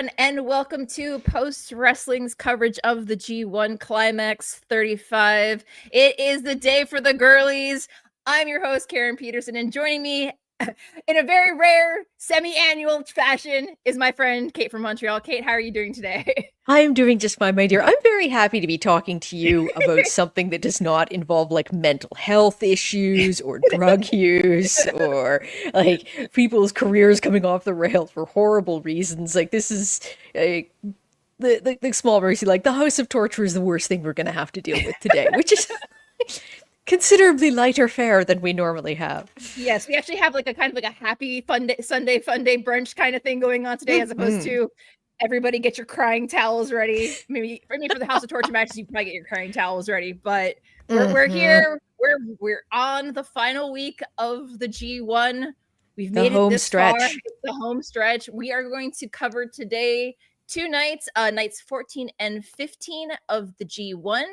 everyone, and welcome to Post Wrestling's coverage of the G1 Climax 35. It is the day for the girlies. I'm your host, Karen Peterson, and joining me in a very rare semi-annual fashion is my friend Kate from Montreal. Kate, how are you doing today? I'm doing just fine, my dear. I'm very happy to be talking to you about something that does not involve like mental health issues or drug use or like people's careers coming off the rails for horrible reasons. Like this is the small mercy. Like the House of Torture is the worst thing we're gonna have to deal with today, which is considerably lighter fare than we normally have. Yes, we actually have like a kind of like a happy fun day, Sunday fun day brunch kind of thing going on today, as opposed to everybody get your crying towels ready. Maybe for the House of Torture matches, you probably get your crying towels ready. But we're here. We're on the final week of the G1. We've The made it home this far. stretch. It's the home stretch. We are going to cover today two nights, nights 14 and 15 of the G1.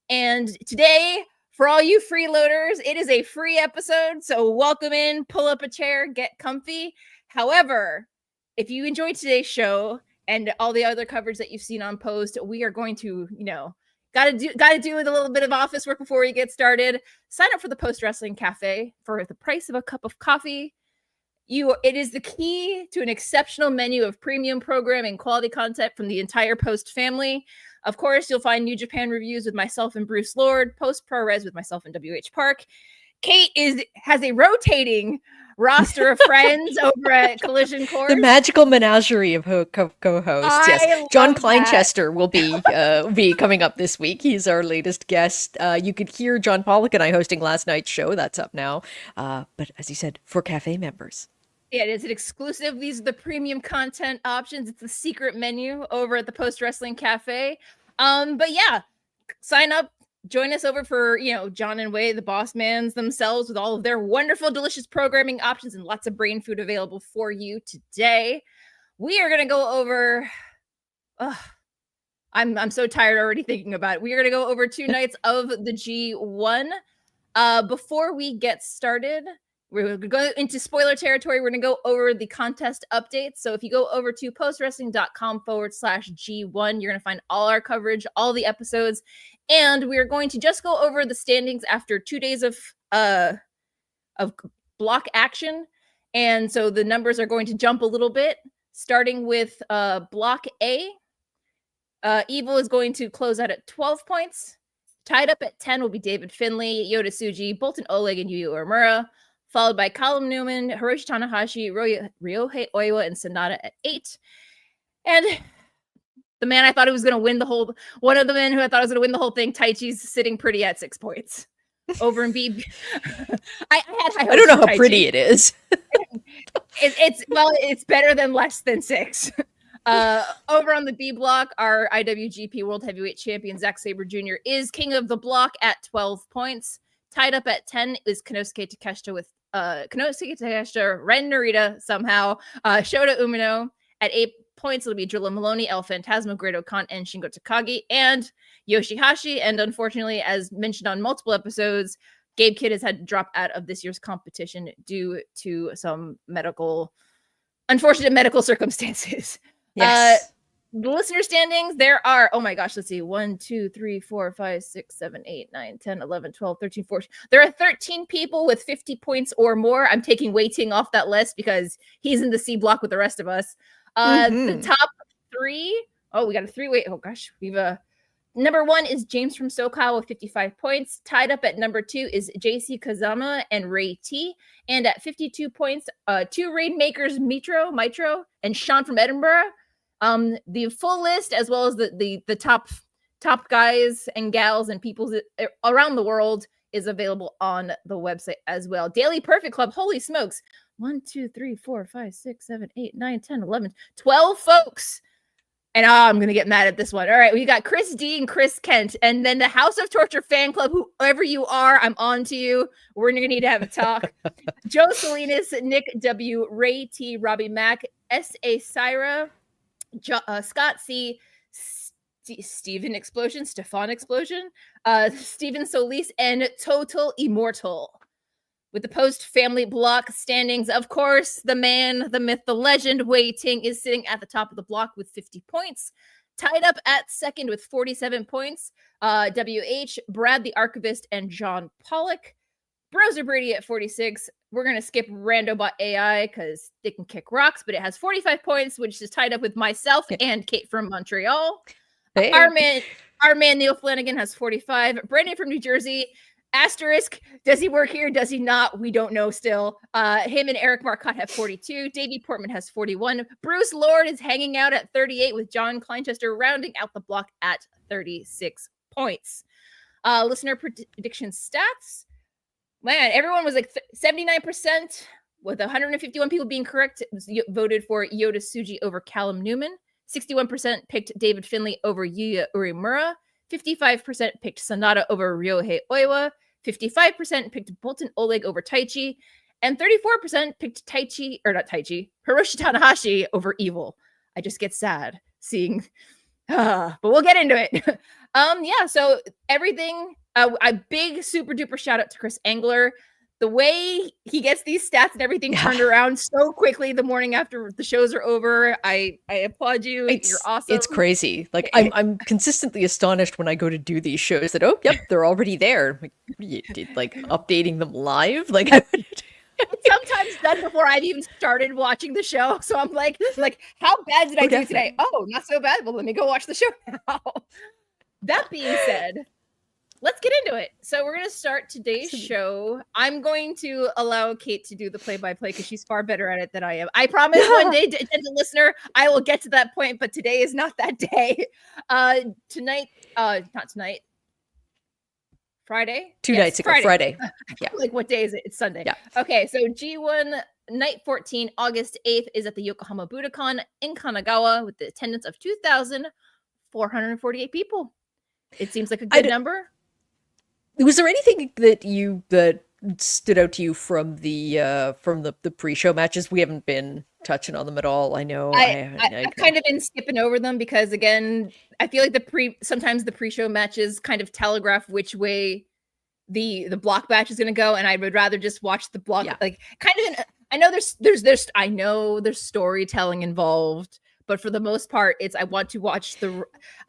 And today, for all you freeloaders, it is a free episode. So welcome in, pull up a chair, get comfy. However, if you enjoyed today's show and all the other coverage that you've seen on Post, we are going to, gotta do with a little bit of office work before we get started. Sign up for the Post Wrestling Cafe for the price of a cup of coffee. It is the key to an exceptional menu of premium programming, quality content from the entire Post family. Of course, you'll find New Japan reviews with myself and Bruce Lord, Post Pro Res with myself and WH Park. Kate has a rotating roster of friends over at Collision Course. The magical menagerie of co-hosts. Yes, John Kleinchester will be coming up this week. He's our latest guest. You could hear John Pollock and I hosting last night's show. That's up now. But as you said, for cafe members. Yeah, it is an exclusive. These are the premium content options. It's the secret menu over at the Post Wrestling Cafe. But yeah, sign up. Join us over for, John and Wei, the boss mans themselves, with all of their wonderful, delicious programming options and lots of brain food available for you today. We are going to go over. I'm so tired already thinking about it. We are going to go over two nights of the G1. Before we get started, we're going to go into spoiler territory. We're going to go over the contest updates. So if you go over to postwrestling.com/G1, you're going to find all our coverage, all the episodes, and we're going to just go over the standings after 2 days of block action. And so the numbers are going to jump a little bit, starting with block A. Evil is going to close out at 12 points. Tied up at 10 will be David Finlay, Yota Tsuji, Boltin, Oleg, and Yuya Uemura, followed by Callum, Newman, Hiroshi Tanahashi, Ryohei, Oiwa, and SANADA at 8. And the man I thought he was going to win one of the men who I thought was going to win the whole thing, Taichi's sitting pretty at 6 points. Over in B. I don't know how pretty it is. It's better than less than 6. Over on the B block, our IWGP World Heavyweight Champion Zack Sabre Jr. is king of the block at 12 points. Tied up at 10 is Konosuke Takeshita with Ren Narita somehow. Shota Umino at 8 points. It'll be Drilla, Moloney, Phantasmo, Great Khan, and Shingo Takagi, and YOSHI-HASHI. And unfortunately, as mentioned on multiple episodes, Gabe Kidd has had to drop out of this year's competition due to some unfortunate medical circumstances. Yes. The listener standings, there are, oh my gosh, let's see, 1, 2, 3, 4, 5, 6, 7, 8, 9, 10, 11, 12, 13, 14. There are 13 people with 50 points or more. I'm taking Wei Ting off that list because he's in the C block with the rest of us. The top 3, we got a 3-way. Oh gosh, we've number 1 is James from SoCal with 55 points. Tied up at number 2 is JC Kazama and Ray T. And at 52 points, 2 Rainmakers, Mitro, and Sean from Edinburgh. The full list, as well as the top guys and gals and people around the world, is available on the website as well. Daily Perfect Club, holy smokes. 1, 2, 3, 4, 5, 6, 7, 8, 9, 10, 11, 12 folks. And I'm going to get mad at this one. All right, we got Chris D and Chris Kent. And then the House of Torture fan club, whoever you are, I'm on to you. We're going to need to have a talk. Joe Salinas, Nick W, Ray T, Robbie Mack, S.A. Syra, Scott C, Stefan Explosion, Stephen Solis, and Total Immortal. With the post-family block standings, of course, the man, the myth, the legend, Wei Ting is sitting at the top of the block with 50 points. Tied up at second with 47 points, WH, Brad the Archivist, and John Pollock. Browser Brady at 46. We're going to skip Randobot AI because they can kick rocks, but it has 45 points, which is tied up with myself and Kate from Montreal. Hey. Our man Neil Flanagan has 45. Brandon from New Jersey, asterisk, does he work here? Does he not? We don't know still. Him and Eric Marcotte have 42. Davey Portman has 41. Bruce Lord is hanging out at 38 with John Kleinchester rounding out the block at 36 points. Listener prediction stats. Man, everyone was like 79% with 151 people being correct. It was voted for Yota Tsuji over Callum Newman. 61% picked David Finlay over Yuya Uemura. 55% picked SANADA over Ryohei Oiwa. 55% picked Boltin Oleg over Taichi. And 34% picked Hiroshi Tanahashi over Evil. I just get sad seeing, but we'll get into it. Yeah, so everything, a big super duper shout out to Chris Angler. The way he gets these stats and everything turned around so quickly the morning after the shows are over. I applaud you. You're awesome. It's crazy. Like I'm consistently astonished when I go to do these shows that, oh, yep, they're already there. Like, you did like updating them live? Like it's sometimes done before I've even started watching the show. So I'm like, how bad did I do today? Oh, not so bad. Well, let me go watch the show now. That being said, let's get into it. So we're going to start today's show. I'm going to allow Kate to do the play-by-play because she's far better at it than I am. I promise one day, gentle listener, I will get to that point, but today is not that day. Not tonight. Friday? Two nights ago. Friday. Yeah. Like, what day is it? It's Sunday. Yeah. Okay, so G1 Night 14, August 8th, is at the Yokohama Budokan in Kanagawa with the attendance of 2,448 people. It seems like a good number. Was there anything that stood out to you from the pre-show matches? We haven't been touching on them at all. I know. I've kind of been skipping over them because, again, I feel like sometimes the pre-show matches kind of telegraph which way the block batch is going to go, and I would rather just watch the block. Like, kind of. I know there's storytelling involved. But for the most part, I want to watch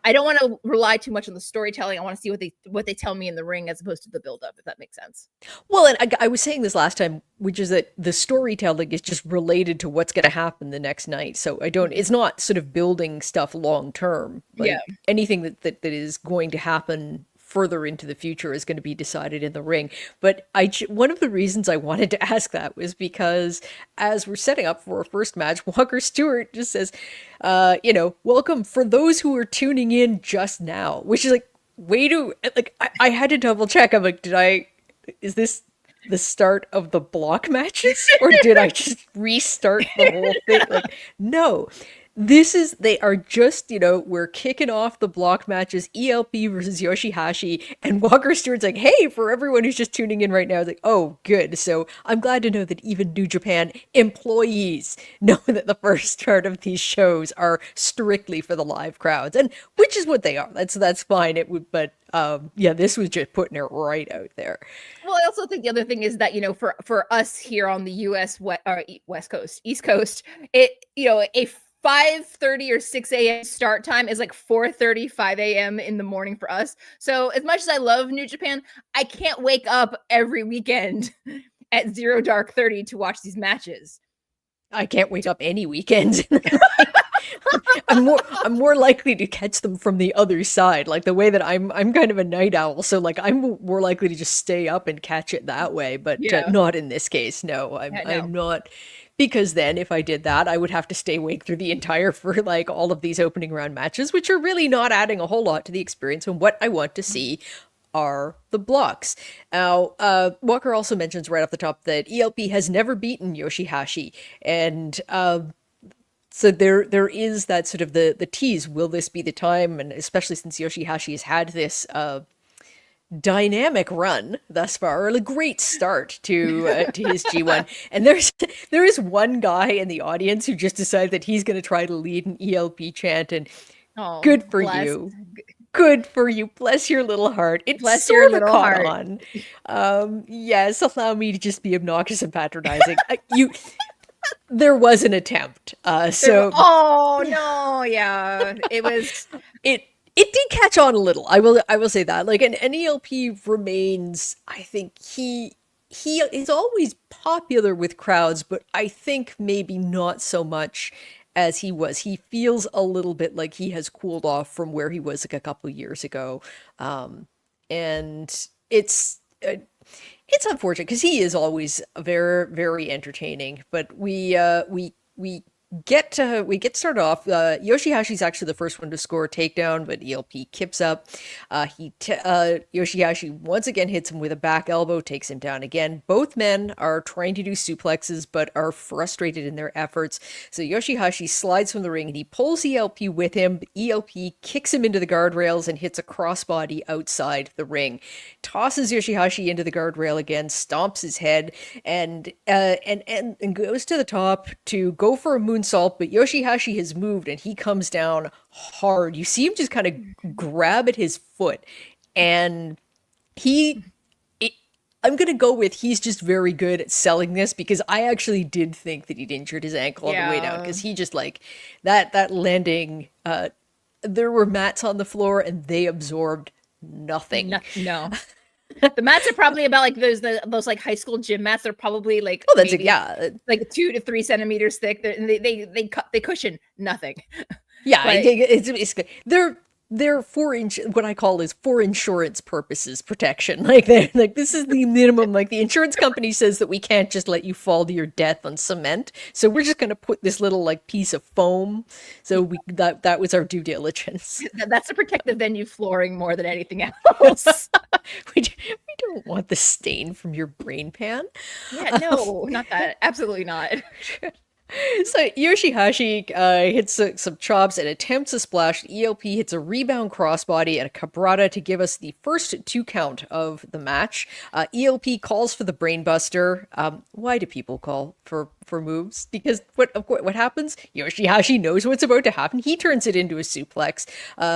I don't want to rely too much on the storytelling. I want to see what they tell me in the ring as opposed to the build-up, if that makes sense. Well, and I was saying this last time, which is that the storytelling is just related to what's going to happen the next night. So it's not sort of building stuff long-term. Like anything that is going to happen further into the future is going to be decided in the ring. But one of the reasons I wanted to ask that was because as we're setting up for our first match, Walker Stewart just says, welcome for those who are tuning in just now, which is like, I had to double check. I'm like, is this the start of the block matches or did I just restart the whole thing? Like, no. They are just, we're kicking off the block matches, ELP versus YOSHI-HASHI, and Walker Stewart's like, hey, for everyone who's just tuning in right now, it's like, oh, good. So I'm glad to know that even New Japan employees know that the first part of these shows are strictly for the live crowds, and which is what they are. That's fine. This was just putting it right out there. Well, I also think the other thing is that, for us here on the US West Coast, East Coast, a 5:30 or 6 a.m. start time is like 4:30, 5 a.m. in the morning for us. So as much as I love New Japan, I can't wake up every weekend at 0:30 to watch these matches. I can't wake up any weekends. I'm more likely to catch them from the other side, like the way that I'm kind of a night owl, so like I'm more likely to just stay up and catch it that way. But not in this case. No, I'm not. Because then if I did that, I would have to stay awake through the entire for like all of these opening round matches, which are really not adding a whole lot to the experience. And what I want to see are the blocks. Now, Walker also mentions right off the top that ELP has never beaten YOSHI-HASHI. And so there is that sort of the tease. Will this be the time? And especially since YOSHI-HASHI has had this dynamic run thus far, or a great start to his G1, and there is one guy in the audience who just decided that he's going to try to lead an ELP chant, and good for you. Good for you. Bless your little heart. It's Bless your sort of little caught heart. on. Yes, allow me to just be obnoxious and patronizing. There was an attempt. Oh no, yeah. It was It did catch on a little. I will say that. Like an ELP remains, I think he is always popular with crowds, but I think maybe not so much as he was. He feels a little bit like he has cooled off from where he was like a couple years ago. And it's unfortunate because he is always very, very entertaining. But we get started off. Yoshi-Hashi's actually the first one to score a takedown, but ELP kips up. Yoshi-Hashi once again hits him with a back elbow, takes him down again. Both men are trying to do suplexes, but are frustrated in their efforts. So Yoshi-Hashi slides from the ring and he pulls ELP with him. ELP kicks him into the guardrails and hits a crossbody outside the ring. Tosses Yoshi-Hashi into the guardrail again, stomps his head, and goes to the top to go for a moonsault, but Yoshi-Hashi has moved and he comes down hard. You see him just kind of grab at his foot, and I'm going to go with he's just very good at selling this, because I actually did think that he'd injured his ankle on the way down, because he just like that landing, there were mats on the floor and they absorbed nothing. No. The mats are probably about like those like high school gym mats. They're probably like like 2 to 3 centimeters thick. They cushion nothing. Yeah, they're what I call is for insurance purposes protection. Like this is the minimum. Like the insurance company says that we can't just let you fall to your death on cement, so we're just gonna put this little like piece of foam. So that was our due diligence. That's a protective venue flooring more than anything else. we don't want the stain from your brain pan. Yeah, no, not that. Absolutely not. So Yoshi-Hashi hits some chops and attempts a splash. ELP hits a rebound crossbody and a cabrata to give us the first 2 count of the match. ELP calls for the brainbuster. Why do people call for moves? Because what happens? Yoshi-Hashi knows what's about to happen. He turns it into a suplex.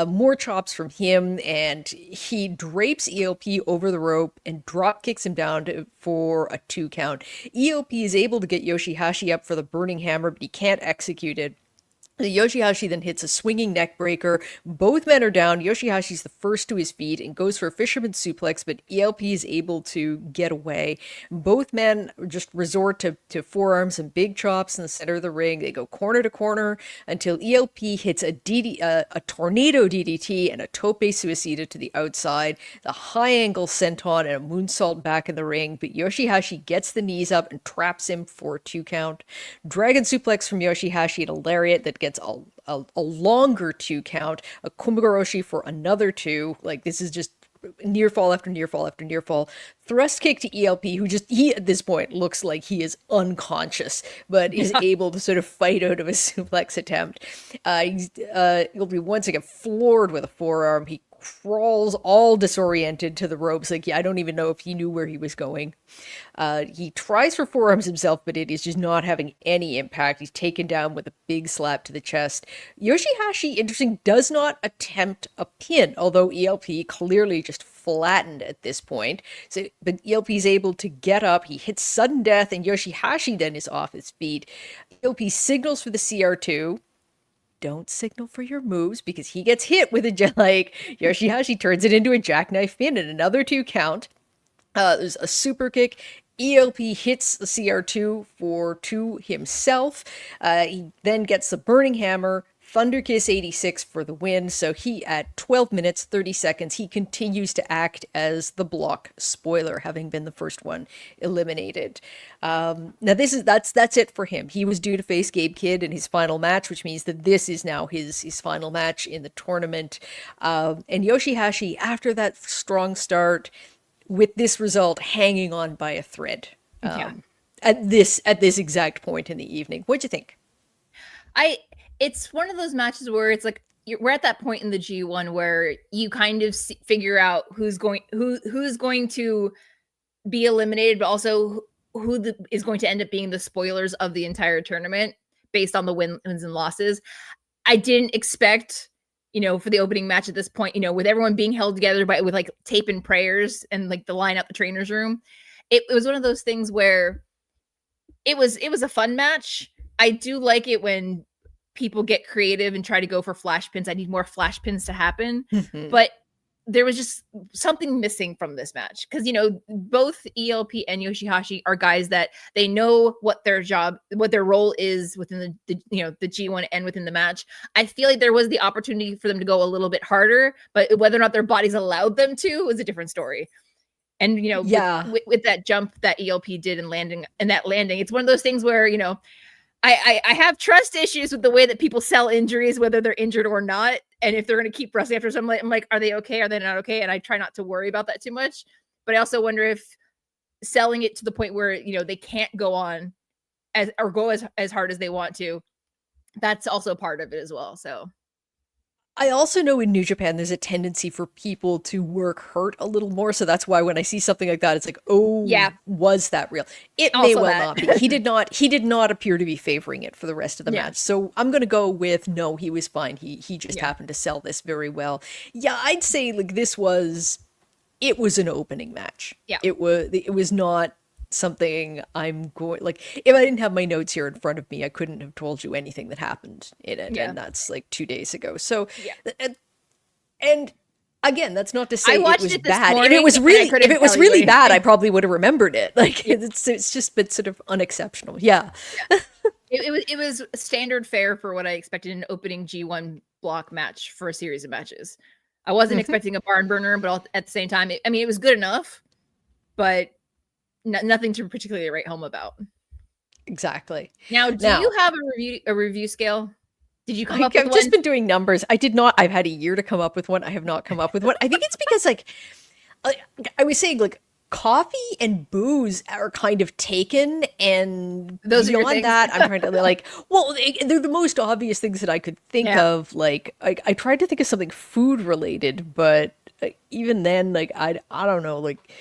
More chops from him, and he drapes ELP over the rope and drop kicks him down for a 2 count. ELP is able to get Yoshi-Hashi up for the burning hammer, but he can't execute it. Yoshi-Hashi then hits a swinging neck breaker. Both men are down. Yoshi-Hashi's the first to his feet and goes for a fisherman's suplex, but ELP is able to get away. Both men just resort to forearms and big chops in the center of the ring. They go corner to corner until ELP hits a tornado DDT and a tope suicida to the outside, the high angle senton and a moonsault back in the ring, but Yoshi-Hashi gets the knees up and traps him for a 2 count. Dragon suplex from Yoshi-Hashi and a lariat that gets a longer 2 count, a kumagoroshi for another 2. Like, this is just near fall after near fall after near fall. Thrust kick to ELP, he at this point looks like he is unconscious, but is able to sort of fight out of a suplex attempt. He'll be once again floored with a forearm. He crawls all disoriented to the ropes. Like, I don't even know if he knew where he was going. He tries for forearms himself, but it is just not having any impact. He's taken down with a big slap to the chest. Yoshi-Hashi, interesting, does not attempt a pin, although ELP clearly just flattened at this point. So, but ELP is able to get up. He hits sudden death, and Yoshi-Hashi then is off his feet. ELP signals for the CR2. Don't signal for your moves, because he gets hit with Yoshi-Hashi turns it into a jackknife pin and another 2 count. There's a super kick. ELP hits the CR2 for 2 himself. He then gets the burning hammer, Thunder Kiss 86 for the win. So he, at 12 minutes, 30 seconds, he continues to act as the block spoiler, having been the first one eliminated. Now that's it for him. He was due to face Gabe Kidd in his final match, which means that this is now his final match in the tournament. And Yoshi-Hashi, after that strong start, with this result hanging on by a thread, at this exact point in the evening. What'd you think? It's one of those matches where it's like we're at that point in the G1 where you kind of figure out who's going to be eliminated, but also who is going to end up being the spoilers of the entire tournament based on the wins and losses. I didn't expect for the opening match at this point, with everyone being held together with like tape and prayers and like the line out the trainer's room. It was one of those things where it was a fun match. I do like it when people get creative and try to go for flash pins. I need more flash pins to happen. But there was just something missing from this match because, both ELP and YOSHI-HASHI are guys that they know what their role is within the G1 and within the match. I feel like there was the opportunity for them to go a little bit harder, but whether or not their bodies allowed them to was a different story. And, with that jump that ELP did and landing, it's one of those things where, I have trust issues with the way that people sell injuries, whether they're injured or not. And if they're going to keep wrestling after something, I'm like, are they okay? Are they not okay? And I try not to worry about that too much. But I also wonder if selling it to the point where, they can't go on go as hard as they want to, that's also part of it as well. So I also know in New Japan, there's a tendency for people to work hurt a little more. So that's why when I see something like that, it's like, oh, yeah, was that real? It also may well not be. He did not appear to be favoring it for the rest of the match. So I'm going to go with, no, he was fine. He just happened to sell this very well. Yeah, I'd say like it was an opening match. Yeah. It was not something I'm going, like, if I didn't have my notes here in front of me, I couldn't have told you anything that happened in it. And that's like 2 days ago. So, and again, that's not to say it was bad. If it was really bad, I probably would have remembered it. Like, it's just been sort of unexceptional. Yeah. It was standard fare for what I expected in an opening G1 block match for a series of matches. I wasn't expecting a barn burner, but at the same time, it was good enough, but nothing to particularly write home about. Exactly. Now, do you have a review scale? Did you come up with one? I've just been doing numbers. I did not. I've had a year to come up with one. I have not come up with one. I think it's because, like, I was saying, like, coffee and booze are kind of taken, and those beyond that, I'm trying to, like, well, they're the most obvious things that I could think of. Like, I tried to think of something food related, but even then, like, I don't know, like,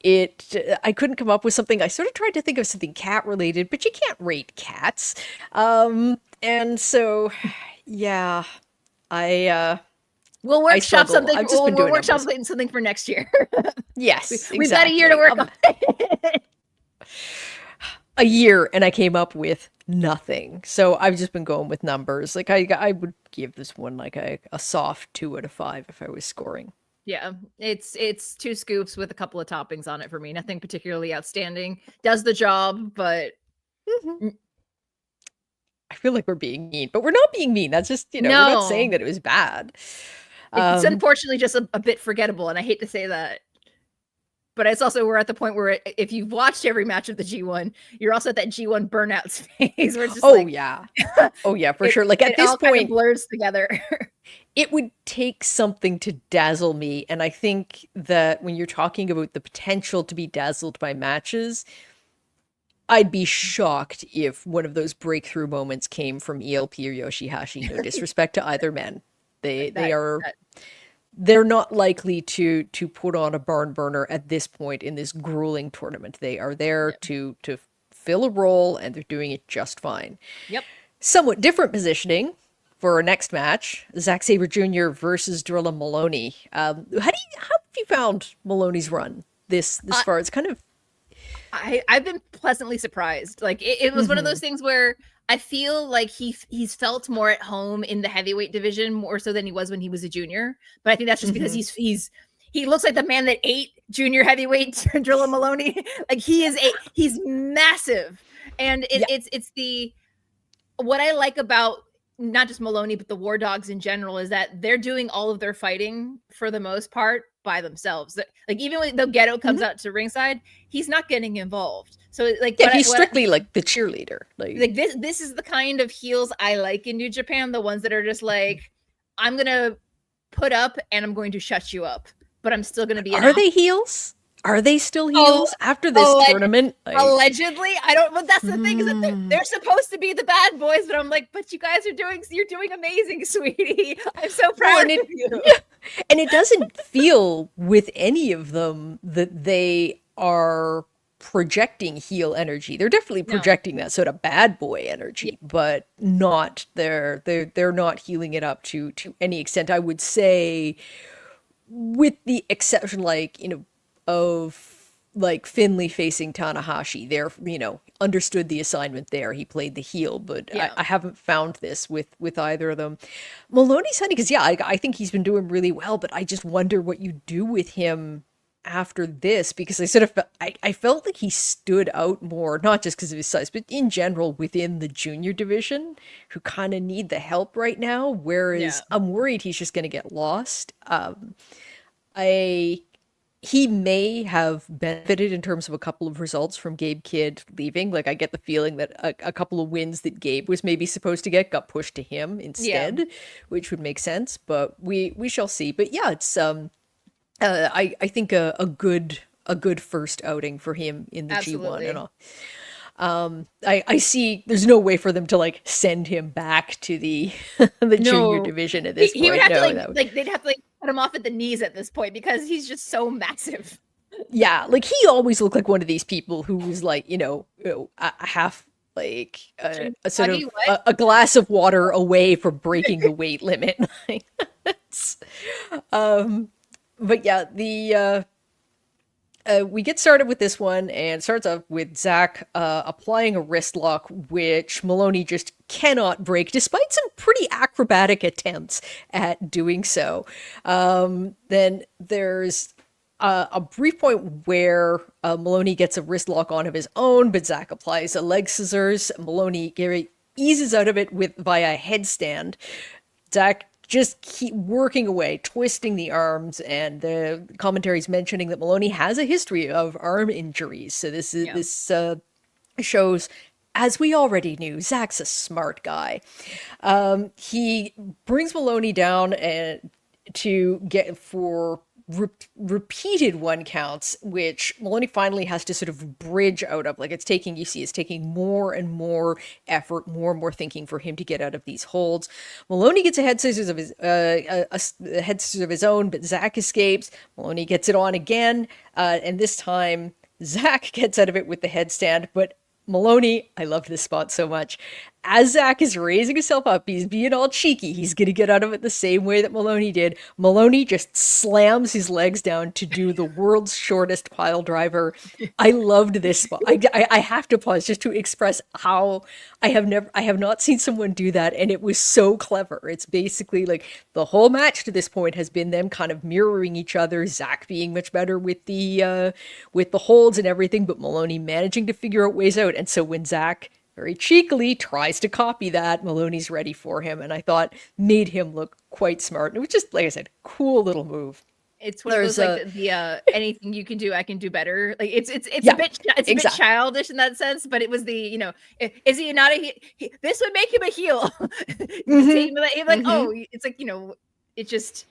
I couldn't come up with something. I sort of tried to think of something cat related, but you can't rate cats. And so, yeah, we'll workshop something. We'll workshop something for next year. Yes, we've got a year to work on it. A year, and I came up with nothing. So I've just been going with numbers. Like I would give this one like a soft 2 out of 5 if I was scoring. Yeah, it's 2 scoops with a couple of toppings on it for me. Nothing particularly outstanding. Does the job, but I feel like we're being mean, but we're not being mean. That's just, we're not saying that it was bad. It's unfortunately just a bit forgettable, and I hate to say that. But it's also, we're at the point where if you've watched every match of the G1, you're also at that G1 burnout phase where it's just yeah, for sure. Like at this all point, kind of blurs together. It would take something to dazzle me. And I think that when you're talking about the potential to be dazzled by matches, I'd be shocked if one of those breakthrough moments came from ELP or YOSHI-HASHI. No disrespect to either man. They're not likely to put on a barn burner at this point in this grueling tournament. They are there to fill a role, and they're doing it just fine. Yep. Somewhat different positioning for our next match: Zack Sabre Jr. versus Drilla Moloney. How have you found Moloney's run this far? It's kind of. I've been pleasantly surprised. Like it was one of those things where I feel like he's felt more at home in the heavyweight division more so than he was when he was a junior. But I think that's just because he looks like the man that ate junior heavyweight Drilla Moloney. Like he's massive, and it's what I like about not just Moloney but the War Dogs in general is that they're doing all of their fighting for the most part by themselves. Like even when the Ghetto comes out to ringside, he's not getting involved. So like he's strictly like the cheerleader. Like this is the kind of heels I like in New Japan, the ones that are just like, I'm gonna put up and I'm going to shut you up, but I'm still gonna be. Are they heels? Are they still heels after this tournament? Allegedly, I don't. But that's the thing is that they're supposed to be the bad boys. But I'm like, but you guys you're doing amazing, sweetie. I'm so proud of you. And it doesn't feel with any of them that they are projecting heel energy. They're definitely No. projecting that sort of bad boy energy, but not they're not healing it up to any extent. I would say, with the exception, like, of like Finlay facing Tanahashi. They're, understood the assignment there. He played the heel, but I haven't found this with either of them. Moloney's funny because, I think he's been doing really well, but I just wonder what you do with him after this, because I felt like he stood out more, not just because of his size, but in general within the junior division, who kind of need the help right now, whereas I'm worried he's just going to get lost. He may have benefited in terms of a couple of results from Gabe Kidd leaving. Like, I get the feeling that a couple of wins that Gabe was maybe supposed to get got pushed to him instead, which would make sense, but we shall see. But yeah, it's I think a good first outing for him in the G1 and all. I see there's no way for them to like send him back to the junior division at this point. He would have to they'd have to cut him off at the knees at this point because he's just so massive. Yeah, like he always looked like one of these people who was like, a half like a sort of a glass of water away from breaking the weight limit. But yeah, we get started with this one, and it starts off with Zack applying a wrist lock, which Moloney just cannot break, despite some pretty acrobatic attempts at doing so. Then there's a brief point where Moloney gets a wrist lock on of his own, but Zack applies a leg scissors. Moloney eases out of it via a headstand. Zack just keep working away, twisting the arms, and the commentary's mentioning that Moloney has a history of arm injuries. So this shows, as we already knew, Zack's a smart guy. He brings Moloney down to get for repeated one counts, which Moloney finally has to sort of bridge out of. Like, it's taking more and more effort, more and more thinking for him to get out of these holds. Moloney gets a head scissors of his own, but Zack escapes. Moloney gets it on again, and this time Zack gets out of it with the headstand, but Moloney, I love this spot so much. As Zack is raising himself up, he's being all cheeky. He's going to get out of it the same way that Moloney did. Moloney just slams his legs down to do the world's shortest pile driver. I loved this spot. I have to pause just to express how I have not seen someone do that, and it was so clever. It's basically like the whole match to this point has been them kind of mirroring each other. Zack being much better with the holds and everything, but Moloney managing to figure out ways out. And so when Zack very cheekily tries to copy that, Moloney's ready for him, and I thought made him look quite smart. And it was just, like I said, cool little move. It's one of those like the anything you can do, I can do better. Like it's a bit childish in that sense, but it was the is he not a this would make him a heel. Oh, it's like it just.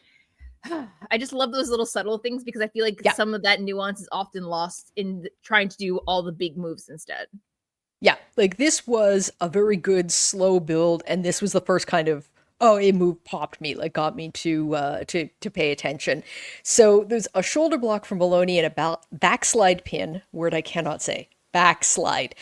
I just love those little subtle things because I feel like some of that nuance is often lost in trying to do all the big moves instead. Yeah, like this was a very good slow build, and this was the first kind of a move popped me, like got me to pay attention. So there's a shoulder block from Moloney and a backslide pin, word I cannot say, backslide.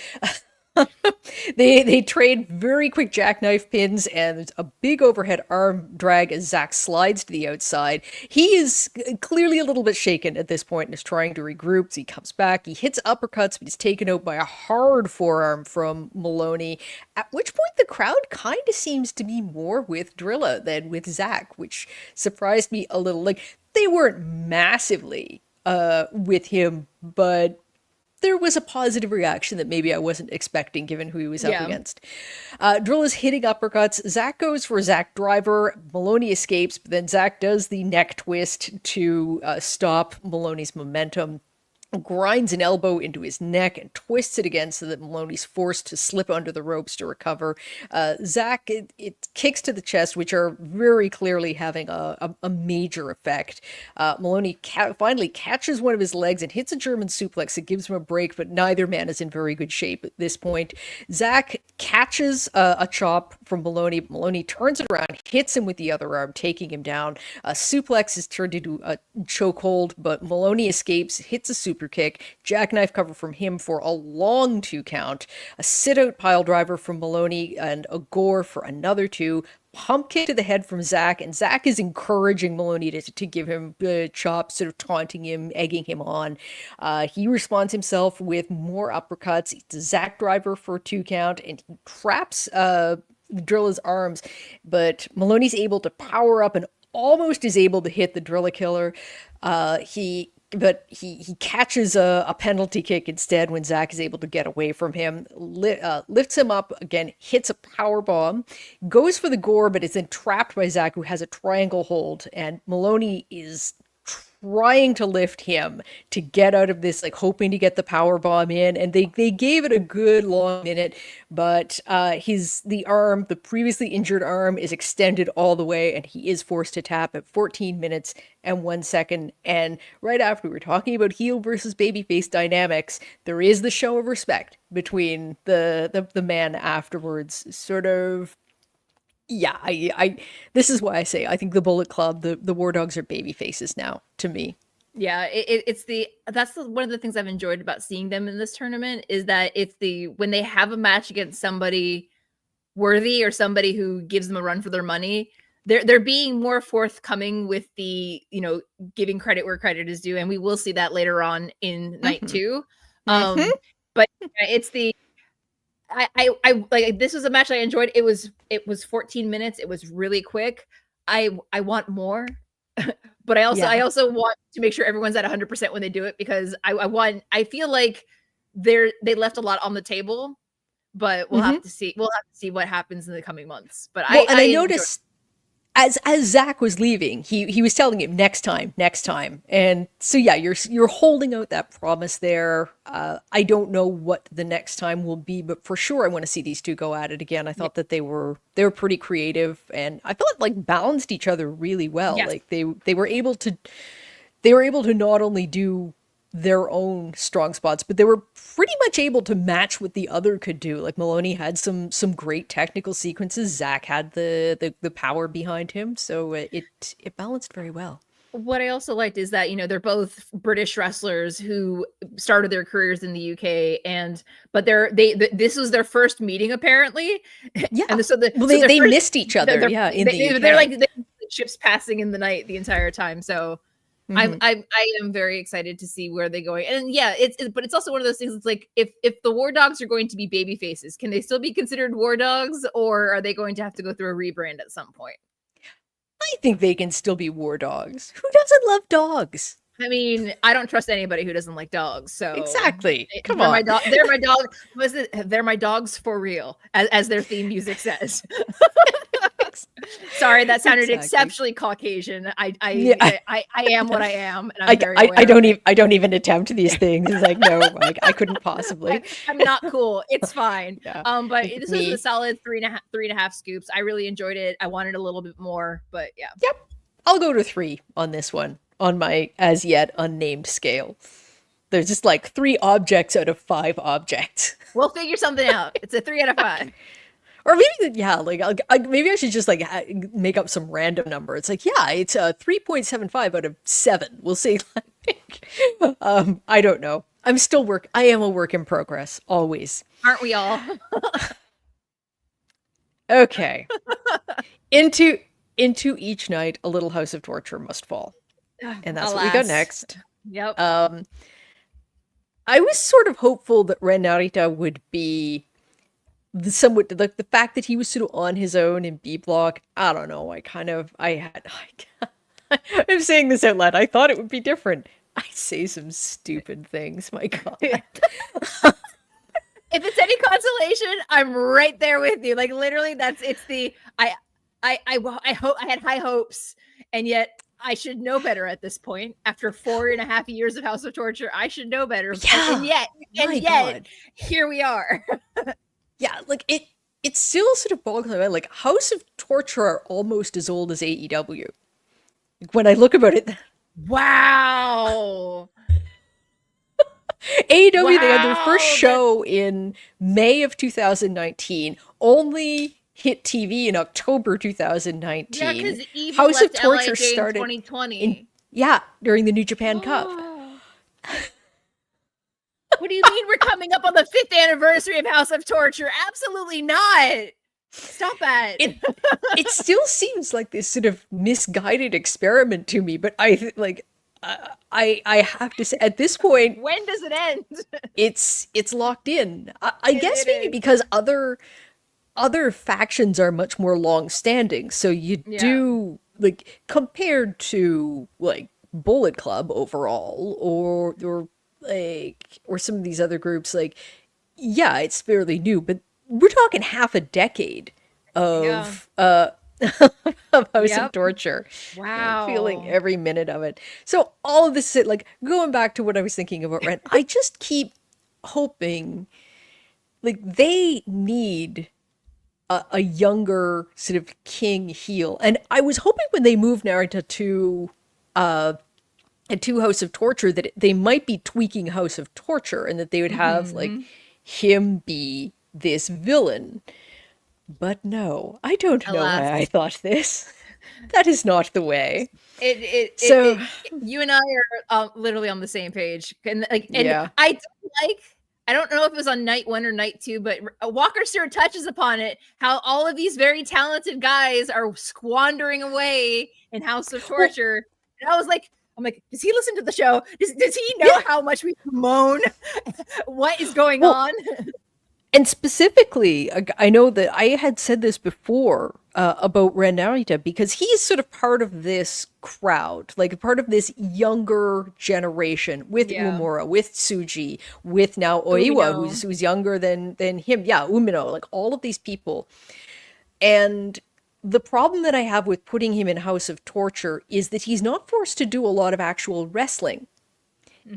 They trade very quick jackknife pins, and there's a big overhead arm drag as Zack slides to the outside. He is clearly a little bit shaken at this point and is trying to regroup. So he comes back, he hits uppercuts, but he's taken out by a hard forearm from Moloney, at which point the crowd kind of seems to be more with Drilla than with Zack, which surprised me a little. Like, they weren't massively with him, but there was a positive reaction that maybe I wasn't expecting given who he was up against. Drilla's hitting uppercuts. Zack goes for a Zack driver. Moloney escapes, but then Zack does the neck twist to stop Moloney's momentum. Grinds an elbow into his neck and twists it again so that Moloney's forced to slip under the ropes to recover. Zack, it kicks to the chest, which are very clearly having a major effect. Moloney finally catches one of his legs and hits a German suplex that gives him a break, but neither man is in very good shape at this point. Zack catches a chop from Moloney. Moloney turns it around, hits him with the other arm, taking him down. A suplex is turned into a chokehold, but Moloney escapes, hits a suplex super kick, jackknife cover from him for a long 2 count, a sit-out pile driver from Moloney, and a gore for another 2, pump kick to the head from Zack, and Zack is encouraging Moloney to give him chops, sort of taunting him, egging him on. He responds himself with more uppercuts. It's a Zack driver for a 2 count, and he traps Drilla's arms, but Moloney's able to power up and almost is able to hit the Drilla killer. He catches a penalty kick instead when Zack is able to get away from him, lifts him up again, hits a power bomb, goes for the gore, but is then trapped by Zack, who has a triangle hold, and Moloney is trying to lift him to get out of this, like hoping to get the power bomb in, and they gave it a good long minute, but the previously injured arm is extended all the way, and he is forced to tap at 14 minutes and 1 second. And right after we were talking about heel versus babyface dynamics, there is the show of respect between the man afterwards, sort of. Yeah, I this is why I say I think the Bullet Club, the War Dogs are baby faces now to me. Yeah, that's one of the things I've enjoyed about seeing them in this tournament, is that when they have a match against somebody worthy or somebody who gives them a run for their money, they're being more forthcoming with the, giving credit where credit is due, and we will see that later on in night 2. But it's I like, this was a match I enjoyed. It was 14 minutes. It was really quick. I want more, but I also want to make sure everyone's at 100% when they do it, because I feel like they left a lot on the table, but we'll have to see. We'll have to see what happens in the coming months. But I noticed as Zack was leaving, he was telling him next time, and so yeah, you're holding out that promise there. I don't know what the next time will be, but for sure I want to see these two go at it again. I thought that they were pretty creative, and I felt like balanced each other really well. Yes. Like they were able to not only do their own strong spots, but they were pretty much able to match what the other could do. Like Moloney had some great technical sequences. Zack had the power behind him, so it balanced very well. What I also liked is that, they're both British wrestlers who started their careers in the UK, but this was their first meeting apparently. Yeah, and so they missed each other. They're like ships passing in the night the entire time. So. I am very excited to see where they're going, and yeah, but it's also one of those things. It's like if the War Dogs are going to be baby faces, can they still be considered War Dogs, or are they going to have to go through a rebrand at some point? I think they can still be War Dogs. Who doesn't love dogs? I mean, I don't trust anybody who doesn't like dogs. So exactly, come on, they're my dogs. They're my dogs for real, as their theme music says. Sorry, that sounded exceptionally Caucasian. I am what I am, and I don't even attempt these things. It's like, no, I couldn't possibly. I'm not cool. It's fine. Yeah. But this was a solid 3.5 scoops. I really enjoyed it. I wanted a little bit more, but yeah. Yep, I'll go to 3 on this one on my as yet unnamed scale. There's just like 3 objects out of 5 objects. We'll figure something out. It's a 3 out of 5. Or maybe, maybe I should just make up some random number. It's like, yeah, it's a 3.75 out of 7. We'll see. I don't know. I am a work in progress, always. Aren't we all? Okay. Into each night, a little house of torture must fall. And that's what we got next. Yep. I was sort of hopeful that Narita would be somewhat like the fact that he was sort of on his own in B block. I don't know. I'm saying this out loud. I thought it would be different. I say some stupid things. My God. If it's any consolation, I'm right there with you. Like literally, I had high hopes, and yet I should know better at this point. After 4.5 years of House of Torture, I should know better. Yeah. And yet, here we are. Yeah, like it still sort of boggles my mind. Like House of Torture are almost as old as AEW. Like, when I look about it, wow. AEW, they had their first show in May of 2019. Only hit TV in October 2019. Yeah, because House of Torture LA started 2020. during the New Japan Cup. What do you mean we're coming up on the 5th anniversary of House of Torture? Absolutely not. Stop that. It still seems like this sort of misguided experiment to me, but I have to say at this point, when does it end? It's locked in. I guess maybe because other factions are much more long-standing, so you do like compared to like Bullet Club overall, or some of these other groups, like it's fairly new, but we're talking half a decade of of House of Torture. Wow. I'm feeling every minute of it. So all of this, like going back to what I was thinking about Ren, I just keep hoping, like, they need a younger sort of king heel. And I was hoping when they moved Narita to House of Torture that they might be tweaking House of Torture and that they would have like him be this villain. But no, I don't know why I thought this. That is not the way. You and I are literally on the same page. And I don't know if it was on night 1 or night 2, but Walker Stewart touches upon it, how all of these very talented guys are squandering away in House of Torture. And I'm like, does he listen to the show? Does he know how much we moan? What is going on? And specifically, I know that I had said this before about Ren Narita, because he's sort of part of this crowd, like part of this younger generation with Uemura, with Tsuji, with now Oiwa, who's younger than him. Yeah, Umino, like all of these people. And the problem that I have with putting him in House of Torture is that he's not forced to do a lot of actual wrestling.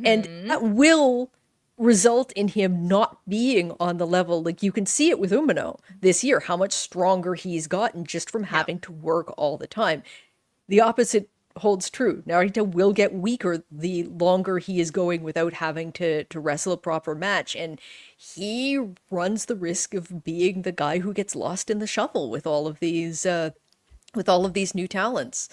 And that will result in him not being on the level. Like, you can see it with Umino this year, how much stronger he's gotten just from having to work all the time. The opposite holds true. Narita will get weaker the longer he is going without having to wrestle a proper match, and he runs the risk of being the guy who gets lost in the shuffle with all of these new talents.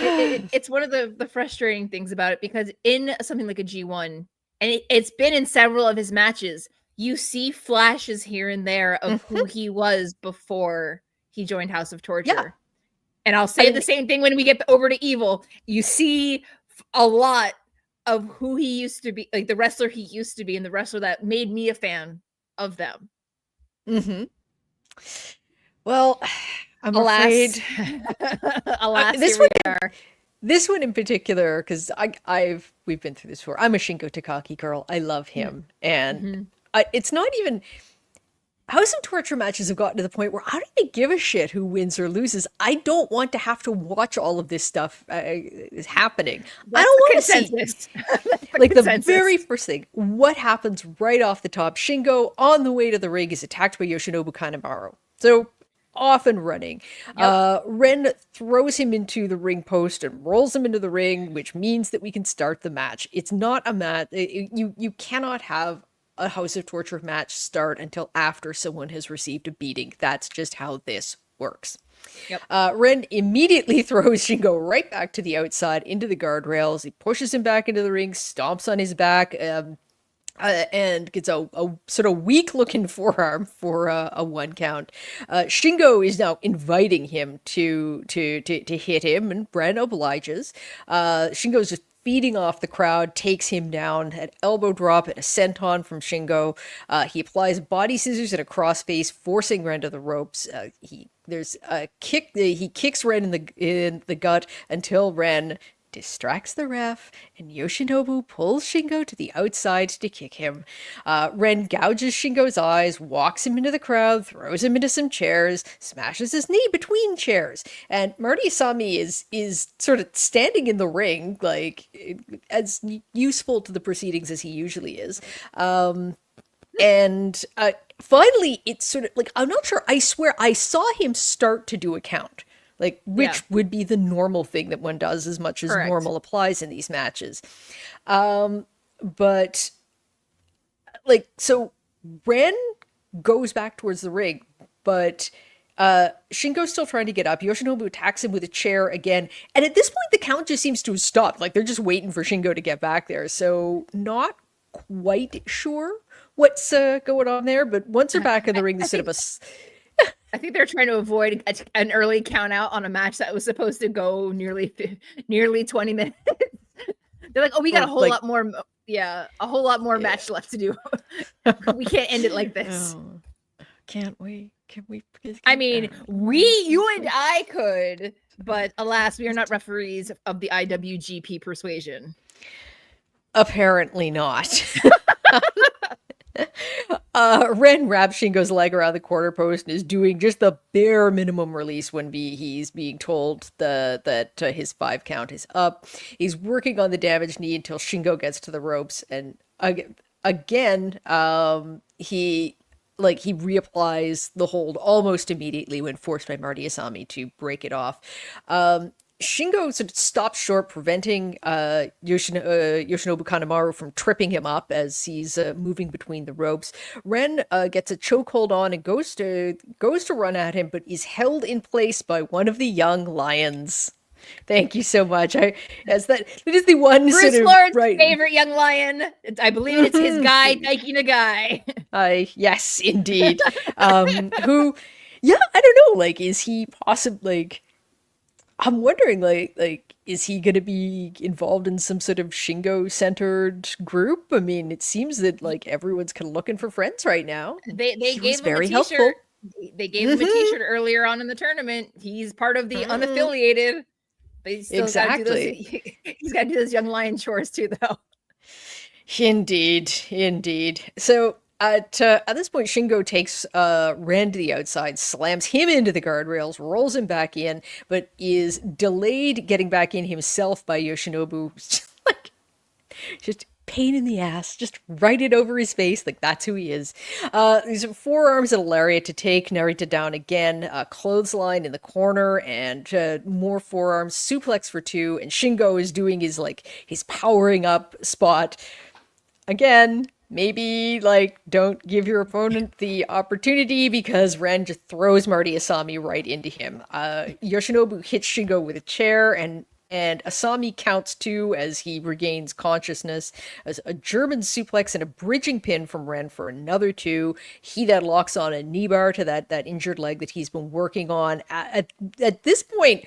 It's one of the frustrating things about it, because in something like a G1, and it's been in several of his matches, you see flashes here and there of who he was before he joined House of Torture. Yeah. And I'll say the same thing when we get over to Evil. You see a lot of who he used to be, like the wrestler he used to be, and the wrestler that made me a fan of them. Well, I'm afraid. Alas, This one in particular, because we've been through this before. I'm a Shingo Takagi girl. I love him, and it's not even. House of Torture matches have gotten to the point where I don't even give a shit who wins or loses. I don't want to have to watch all of this stuff happening. I don't want to see like the very first thing. What happens right off the top? Shingo on the way to the ring is attacked by Yoshinobu Kanemaru. So off and running. Ren throws him into the ring post and rolls him into the ring, which means that we can start the match. It's not a match. You cannot have a House of Torture match start until after someone has received a beating. That's just how this works. Ren immediately throws Shingo right back to the outside into the guardrails. He pushes him back into the ring, stomps on his back, and gets a sort of weak-looking forearm for a 1 count. Shingo is now inviting him to hit him, and Ren obliges. Shingo's just feeding off the crowd, takes him down, an elbow drop and a senton from Shingo. He applies body scissors and a crossface, forcing Ren to the ropes. There's a kick. He kicks Ren in the gut until Ren distracts the ref, and Yoshinobu pulls Shingo to the outside to kick him. Ren gouges Shingo's eyes, walks him into the crowd, throws him into some chairs, smashes his knee between chairs, and Marty Asami is sort of standing in the ring, like, as useful to the proceedings as he usually is. And finally, it's sort of like, I'm not sure, I swear I saw him start to do a count. Like, which would be the normal thing that one does, as much as normal applies in these matches. But, like, so Ren goes back towards the ring, but Shingo's still trying to get up. Yoshinobu attacks him with a chair again. And at this point, the count just seems to have stopped. Like, they're just waiting for Shingo to get back there. So not quite sure what's going on there. But once they're back in the ring, there's sort of a I think they're trying to avoid an early count out on a match that was supposed to go nearly 20 minutes. They're like, oh, we got a whole lot more. Yeah, a whole lot more match left to do. We can't end it like this. Oh, can't we? Can we? I mean, you and I could, but alas, we are not referees of the IWGP Persuasion. Apparently not. Ren wraps Shingo's leg around the corner post and is doing just the bare minimum release when he's being told that his 5 count is up. He's working on the damaged knee until Shingo gets to the ropes, and again, he reapplies the hold almost immediately when forced by Marty Asami to break it off. Shingo sort of stops short, preventing Yoshinobu Kanemaru from tripping him up as he's moving between the ropes. Ren gets a chokehold on and goes to run at him, but is held in place by one of the young lions. Thank you so much. It is the one Bruce sort of Lord's favorite young lion. I believe it's his guy, Taiki Nagai. Yes, indeed. Who, yeah, I don't know. Like, is he possibly I'm wondering, is he going to be involved in some sort of Shingo-centered group? I mean, it seems that everyone's kind of looking for friends right now. They gave him a t-shirt. They gave him a t-shirt earlier on in the tournament. He's part of the unaffiliated. But he's still Exactly. He's got to do those young lion chores too, though. Indeed. So at this point, Shingo takes Ren to the outside, slams him into the guardrails, rolls him back in, but is delayed getting back in himself by Yoshinobu. Just pain in the ass, just right it over his face, that's who he is. These forearms and a lariat to take Narita down again, clothesline in the corner, and more forearms, suplex for 2, and Shingo is doing his powering up spot. Again, maybe, don't give your opponent the opportunity because Ren just throws Marty Asami right into him. Yoshinobu hits Shingo with a chair, and Asami counts 2 as he regains consciousness. As a German suplex and a bridging pin from Ren for another 2. He then locks on a knee bar to that injured leg that he's been working on. At this point,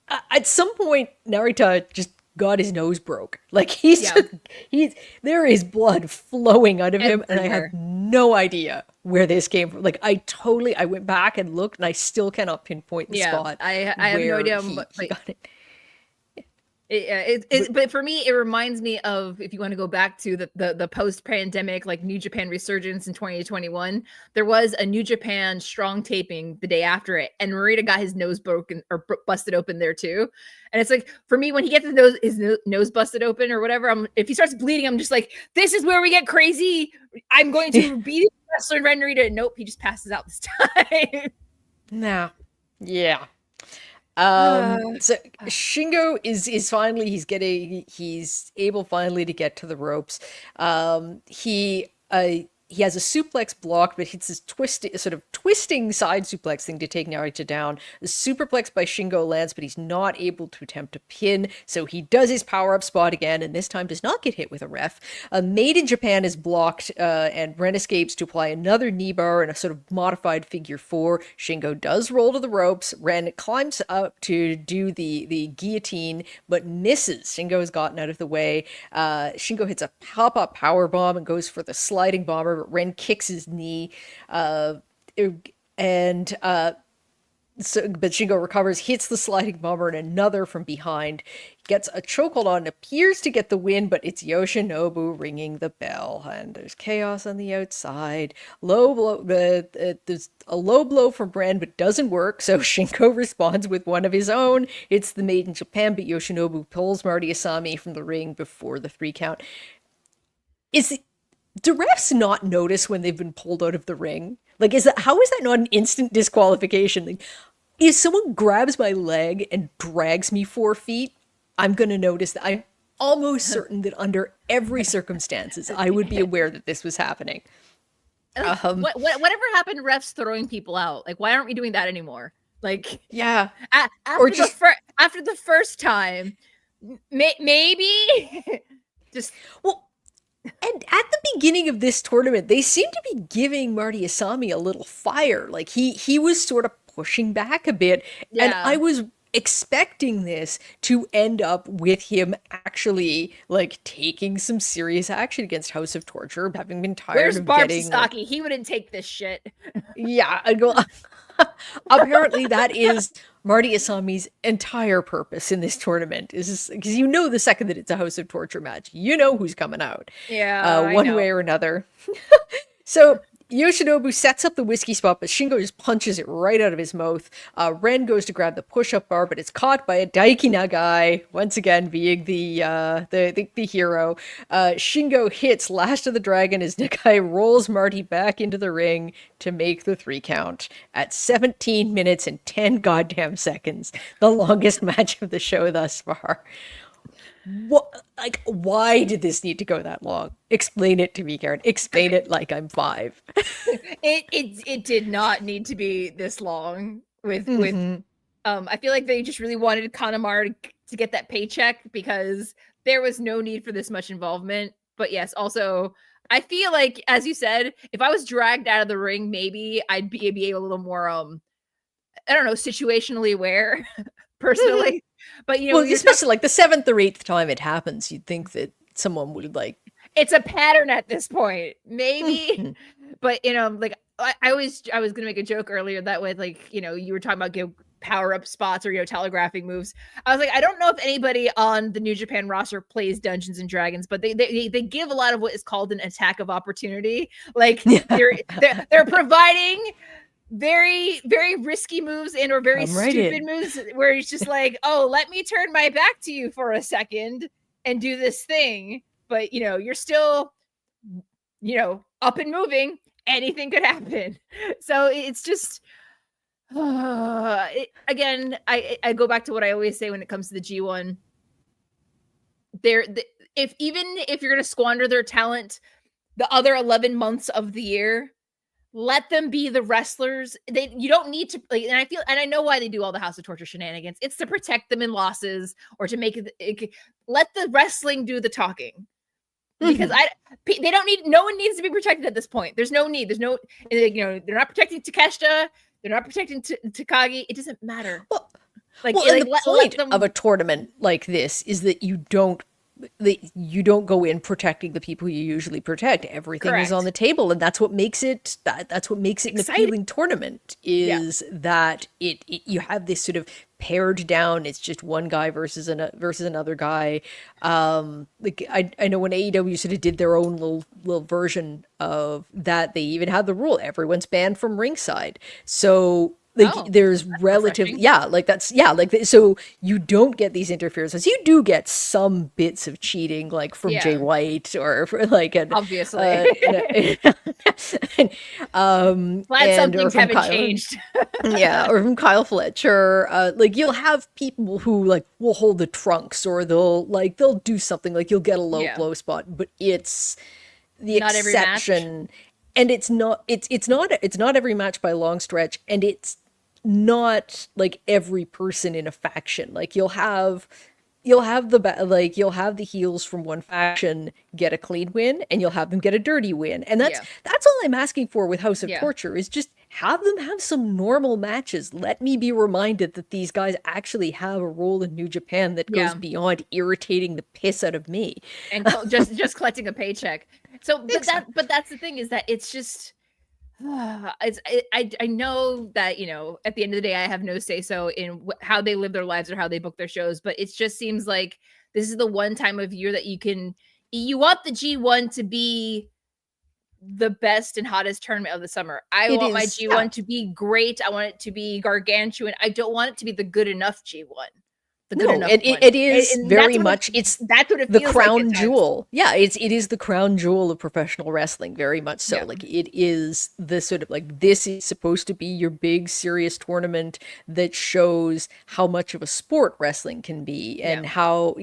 at some point, Narita just got his nose broke. There is blood flowing out of him, and I have no idea where this came from. I went back and looked, and I still cannot pinpoint the spot. I have no idea. He got it. But for me, it reminds me of, if you want to go back to the post-pandemic New Japan resurgence in 2021, there was a New Japan strong taping the day after it, and Narita got his nose broken or busted open there too. And it's for me, when he gets his nose busted open or whatever, if he starts bleeding, I'm just this is where we get crazy. I'm going to beat the wrestler and Ren Narita. Nope, he just passes out this time. No. Yeah. So Shingo is finally, he's able finally to get to the ropes. He has a suplex blocked, but hits his twisting side suplex thing to take Narita down. The superplex by Shingo lands, but he's not able to attempt a pin, so he does his power-up spot again, and this time does not get hit with a ref. Made in Japan is blocked, and Ren escapes to apply another knee bar in a sort of modified figure 4. Shingo does roll to the ropes. Ren climbs up to do the guillotine, but misses. Shingo has gotten out of the way. Shingo hits a pop-up power bomb and goes for the sliding bomber. Ren kicks his knee, but Shingo recovers, hits the sliding bomber, and another from behind, gets a chokehold on, appears to get the win, but it's Yoshinobu ringing the bell, and there's chaos on the outside. Low blow, there's a low blow from Ren, but doesn't work, so Shingo responds with one of his own. It's the Made in Japan, but Yoshinobu pulls Marty Asami from the ring before the 3 count. Do refs not notice when they've been pulled out of the ring? How is that not an instant disqualification? If someone grabs my leg and drags me 4 feet, I'm going to notice that. I'm almost certain that under every circumstances, I would be aware that this was happening. Whatever happened to refs throwing people out? Why aren't we doing that anymore? Yeah. After the first time, maybe just... Well, And at the beginning of this tournament, they seem to be giving Marty Asami a little fire. Like he was sort of pushing back a bit, and I Yeah. was expecting this to end up with him actually like taking some serious action against House of Torture, having been tired Where's of Barb getting like, Sasaki? He wouldn't take this shit. yeah, I go. Apparently, that is Marty Asami's entire purpose in this tournament. Is because you know the second that it's a House of Torture match, you know who's coming out, Yeah, I one know. way or another. So Yoshinobu sets up the whiskey spot, but Shingo just punches it right out of his mouth. Ren goes to grab the push-up bar, but it's caught by a Daiki Nagai, once again being the hero. Shingo hits Last of the Dragon as Nagai rolls Marty back into the ring to make the 3 count at 17 minutes and 10 goddamn seconds, the longest match of the show thus far. What, like, why did this need to go that long? Explain it to me, Karen. Explain it like I'm 5. It did not need to be this long with Mhm. I feel like they just really wanted Kanemaru to get that paycheck because there was no need for this much involvement. But yes, also I feel like, as you said, if I was dragged out of the ring, maybe I'd be a little more I don't know, situationally aware personally. But Well, you're especially like the 7th or 8th time it happens, you'd think that someone would like. it's a pattern at this point, maybe. Mhm. But like I was gonna make a joke earlier that with like you were talking about power up spots or telegraphing moves. I was like, I don't know if anybody on the New Japan roster plays Dungeons and Dragons, but they give a lot of what is called an attack of opportunity. Like they're providing very very risky moves and or very Come right stupid in. moves where it's just like, oh, let me turn my back to you for a second and do this thing, but you're still up and moving. Anything could happen. So it's just again, I go back to what I always say when it comes to the G1. If you're going to squander their talent the other 11 months of the year, let them be the wrestlers. You don't need to, and I know why they do all the House of Torture shenanigans. It's to protect them in losses or to make it let the wrestling do the talking. Because they don't need, no one needs to be protected at this point. There's no need. There's no, they're not protecting Takeshita. They're not protecting Takagi. It doesn't matter. Well, Like, and the let point them, of a tournament like this is that you don't go in protecting the people you usually protect. Everything is on the table, and that's what makes it that's what makes it an appealing tournament. Is that you have this sort of pared down. It's just one guy versus another guy. Like I know when AEW sort of did their own little version of that, they even had the rule everyone's banned from ringside. So there's relative, so you don't get these interferences. You do get some bits of cheating, like from Jay White or like obviously. Glad some things haven't changed. Or from Kyle Fletcher. Like you'll have people who like will hold the trunks, or they'll do something, like you'll get a low blow spot, but it's the not exception. And it's not every match by a long stretch, and it's not like every person in a faction. Like you'll have the heels from one faction get a clean win, and you'll have them get a dirty win. And that's all I'm asking for with House of Torture, is just have them have some normal matches. Let me be reminded that these guys actually have a role in New Japan that goes beyond irritating the piss out of me and just collecting a paycheck. So, but that's the thing, is that it's just, I know that, at the end of the day, I have no say so in how they live their lives or how they book their shows, but it just seems like this is the one time of year that you want the G1 to be the best and hottest tournament of the summer. I want my G1 to be great. I want it to be gargantuan. I don't want it to be the good enough G1. It is very much, that's what it the feels crown like jewel. Yeah, it is the crown jewel of professional wrestling, very much so. Like it is the sort of like, this is supposed to be your big serious tournament that shows how much of a sport wrestling can be, and how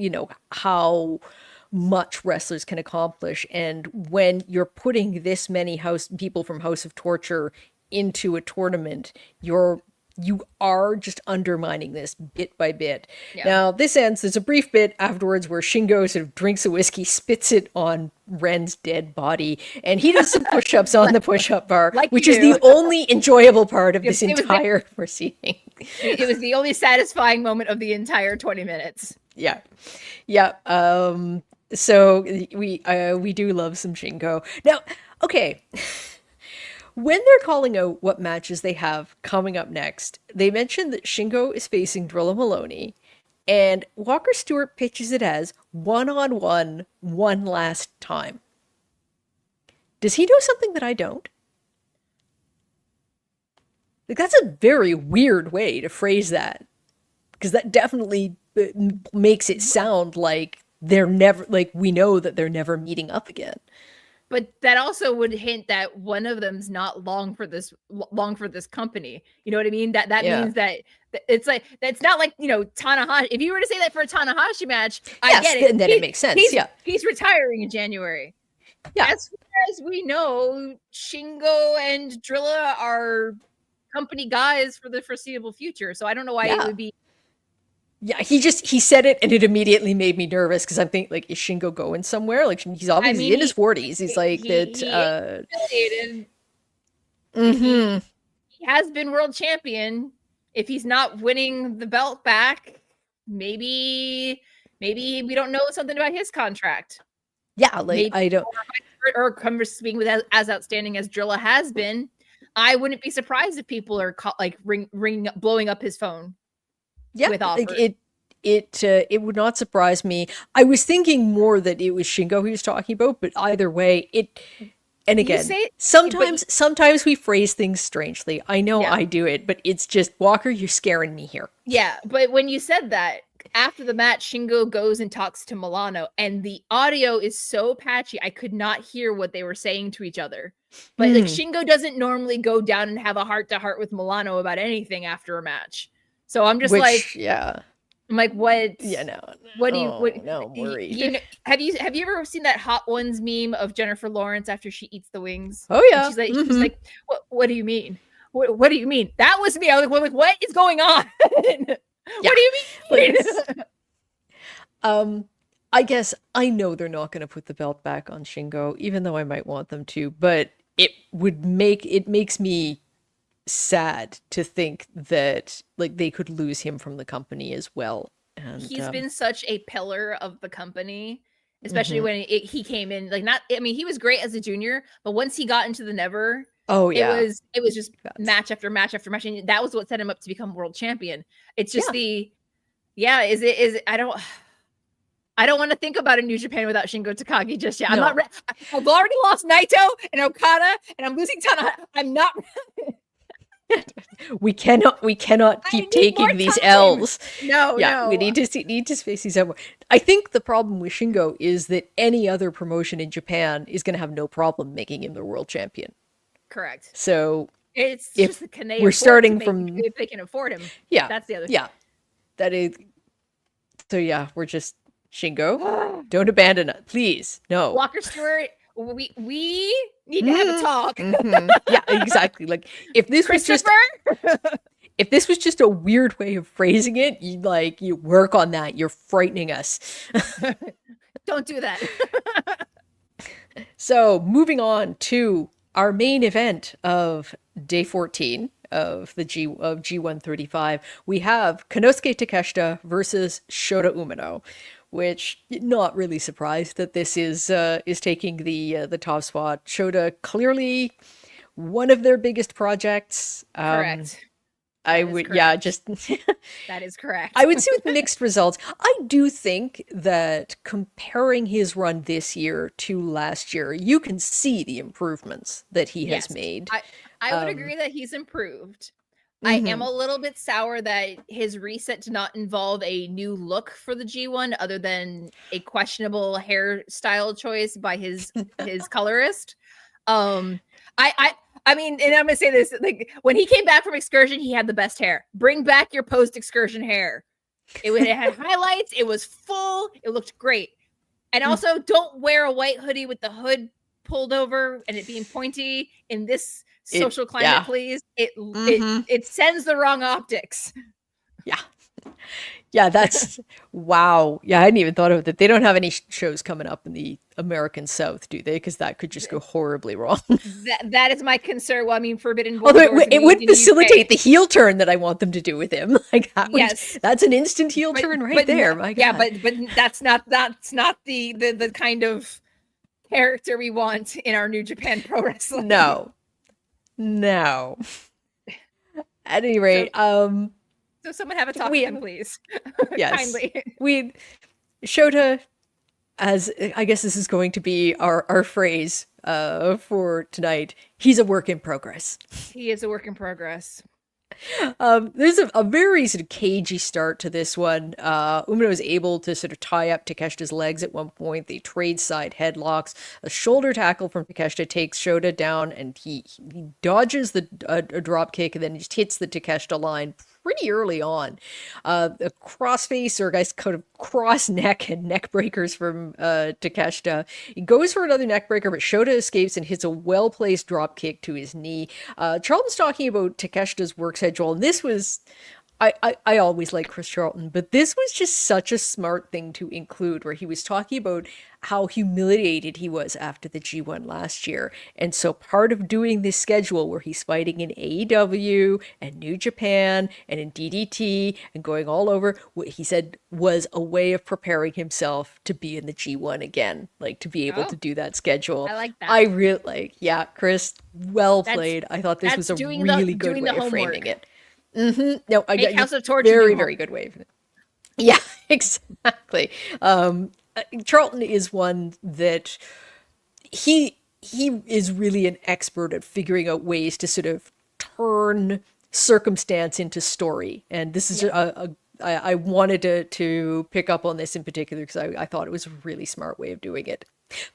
much wrestlers can accomplish. And when you're putting this many people from House of Torture into a tournament, you're you are just undermining this bit by bit. Yeah. Now, this ends, there's a brief bit afterwards where Shingo sort of drinks a whiskey, spits it on Ren's dead body, and he does some push-ups on the push-up bar, which is the only enjoyable part of this entire proceeding. It was the only satisfying moment of the entire 20 minutes. Yeah. Yeah. So we do love some Shingo. Now, okay. When they're calling out what matches they have coming up next, they mention that Shingo is facing Drilla Moloney, and Walker Stewart pitches it as one-on-one, one last time. Does he know something that I don't? Like, that's a very weird way to phrase that, because that definitely makes it sound like they're never, like, we know that they're never meeting up again. But that also would hint that one of them's not long for this company. You know what I mean? That means that it's like, that's not like, Tanahashi. If you were to say that for a Tanahashi match, I get it. Then it makes sense. He's retiring in January. Yeah. As far as we know, Shingo and Drilla are company guys for the foreseeable future. So I don't know why it would be. Yeah, he said it and it immediately made me nervous because I'm thinking, like, is Shingo going somewhere? Like, he's obviously in his 40s. He's like that. He has been world champion. If he's not winning the belt back, maybe we don't know something about his contract. Yeah, like, I don't. Or being with as outstanding as Drilla has been, I wouldn't be surprised if people are blowing up his phone. Yeah, like it would not surprise me. I was thinking more that it was Shingo he was talking about, but either way, and again, sometimes we phrase things strangely. I know I do it, but it's just, Walker, you're scaring me here. Yeah, but when you said that, after the match, Shingo goes and talks to Milano, and the audio is so patchy, I could not hear what they were saying to each other. But like, Shingo doesn't normally go down and have a heart-to-heart with Milano about anything after a match. So I'm just I'm like, what? Yeah, no. What do you? No, I'm worried. Have you ever seen that Hot Ones meme of Jennifer Lawrence after she eats the wings? Oh yeah. And she's like, what do you mean? What do you mean? That was me. I was like, what is going on? What do you mean? I guess I know they're not going to put the belt back on Shingo, even though I might want them to. But it makes me sad to think that, like, they could lose him from the company as well. And he's been such a pillar of the company, especially when he came in. Like, he was great as a junior, but once he got into the Never, it was just match after match after match, and that was what set him up to become world champion. It's just I don't want to think about a New Japan without Shingo Takagi just yet. No. I've already lost Naito and Okada, and I'm losing Tana. I'm not. We cannot keep taking these L's. No. We need to space these out more. I think the problem with Shingo is that any other promotion in Japan is going to have no problem making him the world champion. Correct. So it's if just can they we're starting from if they can afford him. Yeah, that's the other. Yeah, that is. So yeah, we're just Shingo. Don't abandon us, please. No, Walker Stewart. We need to have a talk. Yeah, exactly. Like, if this was just a weird way of phrasing it, you work on that. You're frightening us. Don't do that. So, moving on to our main event of day 14 of the G135, we have Konosuke Takeshita versus Shota Umino, which, not really surprised that this is taking the top spot. Shota, clearly one of their biggest projects. Correct. That is correct. I would say with mixed results. I do think that comparing his run this year to last year, you can see the improvements that he has made. I would agree that he's improved. I am a little bit sour that his reset did not involve a new look for the G1 other than a questionable hairstyle choice by his colorist. I mean, and I'm gonna say this, like, when he came back from excursion, he had the best hair. Bring back your post-excursion hair. It had highlights, it was full, it looked great. And also, don't wear a white hoodie with the hood pulled over and it being pointy in this social climate, yeah. please. Mhm. It sends the wrong optics. Yeah. Yeah, that's wow. Yeah, I hadn't even thought of that. They don't have any shows coming up in the American South, do they? Because that could just go horribly wrong. That is my concern. Well, I mean, Forbidden Although Doors it would in the facilitate UK. the heel turn that I want them to do with him. Like Yes, that's an instant heel turn right there. My God. Yeah, but that's not the kind of character we want in our New Japan Pro Wrestling. No. At any rate, so someone have a talk with him, please. Yes. Kindly. Shota, as I guess this is going to be our phrase for tonight, he's a work in progress. He is a work in progress. There's a very sort of cagey start to this one. Umino is able to sort of tie up Takeshita's legs at one point. They trade side headlocks. A shoulder tackle from Takeshita takes Shota down, and he dodges a drop kick and then just hits the Takeshita line pretty early on. A crossface, or guys kind of cross neck and neck breakers from Takeshita. He goes for another neck breaker, but Shota escapes and hits a well-placed drop kick to his knee. Charlton's talking about Takeshita's work schedule, and this was... I always like Chris Charlton, but this was just such a smart thing to include, where he was talking about how humiliated he was after the G1 last year. And so part of doing this schedule where he's fighting in AEW and New Japan and in DDT and going all over, what he said was a way of preparing himself to be in the G1 again, like to be able to do that schedule. I like that. I really Chris, well played. I thought this was a really good way of framing it. No, I get House of Torture very good way of it. Yeah, exactly. Charlton is one that he is really an expert at figuring out ways to sort of turn circumstance into story, and this is I wanted to pick up on this in particular because I thought it was a really smart way of doing it.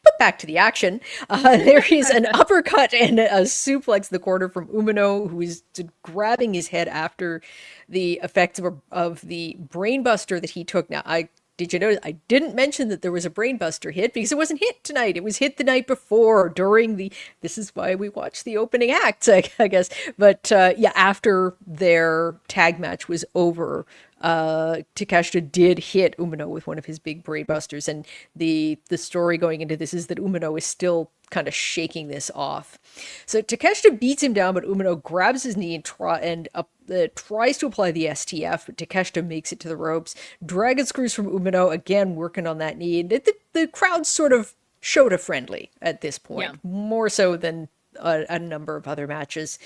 But back to the action. There is an uppercut and a suplex in the corner from Umino, who is grabbing his head after the effects of the brainbuster that he took. Now, did you notice I didn't mention that there was a brainbuster hit because it wasn't hit tonight. It was hit the night before during this is why we watched the opening act, I guess. But after their tag match was over, Takeshita did hit Umino with one of his big brainbusters, and the story going into this is that Umino is still kind of shaking this off. So Takeshita beats him down, but Umino grabs his knee and tries to apply the STF, but Takeshita makes it to the ropes. Dragon screws from Umino, again working on that knee. The crowd's sort of Shota friendly at this point, more so than a number of other matches.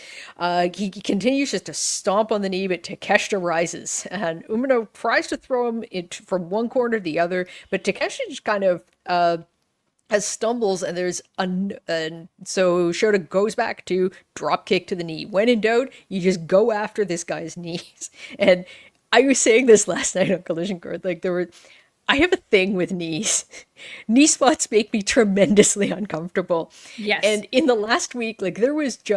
He continues just to stomp on the knee, but Takeshita rises, and Umino tries to throw him from one corner to the other, but Takeshita just kind of has stumbles, and so Shota goes back to drop kick to the knee. When in doubt, you just go after this guy's knees. And I was saying this last night on Collision Court, I have a thing with knees. Knee spots make me tremendously uncomfortable. Yes. And in the last week, there were some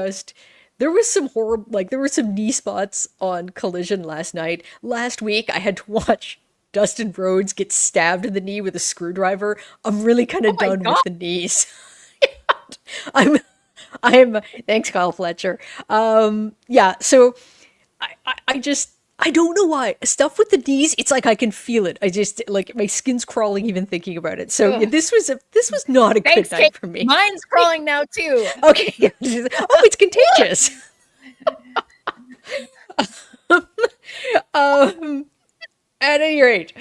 knee spots on Collision last night. Last week, I had to watch Dustin Rhodes get stabbed in the knee with a screwdriver. I'm really kind of done with the knees. I'm thanks, Kyle Fletcher. So I don't know why. Stuff with the knees, it's like I can feel it. I just my skin's crawling even thinking about it. So this was not a good night for me. Mine's crawling now too. Okay. Oh, it's contagious. At any rate,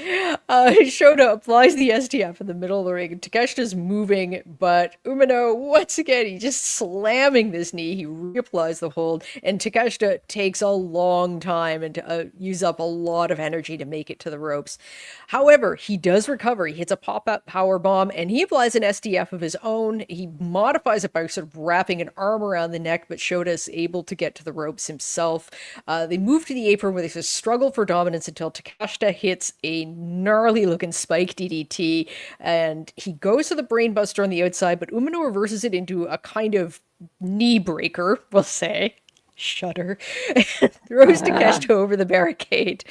Shota applies the STF in the middle of the ring. Takeshita's moving, but Umino, once again, he's just slamming this knee. He reapplies the hold, and Takeshita takes a long time and use up a lot of energy to make it to the ropes. However, he does recover. He hits a pop-up power bomb, and he applies an STF of his own. He modifies it by sort of wrapping an arm around the neck, but Shota is able to get to the ropes himself. They move to the apron where they just struggle for dominance until Takeshita hits a gnarly looking spike DDT, and he goes to the brainbuster on the outside, but Umino reverses it into a kind of knee breaker, we'll say. Shudder. Throws Takeshita over the barricade.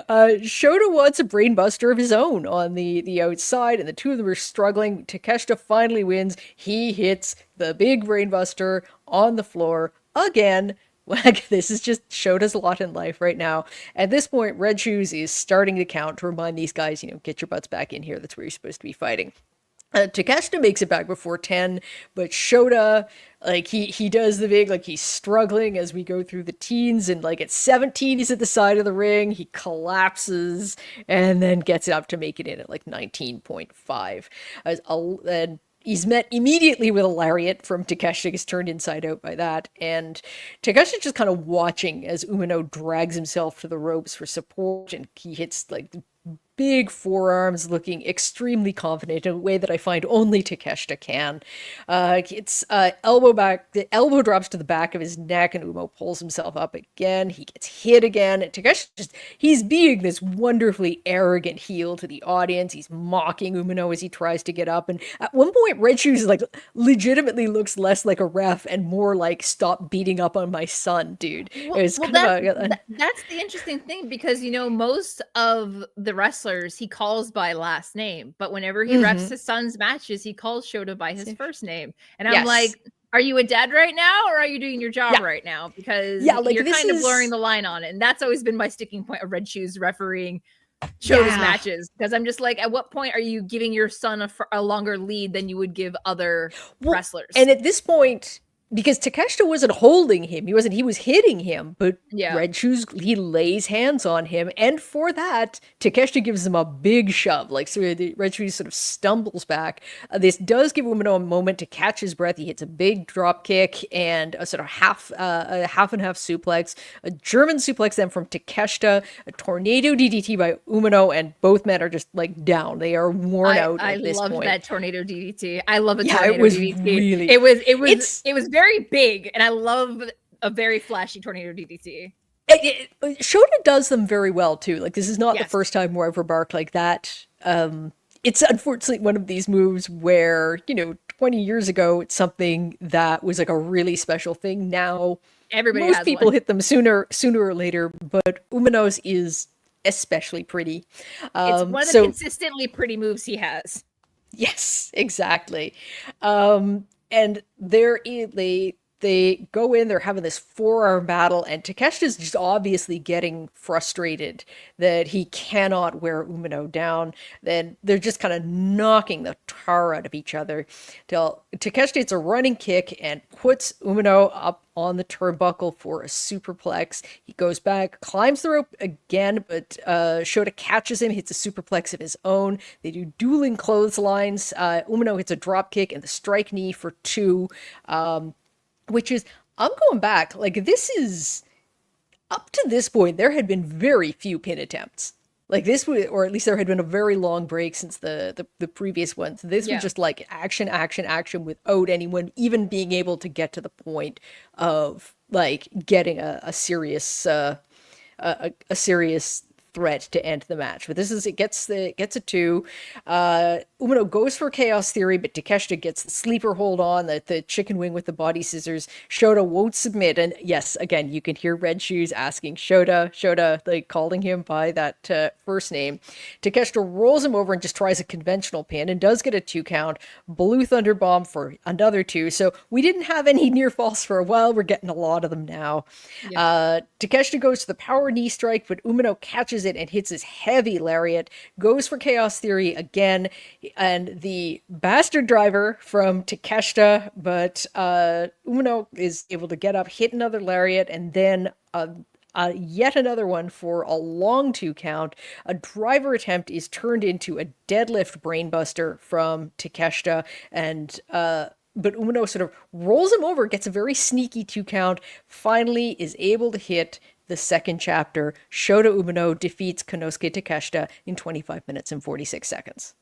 Shota wants a brainbuster of his own on the outside, and the two of them are struggling. Takeshita finally wins. He hits the big brainbuster on the floor. again. Like, this is just Shota's lot in life right now. At this point, Red Shoes is starting the count to remind these guys, get your butts back in here. That's where you're supposed to be fighting. Takeshita makes it back before 10, but Shota, like, he does the big, like, he's struggling as we go through the teens, and, like, at 17, he's at the side of the ring, he collapses, and then gets up to make it in at, like, 19.5. And he's met immediately with a lariat from Takeshita, gets turned inside out by that, and Takeshita's just kind of watching as Umino drags himself to the ropes for support, and he hits, like, big forearms, looking extremely confident in a way that I find only Takeshita can. It's elbow back, the elbow drops to the back of his neck, and Umo pulls himself up again. He gets hit again. And Takeshita he's being this wonderfully arrogant heel to the audience. He's mocking Umino as he tries to get up. And at one point, Red Shoes like legitimately looks less like a ref and more like, stop beating up on my son, dude. That's the interesting thing, because most of the wrestlers he calls by last name, but whenever he refs his son's matches, he calls Shota by his first name. And I'm like, are you a dad right now, or are you doing your job right now? Because you're kind of blurring the line on it. And that's always been my sticking point of Red Shoes refereeing Shota's matches, because I'm just like, at what point are you giving your son a longer lead than you would give other wrestlers? And at this point, because Takeshita wasn't holding him, he was hitting him, but Red Shoes, he lays hands on him, and for that, Takeshita gives him a big shove, like, so the Red Shoes sort of stumbles back. This does give Umino a moment to catch his breath. He hits a big drop kick and a sort of half and half suplex, a German suplex then from Takeshita, a tornado DDT by Umino, and both men are just, like, down. They are worn out at this point. I love that tornado DDT. I love a tornado DDT. It was very big, and I love a very flashy tornado DDT. Shota does them very well too. Like, this is not the first time where I've remarked like that. It's unfortunately one of these moves where 20 years ago it's something that was like a really special thing. Now most people hit them sooner or later, but Umino's is especially pretty. It's one of the consistently pretty moves he has. Yes, exactly. And they go in, they're having this forearm battle, and Takeshita's just obviously getting frustrated that he cannot wear Umino down. Then they're just kind of knocking the tar out of each other till Takeshita hits a running kick and puts Umino up on the turnbuckle for a superplex. He goes back, climbs the rope again, but Shota catches him, hits a superplex of his own. They do dueling clotheslines. Umino hits a drop kick and the strike knee for 2, which is, I'm going back, like, this is, up to this point, there had been very few pin attempts. Like, this was, or at least there had been a very long break since the previous ones. This was just like action without anyone even being able to get to the point of, like, getting a serious threat to end the match. But this is, it gets a 2. Umino goes for Chaos Theory, but Takeshita gets the sleeper hold on, the chicken wing with the body scissors. Shota won't submit, and yes, again, you can hear Red Shoes asking Shota, like, calling him by that first name. Takeshita rolls him over and just tries a conventional pin and does get a 2 count. Blue Thunder Bomb for another 2. So we didn't have any near falls for a while. We're getting a lot of them now. Takeshita goes to the power knee strike, but Umino catches it and hits his heavy lariat, goes for Chaos Theory again, and the bastard driver from Takeshita, but Umino is able to get up, hit another lariat, and then yet another one for a long 2 count. A driver attempt is turned into a deadlift brainbuster from Takeshita, and but Umino sort of rolls him over, gets a very sneaky 2 count, finally is able to hit the second chapter. Shota Umino defeats Konosuke Takeshita in 25 minutes and 46 seconds.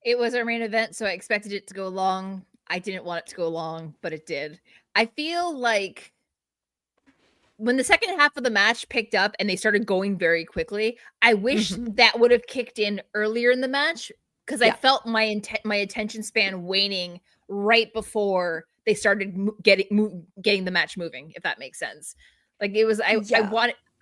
It was our main event, so I expected it to go long. I didn't want it to go long, but it did. I feel like when the second half of the match picked up and they started going very quickly, I wish that would have kicked in earlier in the match, because I felt my attention span waning right before they started getting the match moving, if that makes sense. Like, it was, I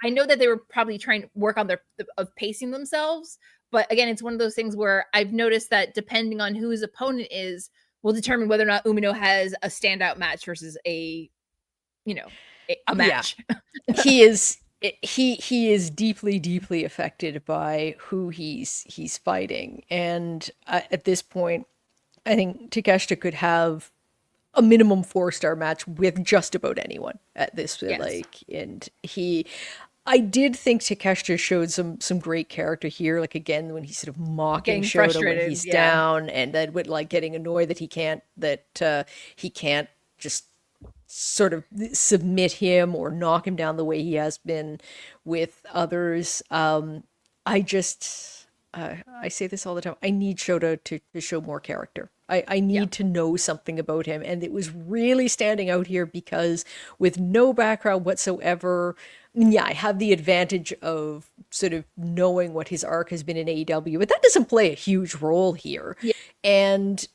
know that they were probably trying to work on of pacing themselves, but again, it's one of those things where I've noticed that depending on who his opponent is, will determine whether or not Umino has a standout match versus a a match. He is deeply affected by who he's fighting, and at this point I think Takeshita could have a minimum 4-star match with just about anyone at this. Yes. And I did think Takeshita showed some great character here, like again when he's sort of mocking Shota when he's down, and then with like getting annoyed that he can't just sort of submit him or knock him down the way he has been with others. I say this all the time. I need Shota to show more character. I need to know something about him. And it was really standing out here because with no background whatsoever, I have the advantage of sort of knowing what his arc has been in AEW, but that doesn't play a huge role here. Yeah. And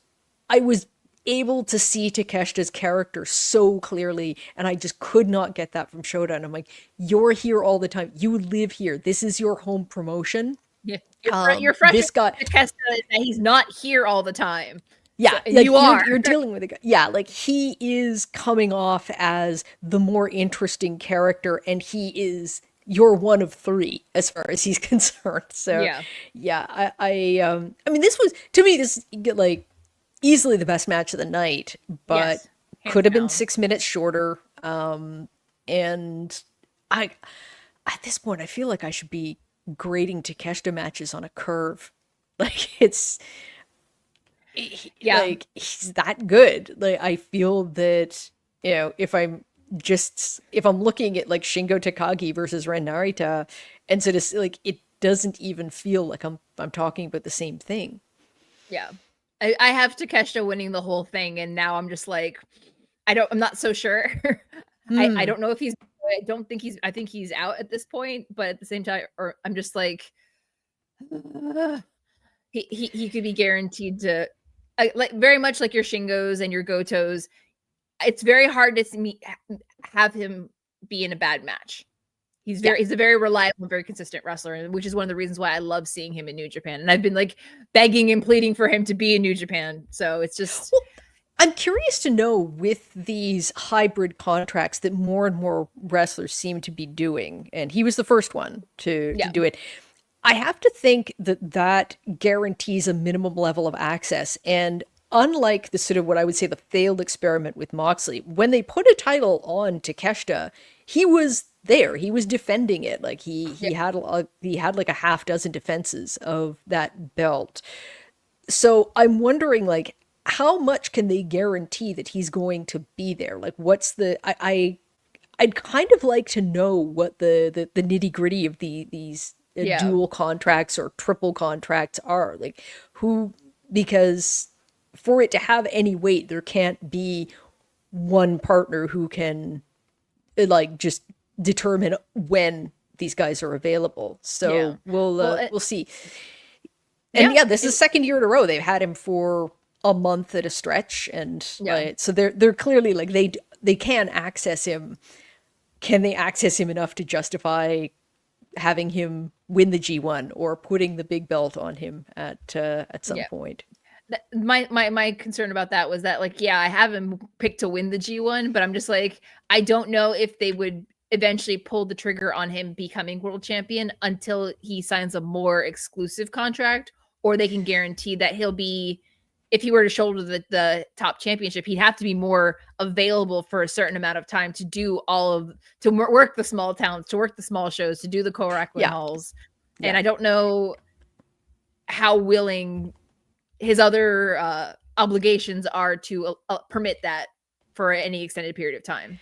I was able to see Takeshita's character so clearly, and I just could not get that from Shota. And I'm like, you're here all the time. You live here. This is your home promotion. Yeah. You're fresh. This guy, Takeshita, is that he's not here all the time. Yeah, so, like you're dealing with a guy. Yeah, like he is coming off as the more interesting character, and you're one of 3 as far as he's concerned. So I mean, this was, to me, this like easily the best match of the night, but could have been 6 minutes shorter. And at this point, I feel like I should be grading Takeshita matches on a curve. Like like he's that good. Like I feel that, if I'm looking at like Shingo Takagi versus Ren Narita, and so to like it doesn't even feel like I'm talking about the same thing. Yeah. I have Takeshita winning the whole thing, and now I'm just like, I'm not so sure. I don't know if I think he's out at this point, but at the same time, or I'm just like, he could be guaranteed to, like very much like your Shingos and your Gotos. It's very hard to have him be in a bad match. He's a very reliable, very consistent wrestler, which is one of the reasons why I love seeing him in New Japan. And I've been like begging and pleading for him to be in New Japan. So it's just. Well, I'm curious to know, with these hybrid contracts that more and more wrestlers seem to be doing, and he was the first one to do it. I have to think that guarantees a minimum level of access. And unlike the sort of what I would say the failed experiment with Moxley, when they put a title on Takeshita, he was there. He was defending it. Like he had like a half dozen defenses of that belt. So I'm wondering, like, how much can they guarantee that he's going to be there? Like, what's the I'd kind of like to know what the nitty gritty of these dual contracts or triple contracts are. Like, because for it to have any weight, there can't be one partner who can like just determine when these guys are available. So we'll see. And this is the second year in a row they've had him for a month at a stretch, and so they're clearly like they can access him. Can they access him enough to justify having him win the G1 or putting the big belt on him at some point? My concern about that was that, like, I have him picked to win the G1, but I'm just like, I don't know if they would eventually pull the trigger on him becoming world champion until he signs a more exclusive contract, or they can guarantee that he'll be, if he were to shoulder the top championship, he'd have to be more available for a certain amount of time to do to work the small towns, to work the small shows, to do the Korakuen halls. Yeah. And I don't know how willing his other obligations are to permit that for any extended period of time.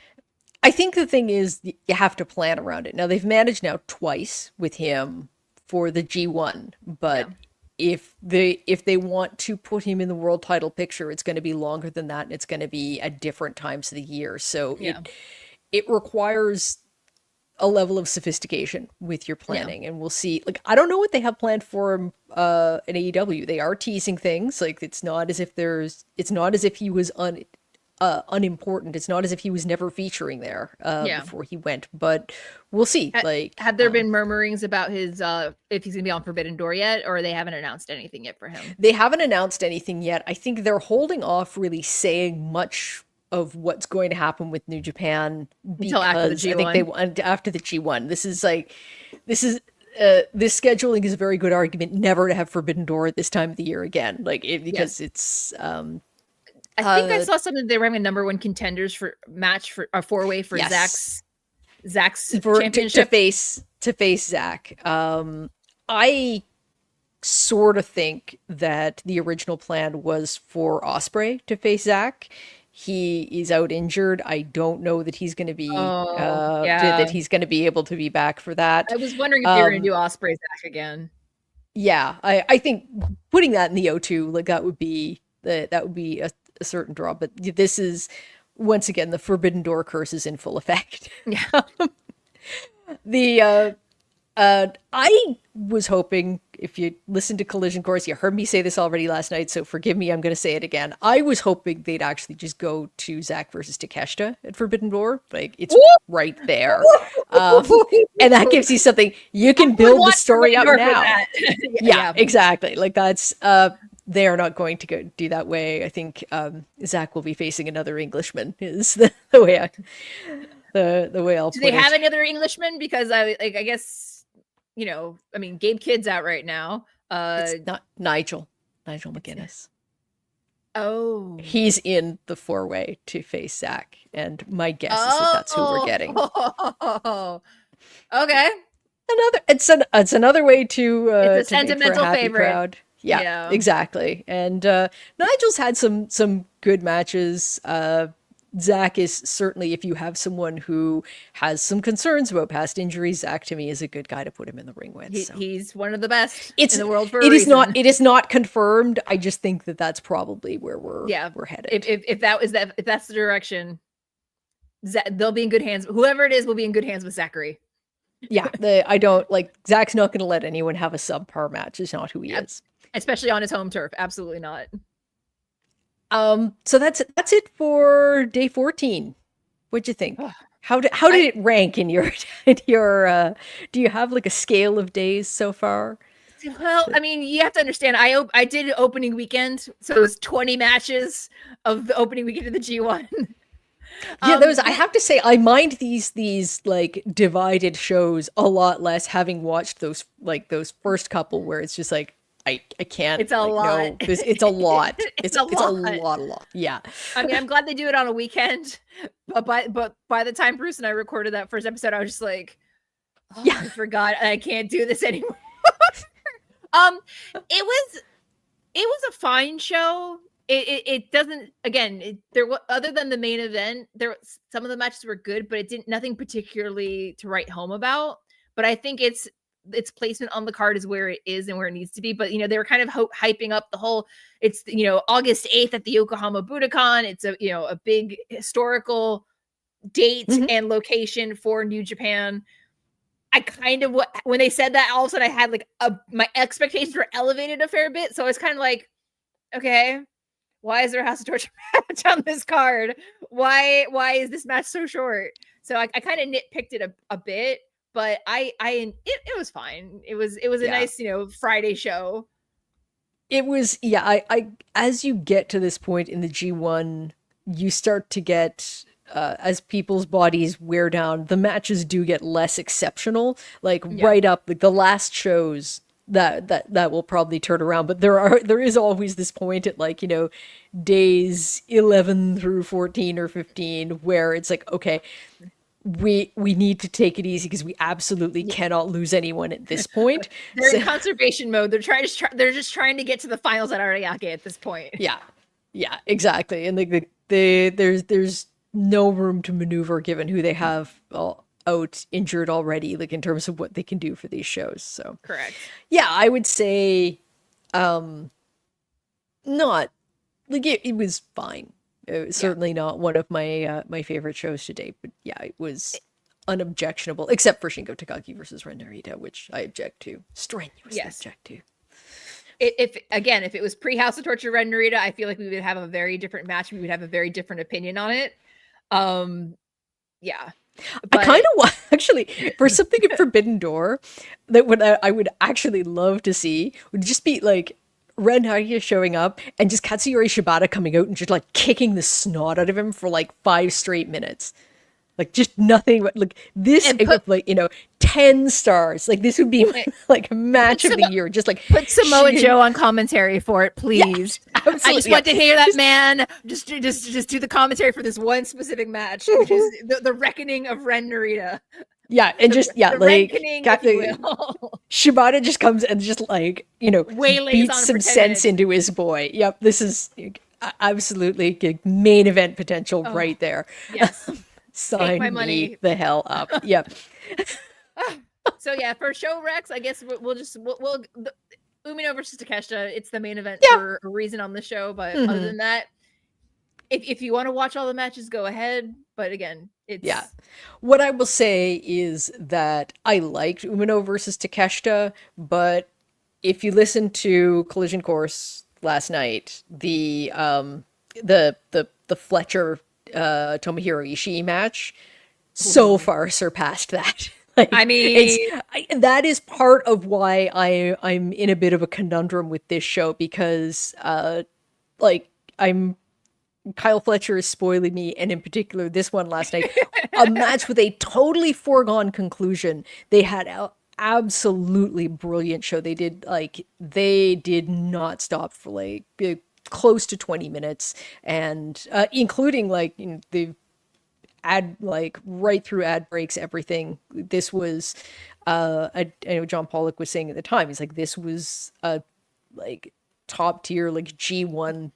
I think the thing is, you have to plan around it. Now, they've managed now twice with him for the G1, but if they want to put him in the world title picture, it's going to be longer than that, and it's going to be at different times of the year. So it requires a level of sophistication with your planning, and we'll see. Like, I don't know what they have planned for him in AEW. They are teasing things. Like, it's not as if he was unimportant. It's not as if he was never featuring there before he went, but we'll see. Have there been murmurings about his if he's gonna be on Forbidden Door yet, or they haven't announced anything yet for him? They haven't announced anything yet. I think they're holding off really saying much of what's going to happen with New Japan Until after the because I think they G1. want after the G1. This is this scheduling is a very good argument never to have Forbidden Door at this time of the year again, because it's I think I saw something they were having a number one contenders for match for a 4-way for yes. Zack's for championship to face Zack. I sort of think that the original plan was for Ospreay to face Zack. He is out injured. I don't know that he's going to be that he's going to be able to be back for that. I was wondering if they were going to do Ospreay Zack again. Yeah, I think putting that in the O2 like that would be a certain draw. But this is once again the Forbidden Door curse is in full effect. Yeah. I was hoping, if you listened to Collision Course, you heard me say this already last night, so forgive me, I'm going to say it again. I was hoping they'd actually just go to Zack versus Takeshita at Forbidden Door. Like, it's right there. And that gives you something. You can build the story up now. Yeah, exactly. Like, that's... they are not going to go do that way. I think Zack will be facing another Englishman, is the way I'll put it. Do they have any other Englishmen? Because I guess... Gabe Kidd's out right now. It's not Nigel McGuinness. Oh. He's in the 4-way to face Zack, and my guess is that that's who we're getting. Okay. It's another way to it's a to sentimental make for a happy favorite. crowd. Yeah, exactly. And Nigel's had some good matches. Zack is certainly, if you have someone who has some concerns about past injuries, Zack to me is a good guy to put him in the ring with. He's one of the best in the world for a reason. It is not confirmed. I just think that that's probably where we're headed. If that's the direction, they'll be in good hands. Whoever it is will be in good hands with Zachary. Yeah, I don't like Zack's not going to let anyone have a subpar match. It's not who he is, especially on his home turf. Absolutely not. So that's it for day 14. What'd you think? How did it rank in your do you have like a scale of days so far? Well, I mean, you have to understand, I did opening weekend, so it was 20 matches of the opening weekend of the G1. Yeah, I have to say, I mind these like divided shows a lot less, having watched those first couple where it's just like, I can't. It's a lot. No, it's a lot. It's a lot. Yeah. I mean, I'm glad they do it on a weekend, but by the time Bruce and I recorded that first episode, I was just like, I forgot I can't do this anymore. It was a fine show. It doesn't, again, other than the main event, some of the matches were good, but nothing particularly to write home about. But I think its placement on the card is where it is and where it needs to be. But they were kind of hyping up the whole. It's August 8th at the Yokohama Budokan. It's a big historical date and location for New Japan. I kind of when they said that, all of a sudden I had like my expectations were elevated a fair bit. So it's kind of like, okay, why is there a House of Torture match on this card? Why is this match so short? So I kind of nitpicked it a bit. But it was fine. It was a nice, Friday show. It was, I as you get to this point in the G1, you start to get, as people's bodies wear down, the matches do get less exceptional. Like right up, like the last shows that will probably turn around. But there is always this point at like, days 11 through 14 or 15 where it's like, okay, we need to take it easy because we absolutely cannot lose anyone at this point. They're in conservation mode. They're just trying to get to the finals at Ariake at this point. Yeah, exactly. And there's no room to maneuver given who they have out injured already, like in terms of what they can do for these shows. So correct. Yeah, I would say, not like it was fine. It was certainly not one of my my favorite shows to date, but yeah, it was unobjectionable, except for Shingo Takagi versus Ren Narita, which I strenuously object to. If it was pre-House of Torture Ren Narita, I feel like we would have a very different match. We would have a very different opinion on it. Yeah. But I kind of want, actually, for something at Forbidden Door, that what I would actually love to see would just be like Ren Haruya showing up and just Katsuyori Shibata coming out and just like kicking the snot out of him for like 5 straight minutes. Like just nothing but like this, And put- like, 10 stars. Like this would be like a match of the year. Just like Put Samoa Joe on commentary for it, please. absolutely, I just want to hear that man just do the commentary for this one specific match, which is the reckoning of Ren Narita. Yeah, and The like reckoning, if you will. Shibata just comes and just like, Waylays beats on some for 10 sense minutes. into his boy. Yep, this is absolutely main event potential right there. Yes. Sign my me money. the hell up. Yep. So yeah, for show Rex, I guess we'll Umino versus Takeshita. It's the main event for a reason on the show, but other than that, if you want to watch all the matches, go ahead. But again, it's What I will say is that I liked Umino versus Takeshita, but if you listen to Collision Course last night, the Fletcher Tomohiro Ishii match so far surpassed that. Like, I mean, that is part of why I'm in a bit of a conundrum with this show, because Kyle Fletcher is spoiling me, and in particular this one last night, a match with a totally foregone conclusion. They had an absolutely brilliant show. They did not stop for like close to 20 minutes, and including the ad, right through ad breaks, everything. This was I know John Pollock was saying at the time, he's like, this was a top tier G1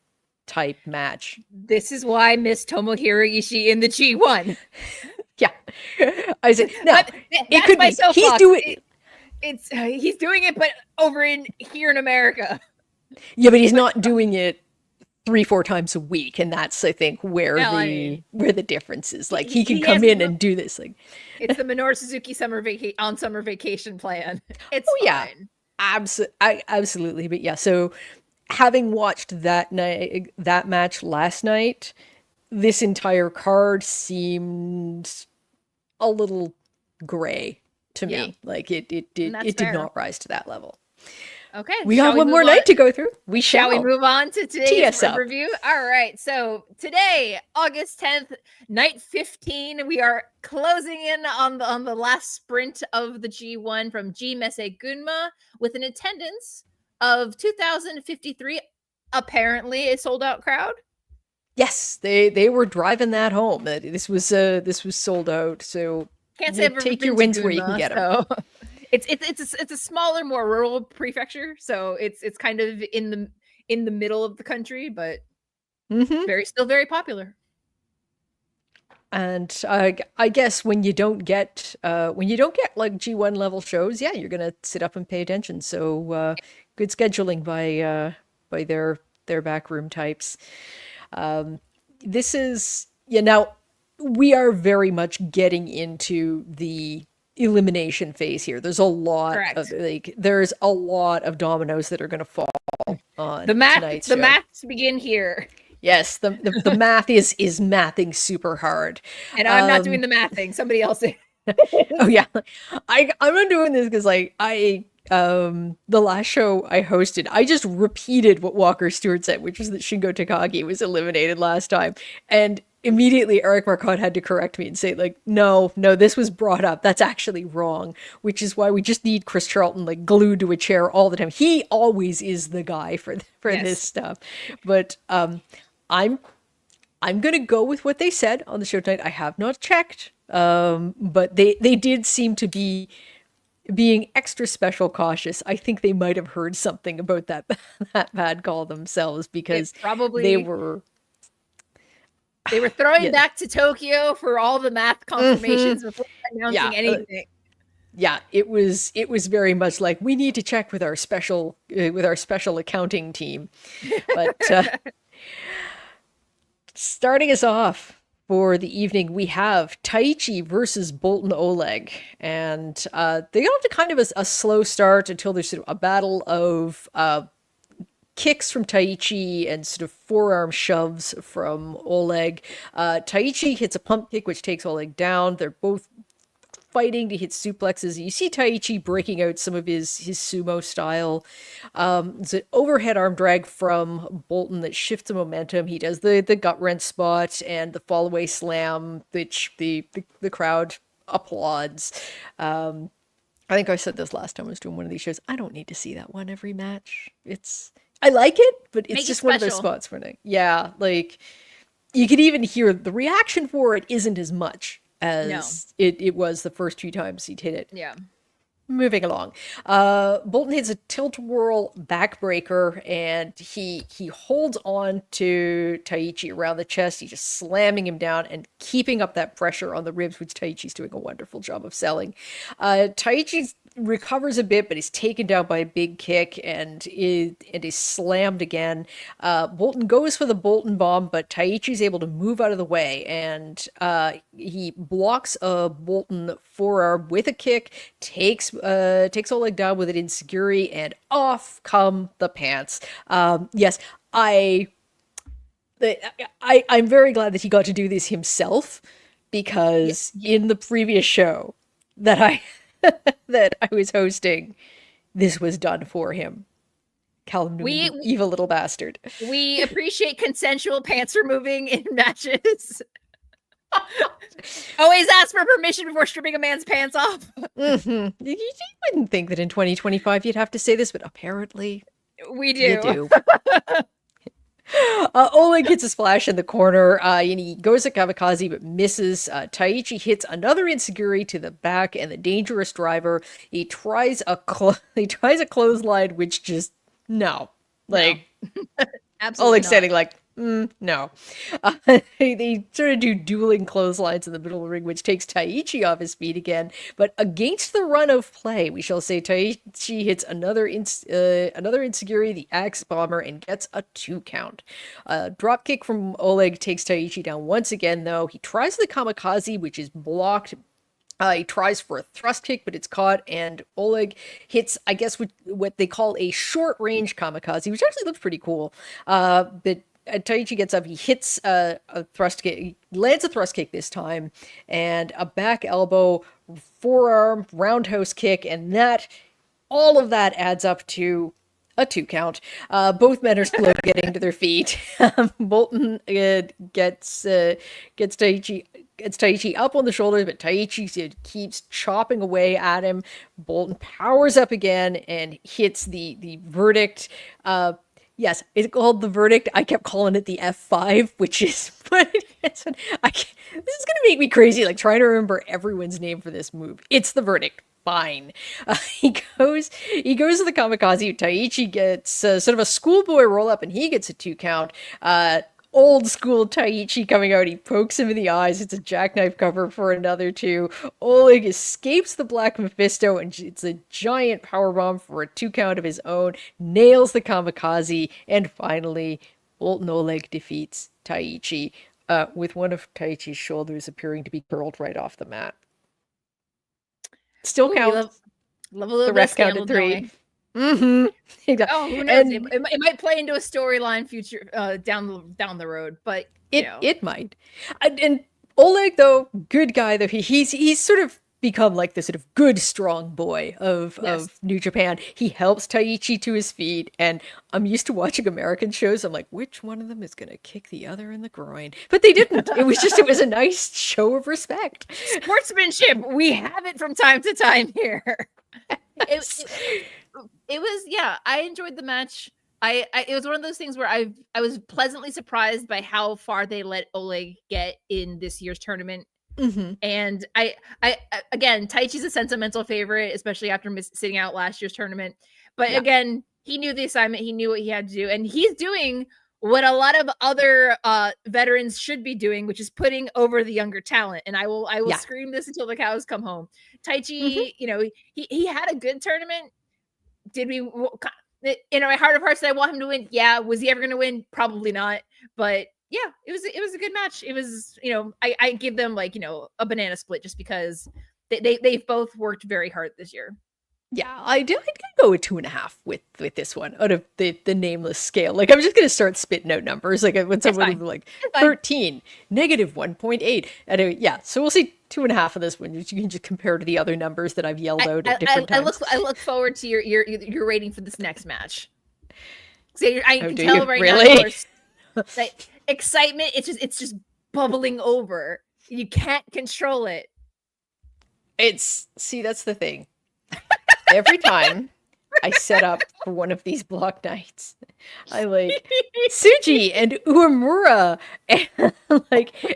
type match. This is why Miss Tomohiro Ishii in the G1. Yeah, I said now it could be he's doing it, but over here in America. Yeah, but he's not doing it 3-4 times a week, and that's, I think, where the difference is. Like, he can come in and do this. Like, it's the Minoru Suzuki summer vacation plan. It's fine. Absolutely. But yeah, so having watched that match last night, this entire card seemed a little gray to me. Like, it did not rise to that level. Okay, we have one more night to go through. Shall we move on to today's TS review? All right, so today, August 10th, night 15, we are closing in on the last sprint of the G1 from Messe Gunma with an attendance of 2,053. Apparently, a sold out crowd. Yes, they were driving that home. This was sold out. So can't say I've take your wins where you can get them. So. It's a smaller, more rural prefecture, so it's kind of in the middle of the country, but still very popular. And I guess when you don't get like G1 level shows, you're gonna sit up and pay attention. So good scheduling by their backroom types. This is now we are very much getting into the elimination phase here. There's a lot of dominoes that are going to fall on tonight's show. The maths begin here. Yes, the math is mathing super hard, and I'm not doing the mathing. Somebody else is. Oh yeah, I'm not doing this because the last show I hosted, I just repeated what Walker Stewart said, which was that Shingo Takagi was eliminated last time, and immediately Eric Marcotte had to correct me and say, like, no, this was brought up. That's actually wrong, which is why we just need Chris Charlton glued to a chair all the time. He always is the guy for this stuff. But I'm going to go with what they said on the show tonight. I have not checked, but they did seem to be being extra special cautious. I think they might have heard something about that bad call themselves, because they were throwing back to Tokyo for all the math confirmations before announcing anything. It was very much like, we need to check with our special accounting team. But starting us off for the evening, we have Taichi versus Boltin Oleg, and they got off to kind of a slow start until there's sort of a battle of kicks from Taichi and sort of forearm shoves from Oleg. Taichi hits a pump kick, which takes Oleg down. They're both fighting to hit suplexes. You see Taichi breaking out some of his sumo style. It's an overhead arm drag from Boltin that shifts the momentum. He does the gut wrench spot and the fall away slam, which the crowd applauds. I think I said this last time I was doing one of these shows. I don't need to see that one every match. I like it, but it's just one of those spots where yeah, like you could even hear the reaction for it isn't as much as it was the first few times he'd hit it. Yeah. Moving along. Boltin hits a tilt whirl backbreaker and he holds on to Taichi around the chest. He's just slamming him down and keeping up that pressure on the ribs, which Taichi's doing a wonderful job of selling. Taichi recovers a bit, but is taken down by a big kick and is slammed again. Boltin goes for the Boltin bomb, but Taichi's able to move out of the way, and he blocks a Boltin forearm with a kick, takes Oleg down with an enziguri, and off come the pants. Yes, I'm very glad that he got to do this himself, because in the previous show that I was hosting, this was done for him. Callum Newman, evil little bastard. We appreciate consensual pants removing in matches. Always ask for permission before stripping a man's pants off. Mm-hmm. You wouldn't think that in 2025 you'd have to say this, but apparently we do. You do. Oleg hits a splash in the corner, and he goes to kamikaze but misses. Taichi hits another enziguri to the back and the dangerous driver. He tries a clothesline, which just absolutely Oleg standing like no. They sort of do dueling clotheslines in the middle of the ring, which takes Taichi off his feet again. But against the run of play, we shall say Taichi hits another enziguri, the axe bomber, and gets a 2 count. Drop kick from Oleg takes Taichi down once again, though. He tries the kamikaze, which is blocked. He tries for a thrust kick, but it's caught, and Oleg hits, I guess, what they call a short-range kamikaze, which actually looks pretty cool. But Taichi gets up, he hits a thrust kick, he lands a thrust kick this time, and a back elbow, forearm, roundhouse kick, and all of that adds up to a 2 count. Both men are slow getting to their feet. Boltin gets Taichi up on the shoulders, but Taichi keeps chopping away at him. Boltin powers up again and hits the verdict. Yes, it's called the verdict. I kept calling it the F5, which is this is going to make me crazy, like trying to remember everyone's name for this move. It's the verdict. Fine. He goes to the kamikaze. Taichi gets sort of a schoolboy roll up, and he gets a 2 count. Old school Taichi coming out. He pokes him in the eyes. It's a jackknife cover for another 2. Oleg escapes the Black Mephisto, and it's a giant powerbomb for a 2 count of his own. Nails the kamikaze, and finally, Boltin Oleg defeats Taichi with one of Taichi's shoulders appearing to be curled right off the mat. Still counts. The ref counted 3. Mm-hmm. Oh, who knows? It might play into a storyline future down the road, but it might. And Oleg, though, good guy, though he's sort of become like the sort of good strong boy of New Japan. He helps Taichi to his feet, and I'm used to watching American shows. I'm like, which one of them is gonna kick the other in the groin? But they didn't. It was a nice show of respect. Sportsmanship. We have it from time to time here. It was I enjoyed the match. It was one of those things where I was pleasantly surprised by how far they let Oleg get in this year's tournament. Mm-hmm. And I again, Taichi's a sentimental favorite, especially after sitting out last year's tournament. But again, he knew the assignment, he knew what he had to do, and he's doing what a lot of other veterans should be doing, which is putting over the younger talent. And I will scream this until the cows come home. Taichi, he had a good tournament. Did we, in my heart of hearts, did I want him to win? Yeah. Was he ever going to win? Probably not. But yeah, it was a good match. It was, I give them a banana split just because they've both worked very hard this year. Yeah, I'd go with 2.5 with this one out of the nameless scale. Like, I'm just gonna start spitting out numbers. Like when someone will be like 13, -1.8. And so we'll see 2.5 of this one, you can just compare to the other numbers that I've yelled out at different times. I look forward to your rating for this next match. So I can do tell you? right Really? now, like, excitement. It's just bubbling over. You can't control it. See, that's the thing. Every time I set up for one of these block nights, I like Tsuji and Uemura and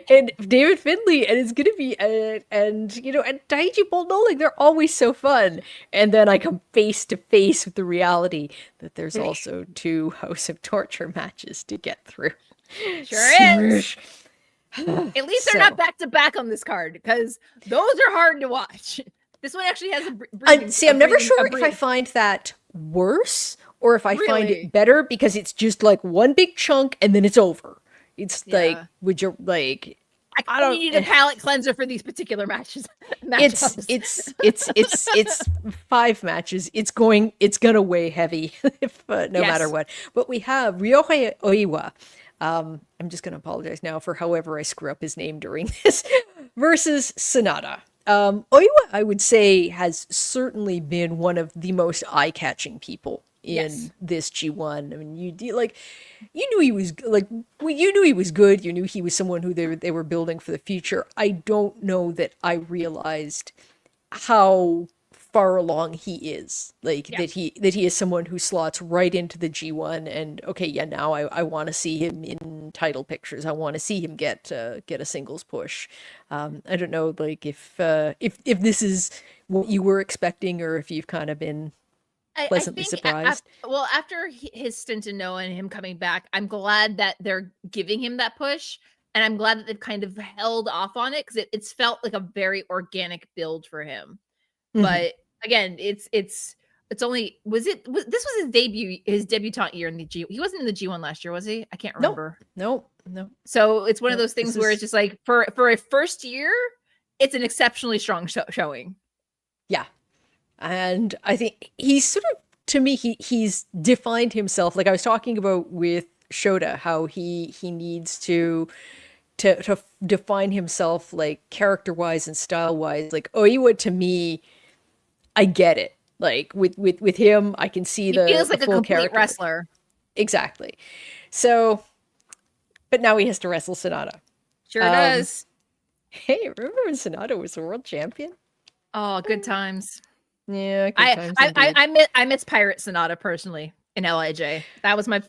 and David Finlay, and it's gonna be and Taichi, Boltin, Oleg. They're always so fun, and then I come face to face with the reality that there's also 2 House of Torture matches to get through. Sure is. At least they're not back to back on this card, because those are hard to watch. This one actually has I'm never sure if I find that worse or if I find it better, because it's just like one big chunk and then it's over. It's like, would you like? I don't need a palate cleanser for these particular matches. It's 5 matches. It's gonna weigh heavy if no matter what. But we have Ryohei Oiwa. I'm just going to apologize now for however I screw up his name during this, versus SANADA. Oiwa, I would say, has certainly been one of the most eye-catching people in this G1. I mean, you knew he was you knew he was good. You knew he was someone who they were building for the future. I don't know that I realized how far along he is, that he is someone who slots right into the G1, and now I want to see him in title pictures. I want to see him get a singles push. I don't know, like, if this is what you were expecting, or if you've kind of been pleasantly surprised. After his stint in Noah and him coming back, I'm glad that they're giving him that push, and I'm glad that they've kind of held off on it, because it's felt like a very organic build for him. But again, it's only this was his debutante year in the G. He wasn't in the G1 last year, was he? I can't remember. No. So it's one of those things where it's just like, for a first year, it's an exceptionally strong showing. Yeah, and I think he's sort of, to me, he's defined himself. Like I was talking about with Shota, how he needs to define himself, like, character-wise and style-wise. Like Oiwa, to me, I get it. Like with him, I can see he feels like a complete character. Wrestler. Exactly. So, but now he has to wrestle SANADA. Sure does. Hey, remember when SANADA was the world champion? Oh, good times. Yeah, good times. I miss Pirate SANADA personally in LIJ. That was was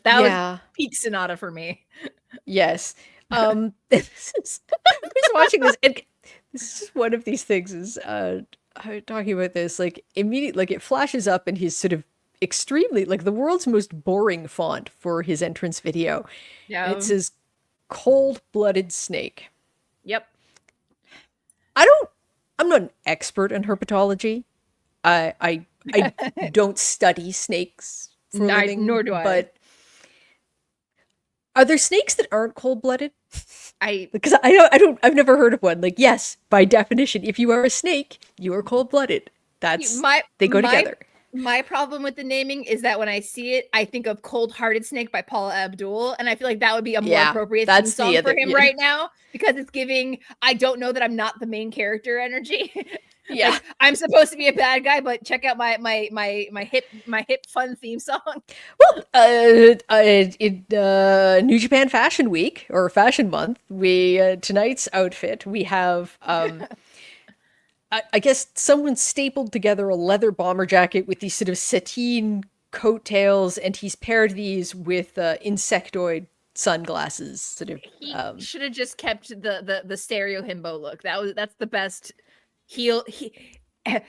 peak SANADA for me. Yes. I was watching this, and this is one of these things is talking about this, like, immediately, like, it flashes up in his sort of extremely, like, the world's most boring font for his entrance video. Yeah. It says cold-blooded snake. Yep. I'm not an expert in herpetology. I don't study snakes for a living, nor do I. But are there snakes that aren't cold-blooded? Because I've never heard of one. Like, yes, by definition, if you are a snake, you are cold-blooded. They go together. My problem with the naming is that when I see it, I think of Cold Hearted Snake by Paula Abdul, and I feel like that would be a more appropriate theme song for him right now, because it's giving, I don't know that I'm not the main character energy. Yeah. Like, I'm supposed to be a bad guy, but check out my hip fun theme song. Well, in New Japan Fashion Week, or Fashion Month, tonight's outfit, we have I guess someone stapled together a leather bomber jacket with these sort of sateen coattails, and he's paired these with insectoid sunglasses. Sort of. He should have just kept the stereo himbo look. That's the best heel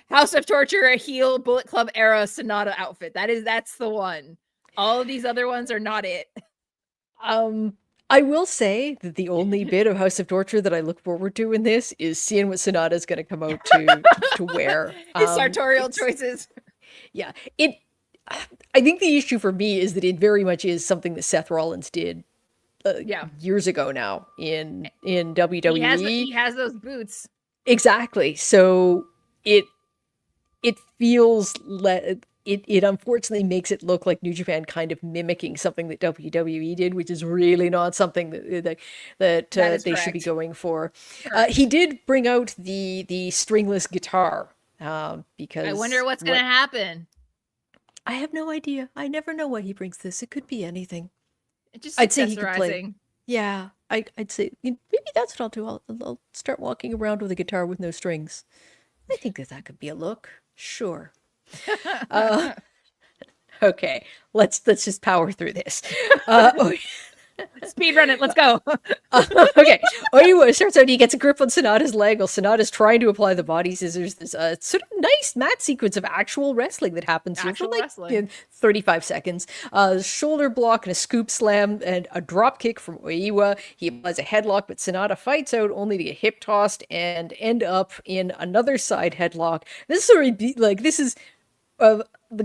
House of Torture, a heel Bullet Club era SANADA outfit. That's the one. All of these other ones are not it. I will say that the only bit of House of Torture that I look forward to in this is seeing what SANADA is going to come out to wear. His sartorial choices. Yeah. I think the issue for me is that it very much is something that Seth Rollins did years ago now in WWE. He has those boots. Exactly. So it feels it unfortunately makes it look like New Japan kind of mimicking something that WWE did, which is really not something that they should be going for. He did bring out the stringless guitar because I wonder what's going to happen. I have no idea. I never know why he brings this. It could be anything. Just I'd say he could play. Yeah, I'd say maybe that's what I'll do. I'll start walking around with a guitar with no strings. I think that could be a look. Sure. Okay, let's just power through this. Speed run it. Let's go. Okay. Oiwa starts out, he gets a grip on Sanada's leg while Sanada's trying to apply the body scissors. There's a sort of nice mat sequence of actual wrestling that happens here for like 35 seconds. Shoulder block and a scoop slam and a drop kick from Oiwa. He applies a headlock, but Sanada fights out only to get hip tossed and end up in another side headlock. This is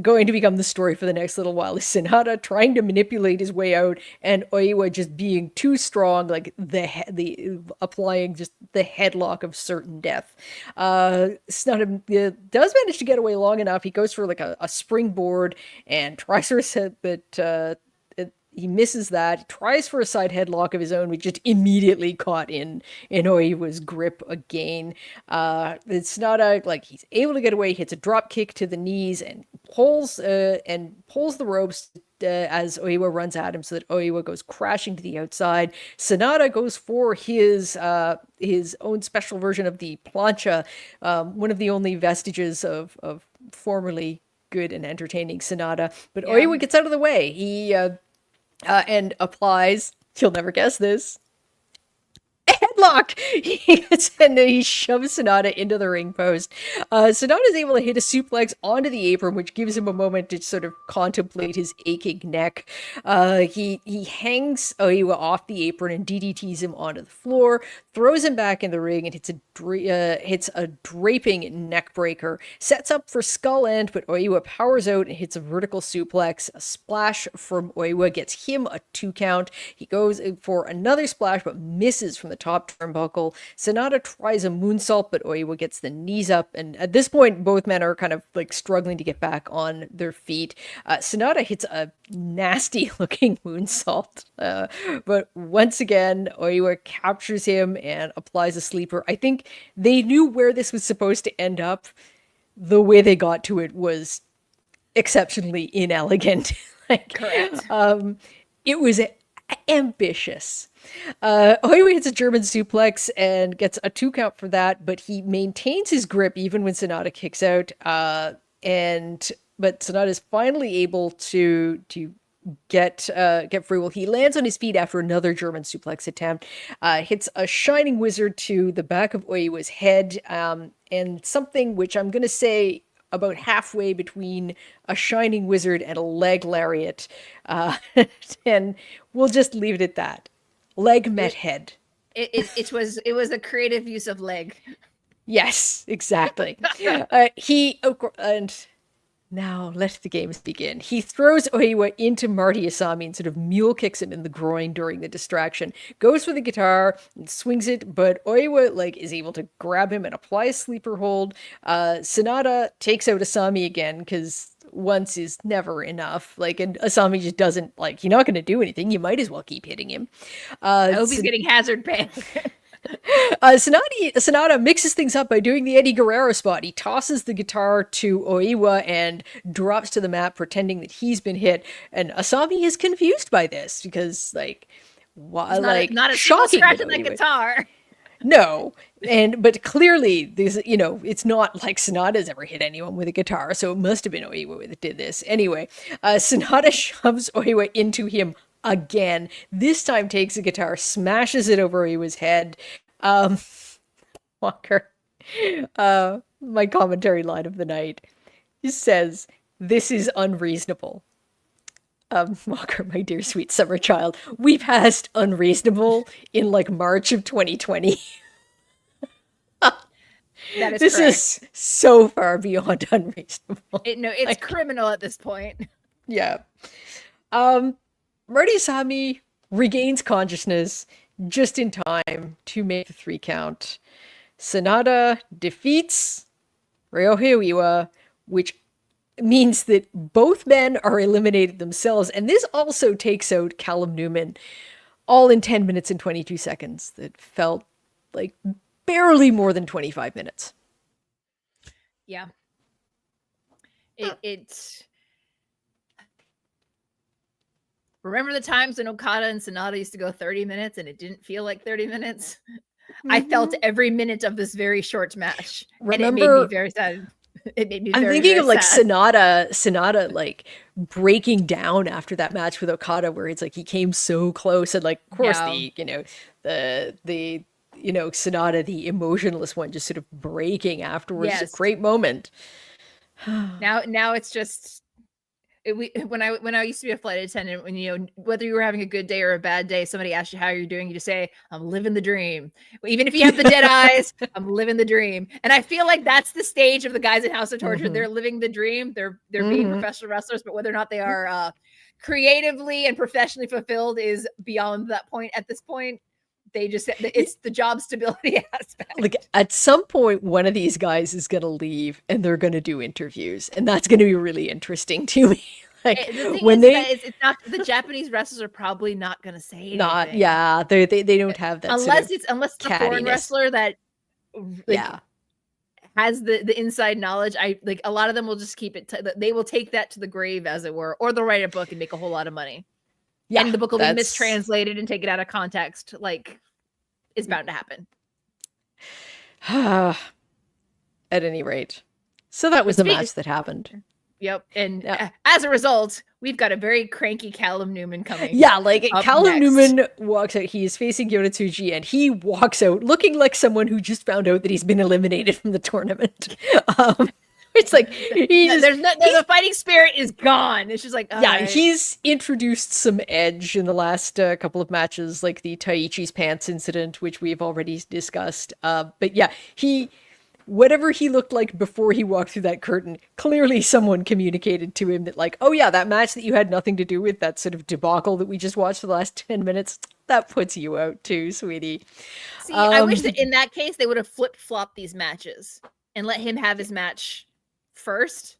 going to become the story for the next little while, is Sanada trying to manipulate his way out and Oiwa just being too strong, like applying just the headlock of certain death. Sanada does manage to get away long enough. He goes for like a springboard and tries for a set, but he misses that. He tries for a side headlock of his own, which just immediately caught in Oiwa's grip again. It's not he's able to get away, hits a drop kick to the knees and pulls the ropes as Oiwa runs at him, so that Oiwa goes crashing to the outside. Sanada goes for his own special version of the plancha, one of the only vestiges of formerly good and entertaining Sanada. But Oiwa gets out of the way. He and applies, you'll never guess this, a headlock! And he shoves Sanada into the ring post. Sanada is able to hit a suplex onto the apron, which gives him a moment to sort of contemplate his aching neck. He hangs Oiwa off the apron and DDTs him onto the floor, throws him back in the ring, and hits a draping neck breaker. Sets up for skull end, but Oiwa powers out and hits a vertical suplex. A splash from Oiwa gets him a 2 count. He goes for another splash, but misses from the top turnbuckle. Sanada tries a moonsault, but Oiwa gets the knees up, and at this point, both men are kind of like struggling to get back on their feet. Sanada hits a nasty-looking moonsault, but once again, Oiwa captures him and applies a sleeper. I think they knew where this was supposed to end up. The way they got to it was exceptionally inelegant. Correct. It was ambitious. Oiwa hits a German suplex and gets a 2 count for that, but he maintains his grip even when Sanada kicks out. But Sanada is finally able to get free. Well, he lands on his feet after another German suplex attempt, hits a shining wizard to the back of Oiwa's head, and something which I'm going to say about halfway between a shining wizard and a leg lariat. And we'll just leave it at that. Leg met head. It was a creative use of leg. Yes, exactly. And now let the games begin. He throws Oiwa into Marty Asami and sort of mule kicks him in the groin during the distraction. Goes for the guitar and swings it, but Oiwa is able to grab him and apply a sleeper hold. Sanada takes out Asami again because once is never enough. And Asami just doesn't you're not going to do anything. You might as well keep hitting him. I hope he's getting hazard pay. Sanada mixes things up by doing the Eddie Guerrero spot. He tosses the guitar to Oiwa and drops to the mat, pretending that he's been hit. And Asami is confused by this because, not a shocking scratch on that guitar. No, but clearly this, it's not like Sanada's ever hit anyone with a guitar, so it must have been Oiwa that did this. Anyway, Sanada shoves Oiwa into him again. This time takes a guitar, smashes it over Oiwa's head. Walker, my commentary line of the night says, "This is unreasonable." Walker, my dear sweet summer child, we passed unreasonable in March of 2020. That is this correct. Is so far beyond unreasonable. It's criminal at this point. Yeah. Marty Asami regains consciousness just in time to make the 3 count. Sanada defeats Ryohei Oiwa, which means that both men are eliminated themselves, and this also takes out Callum Newman, all in 10 minutes and 22 seconds. That felt like barely more than 25 minutes. Yeah. It's remember the times when Okada and SANADA used to go 30 minutes and it didn't feel like 30 minutes? Mm-hmm. I felt every minute of this very short match. And it made me very sad. It made me I'm very, thinking very of like sad. SANADA like breaking down after that match with Okada, where it's like he came so close, and like of course the SANADA, the emotionless one, just sort of breaking afterwards. Yes. It's a great moment. Now it's just when I used to be a flight attendant, when whether you were having a good day or a bad day, somebody asked you how you're doing, you just say, I'm living the dream. Even if you have the dead eyes, I'm living the dream. And I feel like that's the stage of the guys in House of Torture. Mm-hmm. They're living the dream. They're being professional wrestlers, but whether or not they are creatively and professionally fulfilled is beyond that point. At this point, they just, it's the job stability aspect. Like at some point, one of these guys is going to leave and they're going to do interviews, and that's going to be really interesting to me. Like the thing when it's not, the Japanese wrestlers are probably not going to say anything. They don't have that unless it's a foreign wrestler that has the inside knowledge. I like a lot of them will just keep it. They will take that to the grave, as it were, or they'll write a book and make a whole lot of money. Yeah, and the book will be mistranslated and take it out of context. Like, it's bound to happen. At any rate, so that was the match that happened. Yep, and as a result, we've got a very cranky Callum Newman coming. Yeah, like Callum Newman walks out. He is facing Yota Tsuji, and he walks out looking like someone who just found out that he's been eliminated from the tournament. It's like the fighting spirit is gone. It's just like he's introduced some edge in the last couple of matches, like the Taichi's pants incident, which we've already discussed. But yeah, whatever he looked like before he walked through that curtain, clearly someone communicated to him that like, oh yeah, that match that you had nothing to do with, that sort of debacle that we just watched for the last 10 minutes, that puts you out too, sweetie. See, I wish that in that case they would have flip-flopped these matches and let him have his match first,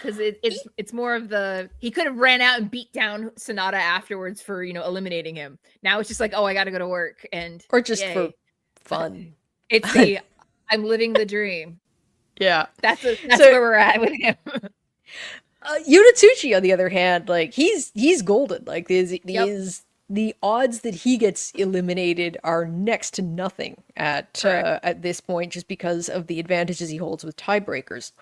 because it's more of he could have ran out and beat down SANADA afterwards for eliminating him. Now it's just like, oh, I gotta go to work, or just for fun. It's the I'm living the dream. Yeah, that's where we're at with him. Yota Tsuji, on the other hand, like he's golden. Like the odds that he gets eliminated are next to nothing at this point, just because of the advantages he holds with tiebreakers.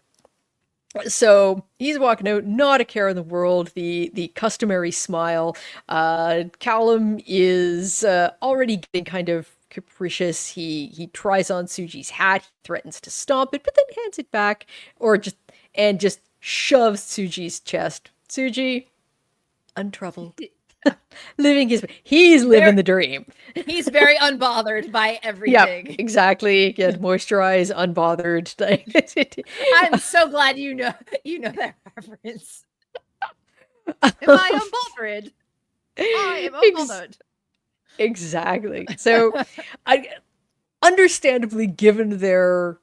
So he's walking out, not a care in the world, the customary smile. Callum is already getting kind of capricious. He tries on Tsuji's hat, he threatens to stomp it, but then hands it back, or just shoves Tsuji's chest. Tsuji, untroubled. He's living the dream. He's very unbothered by everything. Yeah, exactly. Get moisturized, unbothered. I'm so glad you know that reference. Am I unbothered? I am unbothered. Exactly. So, understandably, given their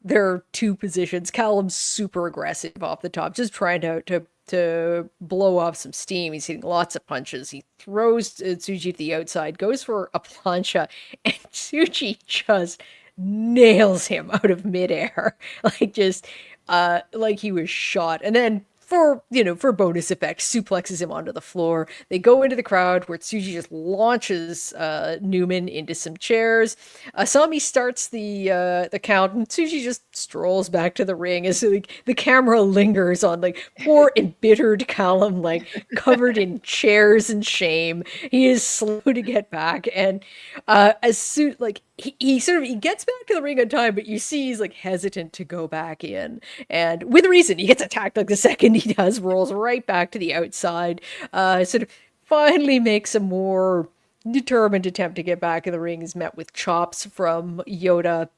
two positions, Callum's super aggressive off the top, just trying to blow off some steam. He's hitting lots of punches. He throws Tsuji to the outside, goes for a plancha, and Tsuji just nails him out of midair, like he was shot. And then for bonus effect, suplexes him onto the floor. They go into the crowd, where Tsuji just launches Newman into some chairs. Asami starts the count, and Tsuji just strolls back to the ring as the camera lingers on poor embittered Callum, covered in chairs and shame. He is slow to get back, and as soon he gets back to the ring on time, but you see he's hesitant to go back in, and with reason. He gets attacked the second he does, rolls right back to the outside, sort of finally makes a more determined attempt to get back in the ring, is met with chops from Yota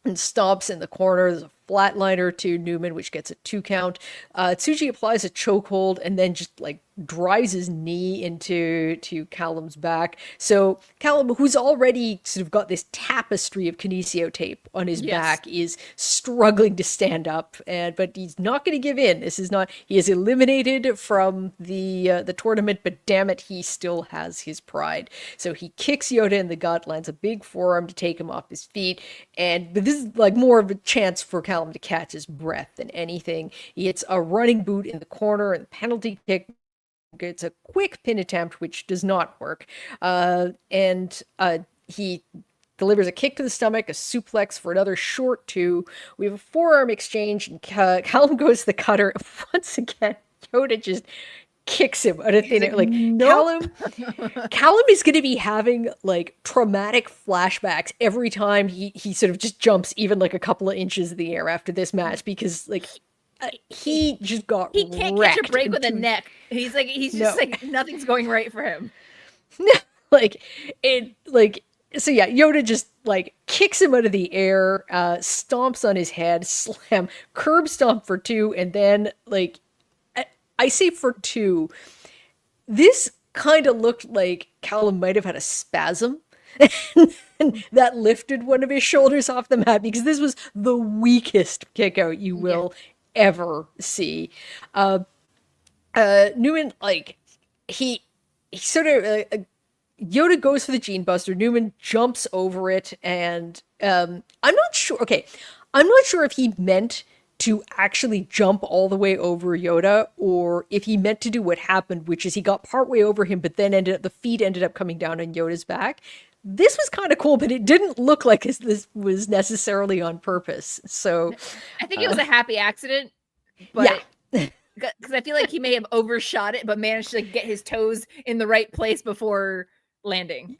and stomps in the corner. There's a flatliner to Newman, which gets a 2 count. Tsuji applies a chokehold and then just like drives his knee into Callum's back. So Callum, who's already sort of got this tapestry of kinesio tape on his back, is struggling to stand up, but he's not going to give in. This is not. He is eliminated from the tournament, but damn it, he still has his pride. So he kicks Yota in the gut, lands a big forearm to take him off his feet, but this is like more of a chance for Callum to catch his breath than anything. He hits a running boot in the corner and the penalty kick. It's a quick pin attempt, which does not work. He delivers a kick to the stomach, a suplex for another short 2. We have a forearm exchange, and Callum goes to the cutter. Once again, Yota just kicks him out of thin air. Like, nope. Callum is going to be having like traumatic flashbacks every time he sort of just jumps even like a couple of inches in the air after this match, because like he just got he can't catch a break with a neck. He's just like nothing's going right for him. So yeah, Yota just like kicks him out of the air, stomps on his head, slam, curb stomp for 2, and then like I say for 2. This kind of looked like Callum might have had a spasm. And that lifted one of his shoulders off the mat, because this was the weakest kick out you will ever see. Newman, like, he sort of Yota goes for the Gene Buster. Newman jumps over it, and I'm not sure. Okay, I'm not sure if he meant to actually jump all the way over Yota, or if he meant to do what happened, which is he got partway over him, but then the feet ended up coming down on Yota's back. This was kind of cool, but it didn't look like this was necessarily on purpose. So I think it was a happy accident, but because I feel like he may have overshot it, but managed to get his toes in the right place before landing.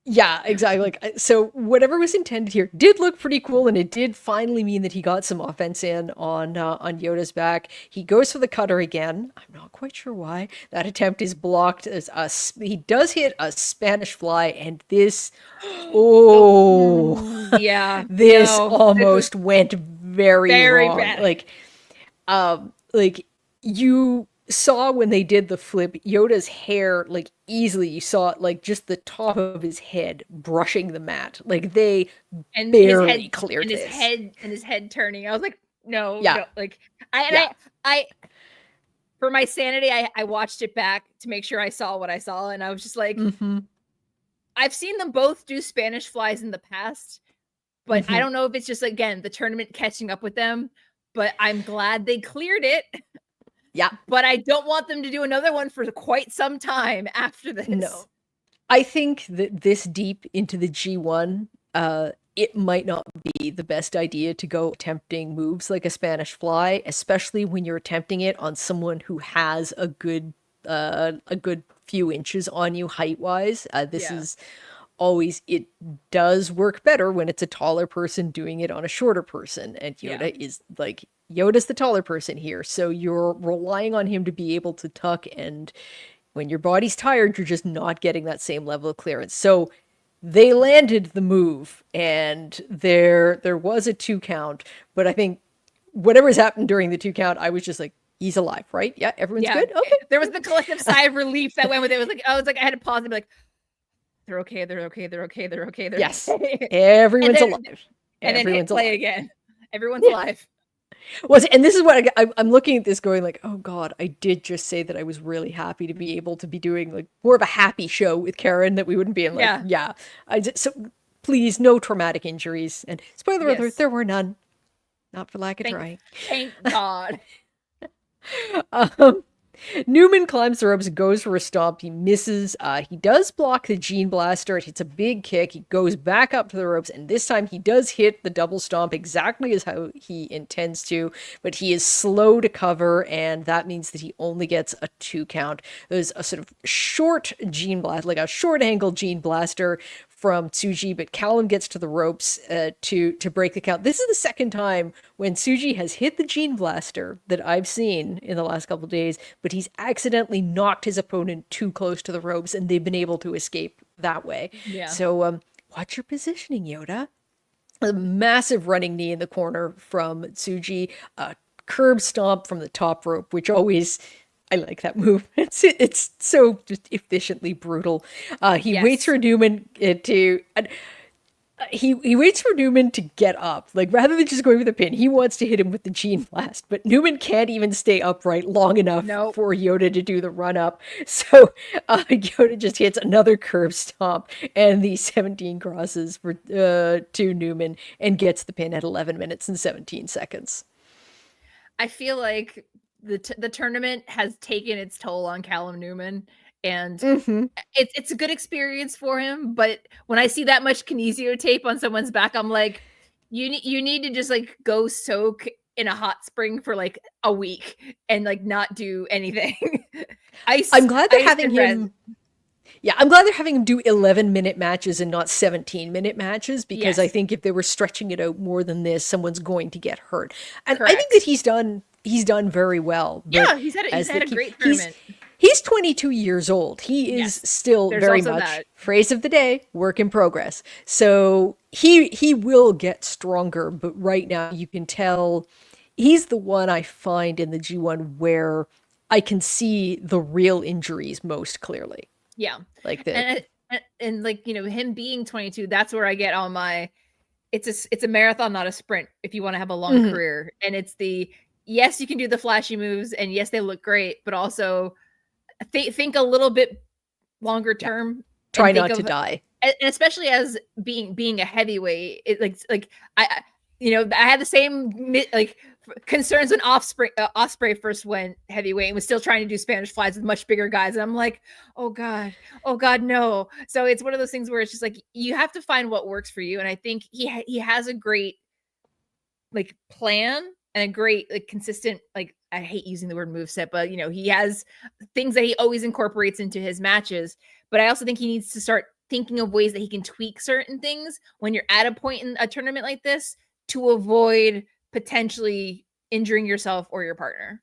Yeah, exactly. Like, so whatever was intended here did look pretty cool, and it did finally mean that he got some offense in on Yota's back. He goes for the cutter again. I'm not quite sure why. That attempt is blocked. He does hit a Spanish fly, and this, almost went very wrong. Bad. Like you saw when they did the flip, Yota's hair, like, easily, you saw like just the top of his head brushing the mat. Like, they barely cleared this. His head turning. I was like, no. Like, I for my sanity, I watched it back to make sure I saw what I saw, and I was just like, I've seen them both do Spanish flies in the past, but I don't know if it's just, again, the tournament catching up with them, but I'm glad they cleared it. Yeah. But I don't want them to do another one for quite some time after this. No. I think that this deep into the G1, it might not be the best idea to go attempting moves like a Spanish fly, especially when you're attempting it on someone who has a good few inches on you height-wise. Is always, it does work better when it's a taller person doing it on a shorter person, and Yota is like, Yoda's the taller person here, so you're relying on him to be able to tuck, and when your body's tired, you're just not getting that same level of clearance. So they landed the move, and there was a 2 count, but I think whatever's happened during the 2 count, I was just like, he's alive, right? Yeah, everyone's good? Okay. There was the collective sigh of relief that went with it. It was like, I had to pause and be like, they're okay. Yes, everyone's alive. And then hit play again. Everyone's alive. And this is what I'm looking at this going like, oh God, I did just say that I was really happy to be able to be doing like more of a happy show with Karen, that we wouldn't be in like, so please, no traumatic injuries. And spoiler alert, there were none. Not for lack of trying. Thank God. Newman climbs the ropes and goes for a stomp. He misses. He does block the Gene Blaster. It hits a big kick. He goes back up to the ropes, and this time he does hit the double stomp exactly as how he intends to, but he is slow to cover, and that means that he only gets a 2 count. There's a sort of short Gene Blaster, like a short angle Gene Blaster from Tsuji, but Callum gets to the ropes to break the count. This is the second time when Tsuji has hit the Gene Blaster that I've seen in the last couple of days, but he's accidentally knocked his opponent too close to the ropes, and they've been able to escape that way. Yeah. So watch your positioning, Yota. A massive running knee in the corner from Tsuji, a curb stomp from the top rope, which always, I like that move. It's so just efficiently brutal. He waits for Newman to. He waits for Newman to get up. Like, rather than just going with the pin, he wants to hit him with the Gene Blast. But Newman can't even stay upright long enough for Yota to do the run-up. So Yota just hits another curb stomp and the 17 crosses for to Newman and gets the pin at 11 minutes and 17 seconds. I feel like the tournament has taken its toll on Callum Newman. And it's a good experience for him, but when I see that much kinesio tape on someone's back, I'm like, you need to just like go soak in a hot spring for like a week and like not do anything. I'm glad they're having him. Yeah, I'm glad they're having him do 11-minute matches and not 17-minute matches, because I think if they were stretching it out more than this, someone's going to get hurt. And I think that he's done very well. Yeah, he's had a great tournament. He's 22 years old. He is still very much, phrase of the day, work in progress. So he will get stronger, but right now you can tell he's the one I find in the G1 where I can see the real injuries most clearly. Yeah. Like that. And like, you know, him being 22, that's where I get all my, it's a marathon, not a sprint, if you want to have a long career. And it's yes, you can do the flashy moves, and yes, they look great, but also think a little bit longer term. Try not to die, and especially as being a heavyweight. I had the same like concerns when Osprey first went heavyweight and was still trying to do Spanish flies with much bigger guys, and I'm like, oh god, no. So it's one of those things where it's just like you have to find what works for you, and I think he has a great like plan and a great like consistent, like, I hate using the word moveset, but you know, he has things that he always incorporates into his matches. But I also think he needs to start thinking of ways that he can tweak certain things when you're at a point in a tournament like this to avoid potentially injuring yourself or your partner.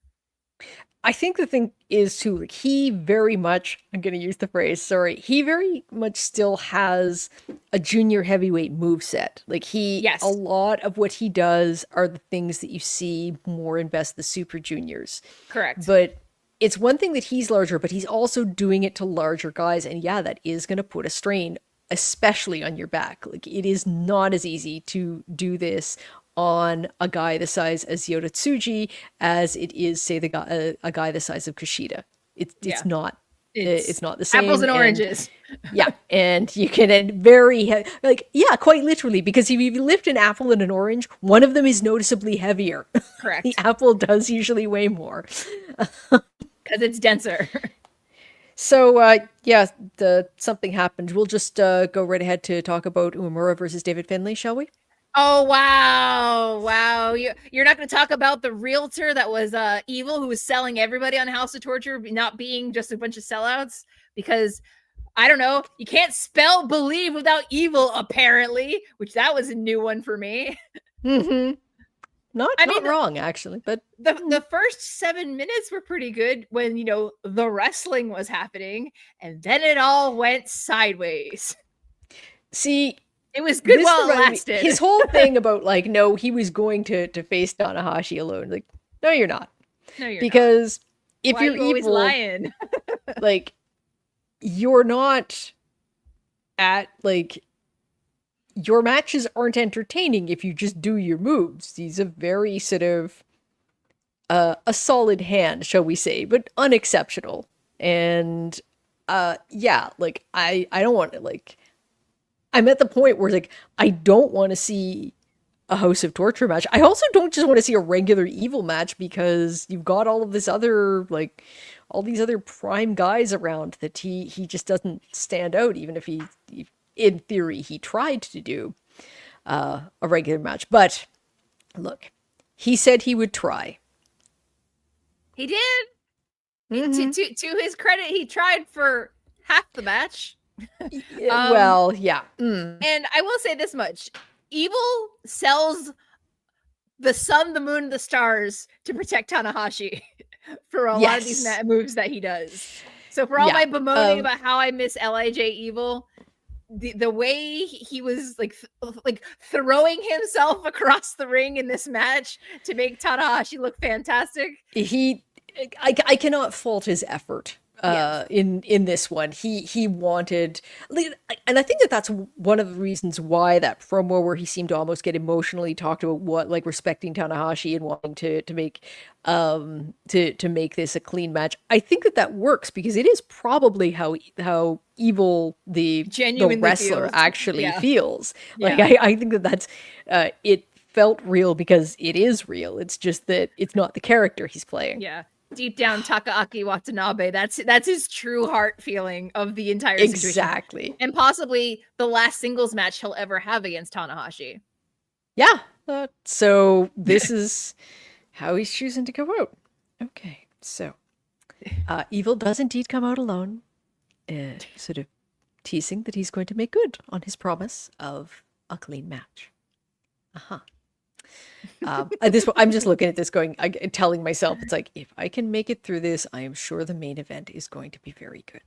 I think the thing is too, like, he very much, I'm going to use the phrase, sorry, he very much still has a junior heavyweight moveset. Like a lot of what he does are the things that you see more in Best the Super Juniors. Correct. But it's one thing that he's larger, but he's also doing it to larger guys. And yeah, that is going to put a strain, especially on your back. Like, it is not as easy to do this on a guy the size as Yota Tsuji as it is, say, a guy the size of Kushida. It's not. It's not the same. Apples and oranges. Yeah, and you can quite literally, because if you lift an apple and an orange, one of them is noticeably heavier. Correct. The apple does usually weigh more because it's denser. So something happened. We'll just go right ahead to talk about Uemura versus David Finlay, shall we? Oh, wow. You're not going to talk about the realtor that was evil, who was selling everybody on House of Torture, not being just a bunch of sellouts? Because, I don't know, you can't spell believe without evil, apparently, which that was a new one for me. Not wrong, actually. But the first 7 minutes were pretty good when, you know, the wrestling was happening, and then it all went sideways. See, it was good while it lasted. His whole thing about, like, no, he was going to face Tanahashi alone. Like, no, you're not. No, you're because not. If you're evil, lying? like, you're not at, like, your matches aren't entertaining if you just do your moves. He's a very sort of a solid hand, shall we say, but unexceptional. And like, I don't want to, like, I'm at the point where, like, I don't want to see a House of Torture match. I also don't just want to see a regular evil match, because you've got all of this other, like, all these other prime guys around that he just doesn't stand out, even if he in theory he tried to do a regular match. But look, he said he would try. He did. To his credit, he tried for half the match. And I will say this much: Evil sells the sun, the moon, and the stars to protect Tanahashi for a lot of these moves that he does. So for all my bemoaning about how I miss LIJ Evil, the way he was like throwing himself across the ring in this match to make Tanahashi look fantastic. I cannot fault his effort Yes. in this one. He wanted, and I think that's one of the reasons why that promo where he seemed to almost get emotionally talked about what, like, respecting Tanahashi and wanting to make to make this a clean match. I think that works because it is probably how evil the wrestler feels. actually feels. Like, Yeah. I think that's it felt real because it is real. It's just that it's not the character he's playing. Yeah. Deep down, Takaaki Watanabe, that's his true heart feeling of the entire situation. Exactly. And possibly the last singles match he'll ever have against Tanahashi. Yeah. So this is how he's choosing to go out. Okay. So Evil does indeed come out alone, sort of teasing that he's going to make good on his promise of a clean match. At this point, I'm just looking at this going, telling myself, it's like, if I can make it through this, I am sure the main event is going to be very good.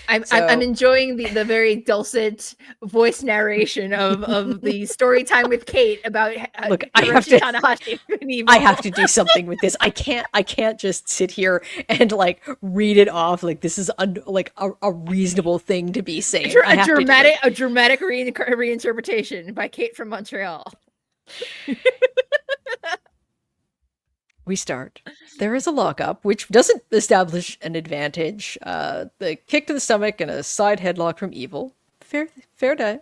I'm enjoying the very dulcet voice narration of the story time with Kate about look, I have to Tanahashi. I have to do something with this. I can't just sit here and like read it off like this is like a reasonable thing to be saying. A dramatic reinterpretation by Kate from Montreal. We start. There is a lockup, which doesn't establish an advantage. The kick to the stomach and a side headlock from Evil. Fair game.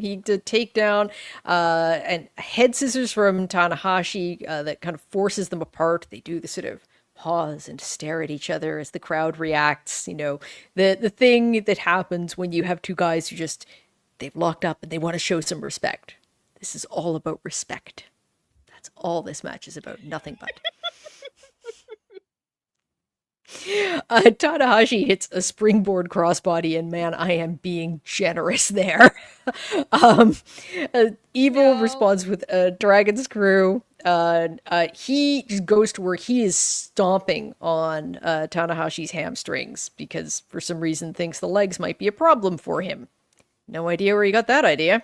He did take down and head scissors from Tanahashi that kind of forces them apart. They do the sort of pause and stare at each other as the crowd reacts. You know, the thing that happens when you have two guys who just, they've locked up and they want to show some respect. This is all about respect. That's all this match is about. Nothing but. Tanahashi hits a springboard crossbody, and man, I am being generous there. Evil responds with a dragon screw. He just goes to where he is stomping on Tanahashi's hamstrings because for some reason thinks the legs might be a problem for him. No idea where he got that idea.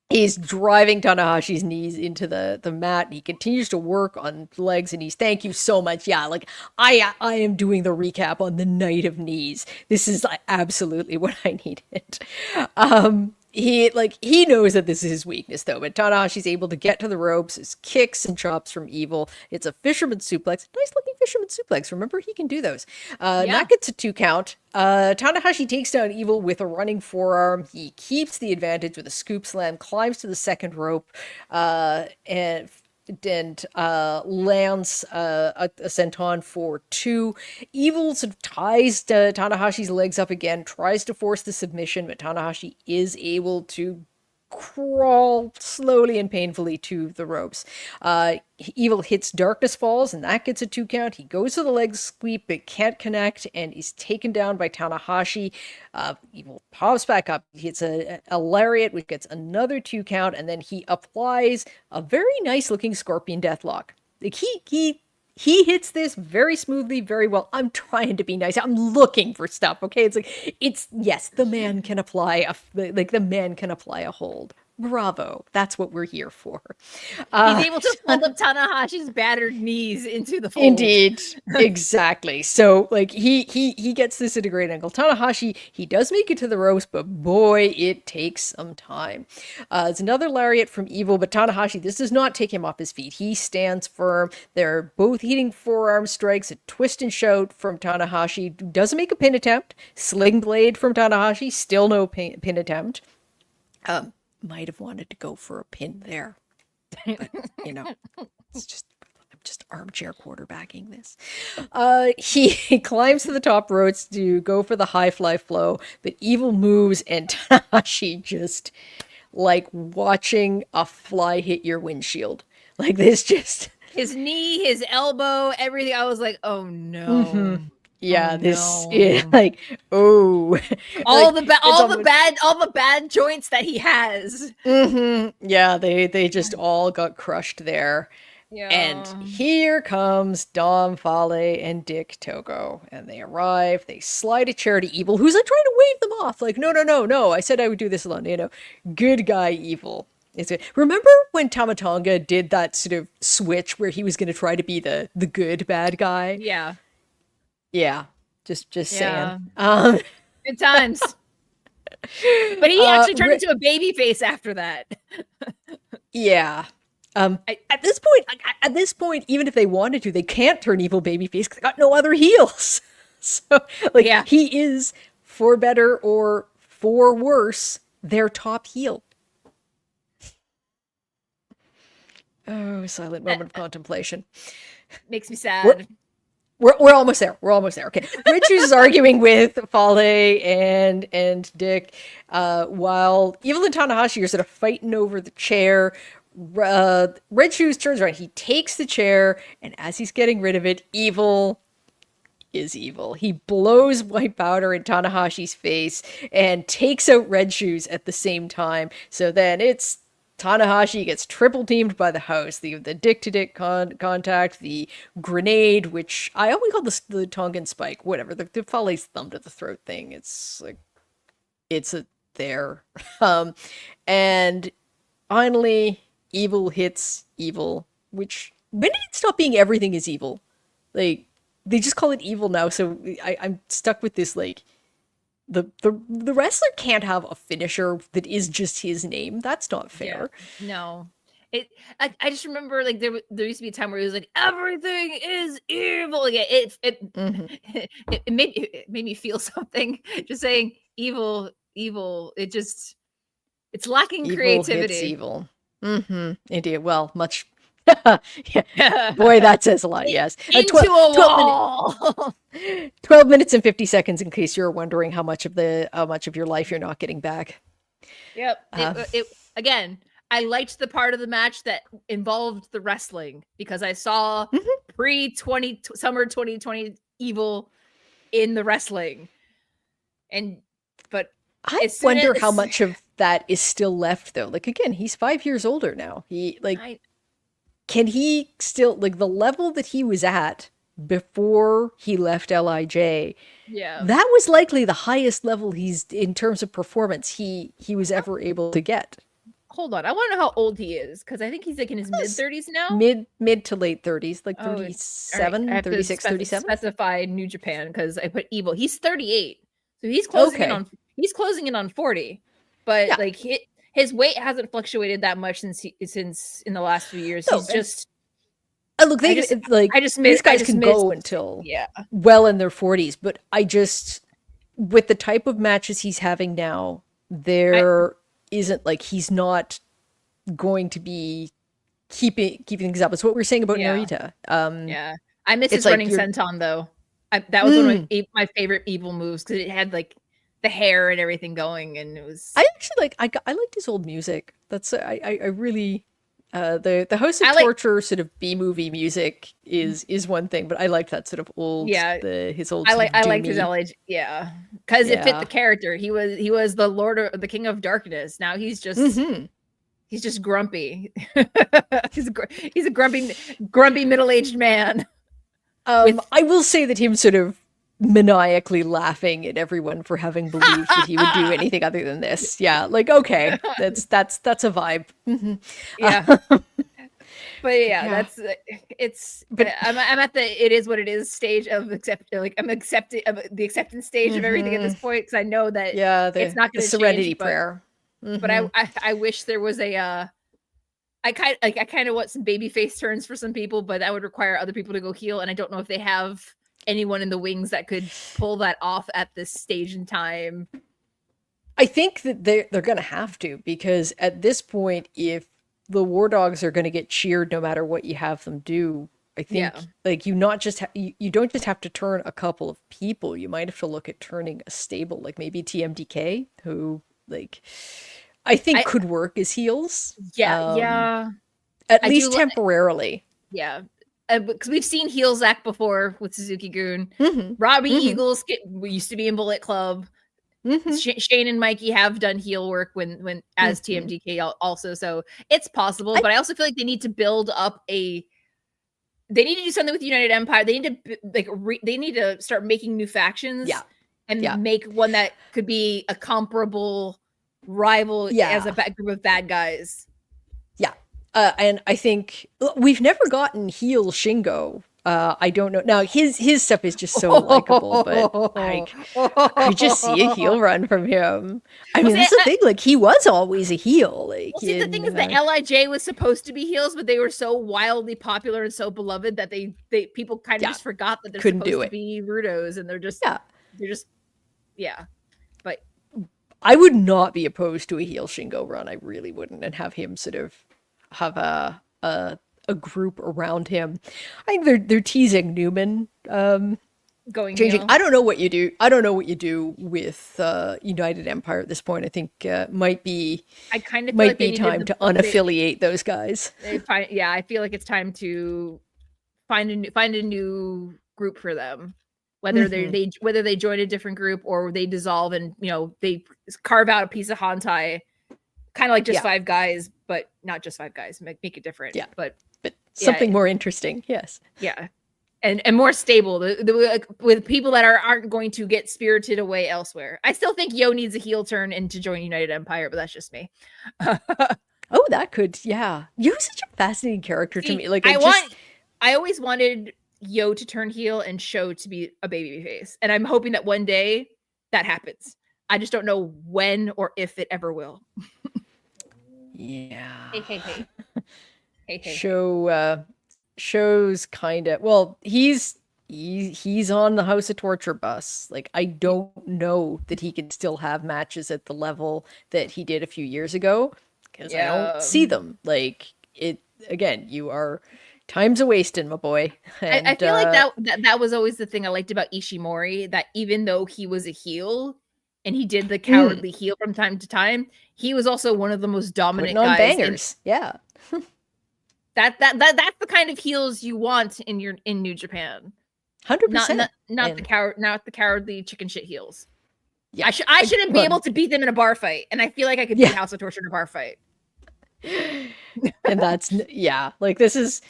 He's driving Tanahashi's knees into the mat. And he continues to work on legs and knees. Thank you so much. Yeah, like I am doing the recap on the night of knees. This is absolutely what I needed. He knows that this is his weakness though, but Tanahashi's able to get to the ropes, his kicks and chops from Evil. It's a fisherman suplex, nice looking fisherman suplex. Remember, he can do those. That gets a 2 count. Tanahashi takes down Evil with a running forearm. He keeps the advantage with a scoop slam, climbs to the second rope, and lands a senton for 2. Evil sort of ties Tanahashi's legs up again, tries to force the submission, but Tanahashi is able to crawl slowly and painfully to the ropes. Evil hits Darkness Falls, and that gets a 2 count. He goes to the leg sweep, but can't connect, and is taken down by Tanahashi. Evil pops back up. He hits a lariat, which gets another 2 count, and then he applies a very nice-looking Scorpion Deathlock. Like, he hits this very smoothly, very well. I'm trying to be nice. I'm looking for stuff, okay? Yes, the man can apply a hold. Bravo. That's what we're here for. He's able to fold up Tanahashi's battered knees into the fold. Indeed. Exactly. So, like, he gets this at a great angle. Tanahashi, he does make it to the ropes, but boy, it takes some time. It's another lariat from Evil, but Tanahashi, this does not take him off his feet. He stands firm. They're both hitting forearm strikes, a twist and shout from Tanahashi. Doesn't make a pin attempt. Sling blade from Tanahashi, still no pin attempt. Might have wanted to go for a pin there, but you know, I'm just armchair quarterbacking this. He climbs to the top ropes to go for the high fly flow, but Evil moves and Tanahashi just like watching a fly hit your windshield. Like this, just his knee, his elbow, everything. I was like, oh no. Mm-hmm. Yeah, is like, oh, all the bad joints that he has. Mm-hmm. Yeah, they just all got crushed there. And Yeah. here comes Dom Fale and Dick Togo. And they arrive, they slide a chair to Evil, who's like trying to wave them off. Like, no, I said I would do this alone. Good guy Evil. Remember when Tamatonga did that sort of switch where he was going to try to be the good bad guy? Yeah. Yeah, just Yeah. saying. Good times. But he actually turned into a baby face after that. Yeah. At this point, even if they wanted to, they can't turn Evil babyface because they got no other heels. So, he is, for better or for worse, their top heel. Oh, silent moment of contemplation. Makes me sad. We're almost there. Okay. Rich is arguing with Fale and Dick, while Evil and Tanahashi are sort of fighting over the chair. Red Shoes turns around. He takes the chair, and as he's getting rid of it, Evil is evil. He blows white powder in Tanahashi's face and takes out Red Shoes at the same time. So then it's Tanahashi gets triple teamed by the house. The dick-to-dick contact, the grenade, which I always call the Tongan spike, whatever. The Fale's thumb to the throat thing. It's like, it's there. And finally, Evil hits Evil, which, when did it stop being everything is evil? Like, they just call it Evil now, so I'm stuck with this, like, the wrestler can't have a finisher that is just his name. That's not fair. Yeah, no. I just remember, like, there used to be a time where it was like, everything is evil. Like, it made me feel something. Just saying evil. It's lacking Evil creativity. hits evil. Indeed. Well, much. Yeah. Boy, that says a lot. Yes. Into a wall. 12 minutes and 50 seconds, in case you're wondering how much of your life you're not getting back. Yep. Again, I liked the part of the match that involved the wrestling because I saw summer 2020 Evil in the wrestling. But I wonder how much of that is still left, though. Like, again, he's 5 years older now. Can he still, like, the level that he was at before he left LIJ? Yeah, that was likely the highest level he's, in terms of performance, he was ever able to get. Hold on, I want to know how old he is because I think he's like in his mid-30s now. Mid to late 30s, like 37, right. 36, 37. Specify New Japan because I put Evil. He's 38, so he's closing in on 40. But like his weight hasn't fluctuated that much since in the last few years. He's just look. These guys can go until well in their 40s, but with the type of matches he's having now, isn't like he's not going to be keeping things up. It's what we were saying about Narita. I miss his running senton though. That was one of my favorite Evil moves because it had like the hair and everything going, and it was. I actually I liked his old music. That's I really the House of Torture sort of B-movie music is one thing, but I liked that sort of old his old. I liked his LH because it fit the character. He was the King of Darkness. Now he's just he's just grumpy. he's a grumpy middle-aged man. I will say that him sort of maniacally laughing at everyone for having believed that he would do anything other than this. Yeah, like, okay, that's a vibe. But that's it's. But I'm at the it is what it is stage of I'm accepting the acceptance stage of everything at this point because I know that it's not going to serenity change, prayer. But I wish there was a. I kind of want some baby face turns for some people, but that would require other people to go heel, and I don't know if they have anyone in the wings that could pull that off at this stage in time. I think that they're going to have to, because at this point, if the War Dogs are going to get cheered no matter what you have them do, I think like you don't just have to turn a couple of people. You might have to look at turning a stable, like maybe TMDK, who like I think could work as heels. At least temporarily. Yeah. Because we've seen heel Zack before with Suzuki-gun. Robbie Eagles used to be in Bullet Club. Shane and Mikey have done heel work when as TMDK also, so it's possible. But I also feel like they need to build up a they need to do something with the United Empire. They need to they need to start making new factions. Yeah. And make one that could be a comparable rival as a group of bad guys. Yeah. And I think we've never gotten heel Shingo. I don't know. Now his stuff is just so likable, but like I just see a heel run from him. I mean, that's the thing. Like he was always a heel. Like see, the thing is, the LIJ was supposed to be heels, but they were so wildly popular and so beloved that they people kind of just forgot that they're supposed to be Rudos, and they're just But I would not be opposed to a heel Shingo run. I really wouldn't, and have him sort of have a group around him. I think they're teasing Newman going changing. heel. I don't know what you do. I don't know what you do with United Empire at this point. I think might be time to unaffiliate those guys. I feel like it's time to find a new group for them. Whether they join a different group or they dissolve and they carve out a piece of Hantai, kind of like just Five Guys, but not just Five Guys. Make it different. Yeah, but something more interesting. Yes. Yeah, and more stable. With people that aren't going to get spirited away elsewhere. I still think Yo needs a heel turn and to join United Empire, but that's just me. Oh, that could. Yeah, Yo's such a fascinating character to me. Like I always wanted Yo to turn heel and Sho to be a baby face, and I'm hoping that one day that happens. I just don't know when or if it ever will. Yeah. Hey. Shows kind of, well, he's on the House of Torture bus. Like, I don't know that he can still have matches at the level that he did a few years ago, because I don't see them. Like, it again, you are time's a wasting, my boy. And, I feel like that was always the thing I liked about Ishimori, that even though he was a heel and he did the cowardly heel from time to time, he was also one of the most dominant guys. Bangers. That's the kind of heels you want in New Japan. 100%. Not the cowardly chicken shit heels. Yeah, I shouldn't be able to beat them in a bar fight, and I feel like I could beat House of Torture in a bar fight. And that's like this is.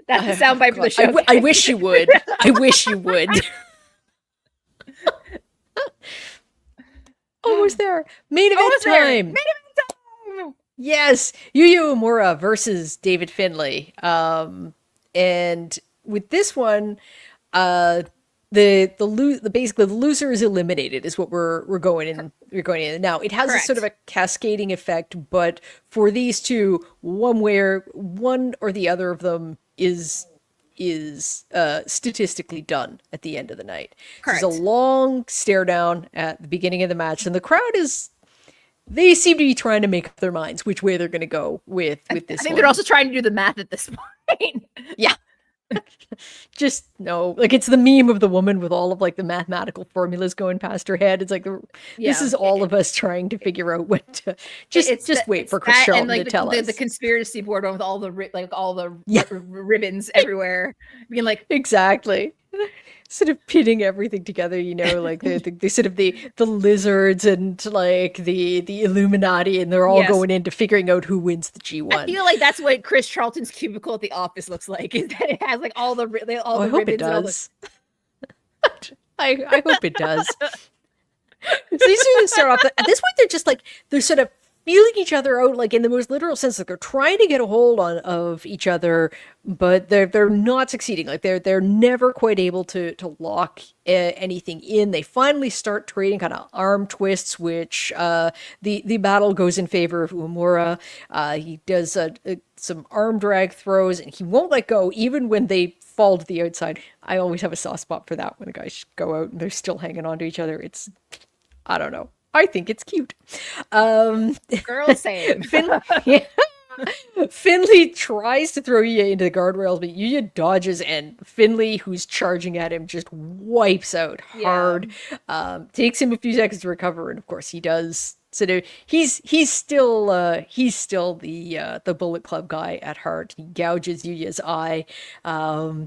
That's the soundbite for the show. I wish you would. I wish you would. Almost there. Main event time. Yes, Yuya Uemura versus David Finlay. And with this one, basically the loser is eliminated is what we're going in. We're going in now. It has a sort of a cascading effect, but for these two, one or the other of them is statistically done at the end of the night. Correct. There's a long stare down at the beginning of the match, and the crowd they seem to be trying to make up their minds which way they're going to go with this. I think they're also trying to do the math at this point. Yeah. Just no, like it's the meme of the woman with all of like the mathematical formulas going past her head. It's like this is all of us trying to figure out what to just wait for Chris Charlton to tell us. The conspiracy board with all the ribbons everywhere, being like exactly. Sort of pitting everything together, like the sort of the lizards and like the Illuminati, and they're all going into figuring out who wins the G1. I feel like that's what Chris Charlton's cubicle at the office looks like. Is that it has like all the ribbons? I hope it does. I hope it does. So these two start off. At this point, they're sort of feeling each other out, like in the most literal sense. Like they're trying to get a hold of each other, but they're not succeeding. Like they're never quite able to lock anything in. They finally start trading kind of arm twists, which the battle goes in favor of Uemura. He does some arm drag throws, and he won't let go even when they fall to the outside. I always have a soft spot for that when the guys go out and they're still hanging on to each other. It's, I don't know. I think it's cute. Girl, same. Finlay tries to throw Yuya into the guardrails, but Yuya dodges, and Finlay, who's charging at him, just wipes out hard. Takes him a few seconds to recover, and of course he does. So he's still the Bullet Club guy at heart. He gouges Yuya's eye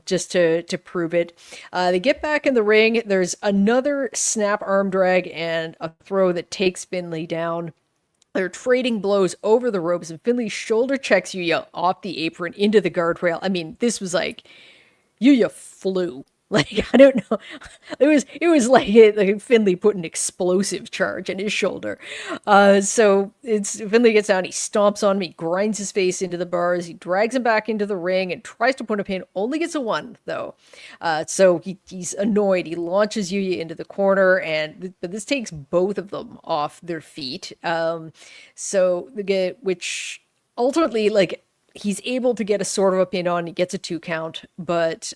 just to prove it. They get back in the ring. There's another snap arm drag and a throw that takes Finlay down. They're trading blows over the ropes, and Finlay shoulder checks Yuya off the apron into the guardrail. I mean, this was like Yuya flew. Like, I don't know. It was like Finlay put an explosive charge in his shoulder. So Finlay gets down, he stomps on him, he grinds his face into the bars, he drags him back into the ring and tries to put a pin. Only gets a 1 though. So he's annoyed. He launches Yuya into the corner, but this takes both of them off their feet. Which ultimately, like, he's able to get a sort of a pin on. He gets a 2 count, but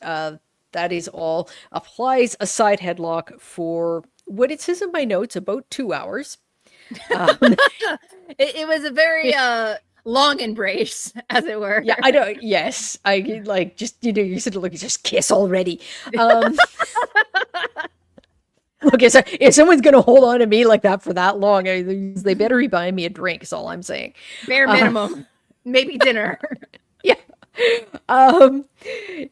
that is all. Applies a side headlock for what it says in my notes, about 2 hours. It was a very long embrace, as it were. Yeah, I don't. Yes, I like just you said, look, just kiss already. Look, if someone's gonna hold on to me like that for that long, they better be buying me a drink. Is all I'm saying. Bare minimum, maybe dinner. Yeah.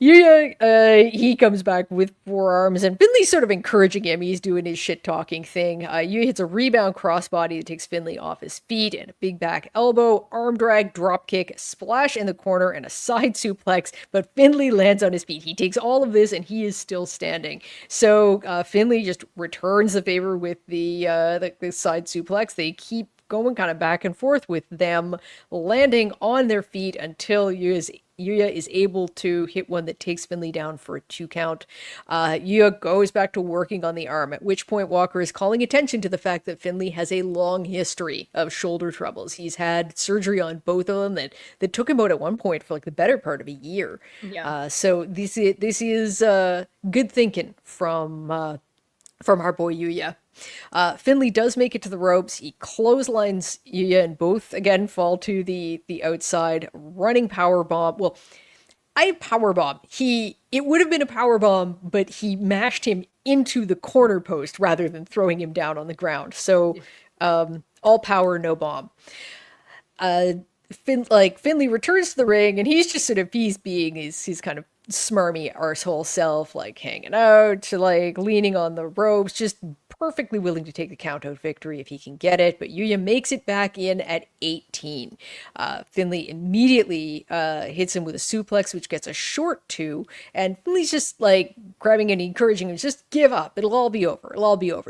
Yuya, he comes back with forearms, and Finlay's sort of encouraging him. He's doing his shit-talking thing. Yuya hits a rebound crossbody that takes Finlay off his feet, and a big back elbow, arm drag, drop kick, splash in the corner, and a side suplex, but Finlay lands on his feet. He takes all of this, and he is still standing. So, Finlay just returns the favor with the side suplex. They keep going kind of back and forth with them landing on their feet until Yuya is able to hit one that takes Finlay down for a 2 count. Yuya goes back to working on the arm, at which point Walker is calling attention to the fact that Finlay has a long history of shoulder troubles. He's had surgery on both of them that took him out at one point for like the better part of a year. Yeah. So this is good thinking from our boy Yuya. Finlay does make it to the ropes. He clotheslines Yuya, and both again fall to the outside. Running power bomb. Well, power bomb. It would have been a power bomb, but he mashed him into the corner post rather than throwing him down on the ground. So, all power, no bomb. Finlay returns to the ring, and he's just sort of being his kind of smarmy arsehole self, like hanging out, like leaning on the ropes, just perfectly willing to take the count-out victory if he can get it, but Yuya makes it back in at 18. Finlay immediately hits him with a suplex, which gets a short 2, and Finlay's just like grabbing and encouraging him, just give up, it'll all be over,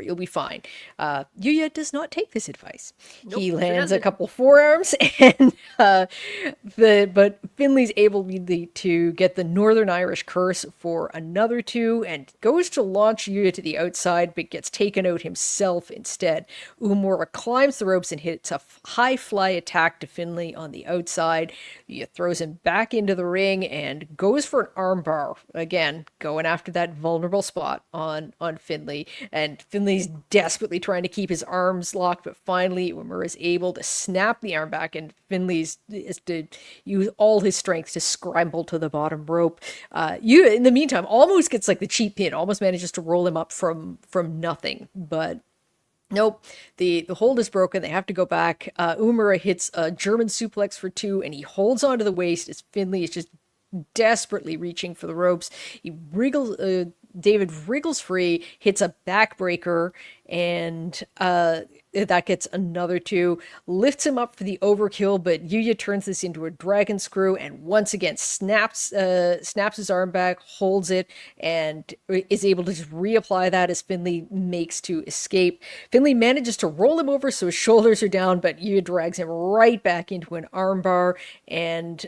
you'll be fine. Yuya does not take this advice. Nope, he lands a couple forearms, and but Finlay's able to get the Northern Irish Curse for another 2, and goes to launch Yuya to the outside, but gets taken out himself instead. Uemura climbs the ropes and hits a high fly attack to Finlay on the outside. Yuya throws him back into the ring and goes for an armbar. Again, going after that vulnerable spot on Finlay. And Finlay's desperately trying to keep his arms locked, but finally Uemura is able to snap the arm back, and Finlay's is to use all his strength to scramble to the bottom rope. Yuya, in the meantime, almost gets like the cheap pin, almost manages to roll him up from nothing, but nope, the hold is broken. They have to go back. Uemura hits a German suplex for 2, and he holds onto the waist as Finlay is just desperately reaching for the ropes. David wriggles free, hits a backbreaker, and that gets another 2. Lifts him up for the overkill, but Yuya turns this into a dragon screw and once again snaps his arm back, holds it, and is able to just reapply that as Finlay makes to escape. Finlay manages to roll him over so his shoulders are down, but Yuya drags him right back into an armbar, and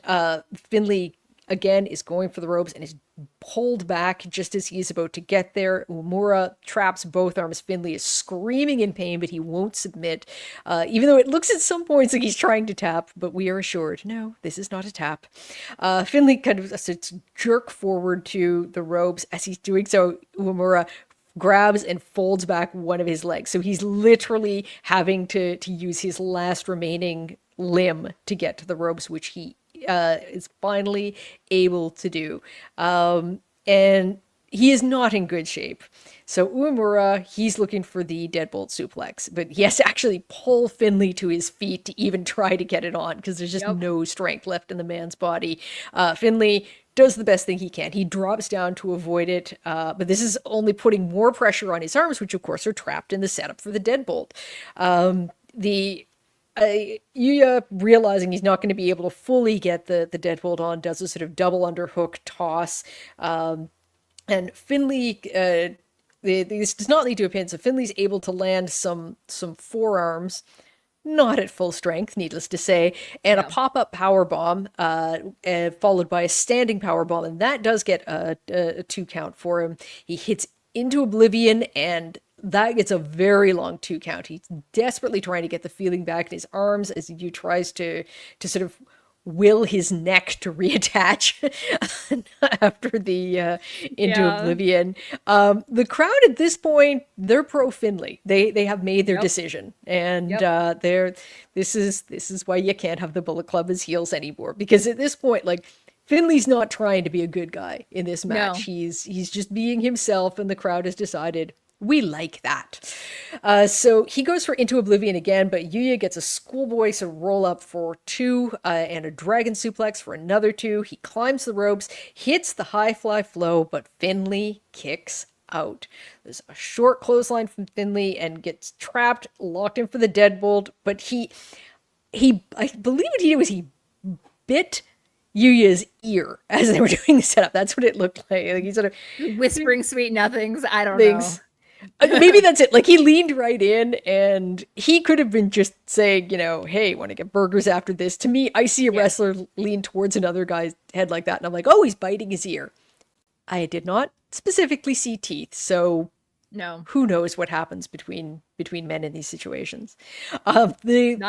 Finlay again is going for the ropes and is pulled back just as he's about to get there. Uemura traps both arms. Finlay is screaming in pain, but he won't submit, even though it looks at some points like he's trying to tap, but we are assured, no, this is not a tap. Finlay kind of jerk forward to the ropes. As he's doing so, Uemura grabs and folds back one of his legs. So he's literally having to use his last remaining limb to get to the ropes, which he is finally able to do. And he is not in good shape. So Uemura, he's looking for the deadbolt suplex, but he has to actually pull Finlay to his feet to even try to get it on, because there's just no strength left in the man's body. Finlay does the best thing he can. He drops down to avoid it, but this is only putting more pressure on his arms, which of course are trapped in the setup for the deadbolt. Yuya, realizing he's not going to be able to fully get the deadbolt on, does a sort of double underhook toss. And Finlay, this does not lead to a pin, so Finlay's able to land some forearms, not at full strength, needless to say, and a pop-up power bomb, followed by a standing power bomb, and that does get a 2 count for him. He hits into oblivion, and that gets a very long 2 count. He's desperately trying to get the feeling back in his arms as he tries to sort of will his neck to reattach after the into oblivion. The crowd at this point, they're pro Finlay. They have made their decision, and this is why you can't have the Bullet Club as heels anymore, because at this point, like, Finlay's not trying to be a good guy in this match. He's just being himself, and the crowd has decided we like that. So he goes for Into Oblivion again, but Yuya gets a schoolboy roll up for 2 and a dragon suplex for another 2. He climbs the ropes, hits the high fly flow, but Finlay kicks out. There's a short clothesline from Finlay and gets trapped, locked in for the deadbolt, but I believe what he did was he bit Yuya's ear as they were doing the setup. That's what it looked like he sort of whispering sweet nothings. I don't know. Maybe that's it. Like, he leaned right in, and he could have been just saying, hey, want to get burgers after this? To me, I see a wrestler lean towards another guy's head like that, and I'm like, oh, he's biting his ear. I did not specifically see teeth, so no. Who knows what happens between men in these situations? There's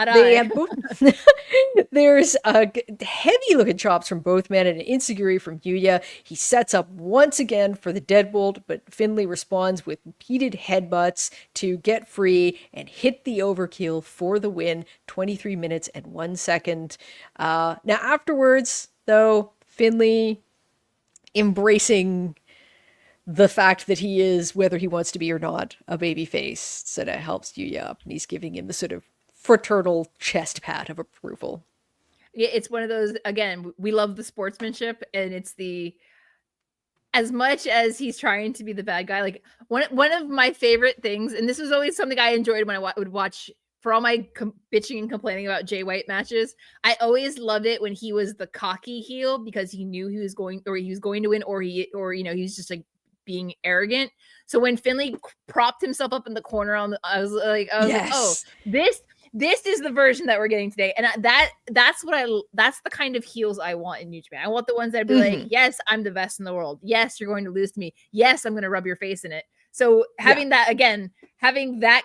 heavy looking chops from both men and an enziguri from Yuya. He sets up once again for the deadbolt, but Finlay responds with repeated headbutts to get free and hit the overkill for the win. 23 minutes and 1 second. Now afterwards, though, Finlay embracing the fact that he is, whether he wants to be or not, a babyface, sort of helps Yuya up, and he's giving him the sort of fraternal chest pat of approval. Yeah, it's one of those, again, we love the sportsmanship, and it's as much as he's trying to be the bad guy, like one of my favorite things, and this was always something I enjoyed when I would watch, for all my bitching and complaining about Jay White matches, I always loved it when he was the cocky heel, because he knew he was going to win, or he was just like being arrogant. So when Finlay propped himself up in the corner I was like, oh, this is the version that we're getting today. And that's the kind of heels I want in New Japan. I want the ones that be like, yes, I'm the best in the world. Yes, you're going to lose to me. Yes, I'm going to rub your face in it. So having that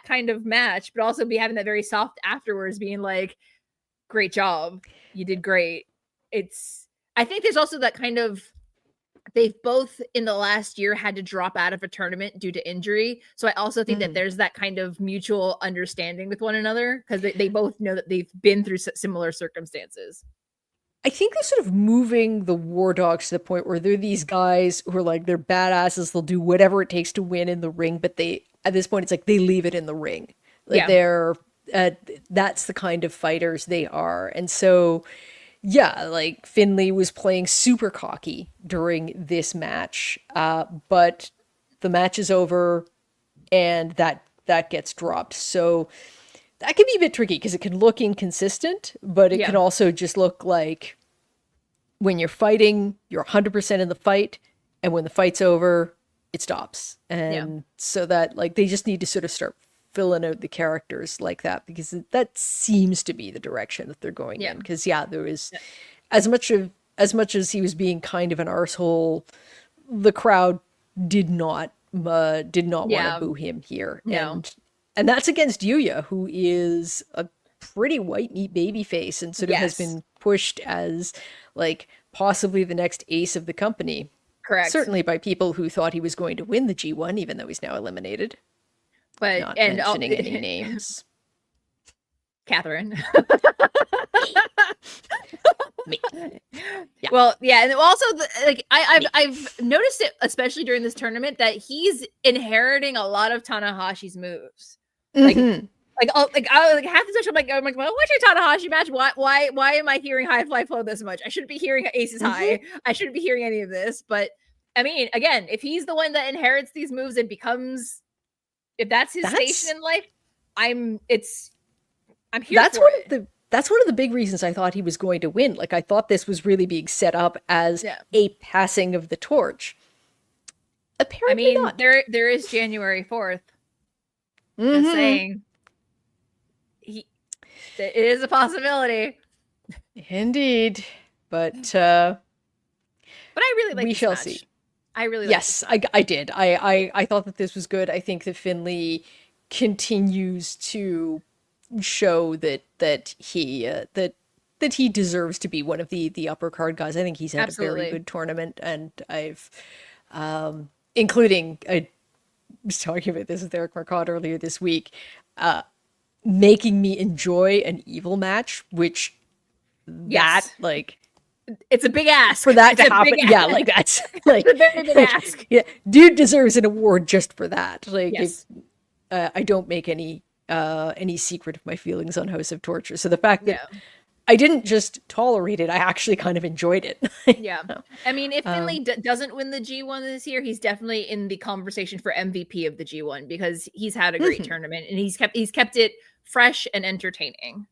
kind of match, but also having that very soft afterwards, being like, great job, you did great. I think there's also that kind of, they've both in the last year had to drop out of a tournament due to injury. So I also think that there's that kind of mutual understanding with one another, because they both know that they've been through similar circumstances. I think they're sort of moving the War Dogs to the point where they're these guys who are like, they're badasses. They'll do whatever it takes to win in the ring. But at this point, it's like they leave it in the ring. Like they're, that's the kind of fighters they are. And so, yeah, like Finlay was playing super cocky during this match, but the match is over and that gets dropped. So that can be a bit tricky because it can look inconsistent, but it can also just look like when you're fighting, you're 100% in the fight, and when the fight's over, it stops. And so that, like, they just need to sort of start filling out the characters like that, because that seems to be the direction that they're going in. Because there is as much as he was being kind of an arsehole, the crowd did not want to boo him here. And that's against Yuya, who is a pretty white meat baby face and sort of has been pushed as like possibly the next ace of the company. Correct. Certainly by people who thought he was going to win the G1, even though he's now eliminated. But not mentioning any names. Catherine. Well, and also I've noticed it, especially during this tournament, that he's inheriting a lot of Tanahashi's moves. Like half the time I'm like, well, what's your Tanahashi match? Why am I hearing high fly flow this much? I shouldn't be hearing aces high. I shouldn't be hearing any of this. But I mean, again, if he's the one that inherits these moves and becomes, if that's his station in life, I'm here for it. That's one of the big reasons I thought he was going to win. Like, I thought this was really being set up as a passing of the torch. Apparently not. There is January 4th. Just saying. It is a possibility. Indeed. But I really like we this shall match. see. I really yes, I did. I thought that this was good. I think that Finlay continues to show that he deserves to be one of the upper card guys. I think he's had a very good tournament, and I've including I was talking about this with Eric Marcotte earlier this week, making me enjoy an evil match, which it's a big ask for that to happen. Yeah, like that's like a very big ask. Yeah, dude deserves an award just for that. Like, yes. I don't make any secret of my feelings on House of Torture. So the fact that I didn't just tolerate it, I actually kind of enjoyed it. Yeah. I mean, if Finlay doesn't win the G1 this year, he's definitely in the conversation for MVP of the G1 because he's had a great tournament and he's kept it fresh and entertaining.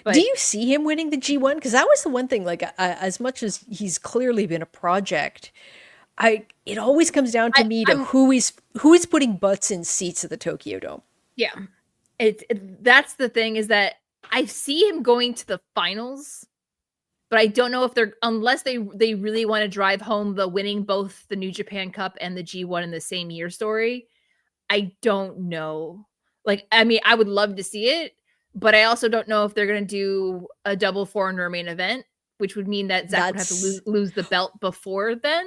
But do you see him winning the G1? Because that was the one thing, like, as much as he's clearly been a project, it always comes down to me to who is putting butts in seats at the Tokyo Dome. Yeah. That's the thing, is that I see him going to the finals, but I don't know if unless they really want to drive home the winning both the New Japan Cup and the G1 in the same year story. I don't know. Like, I mean, I would love to see it, but I also don't know if they're going to do a double foreigner main event, which would mean that Zack would have to lose the belt before then.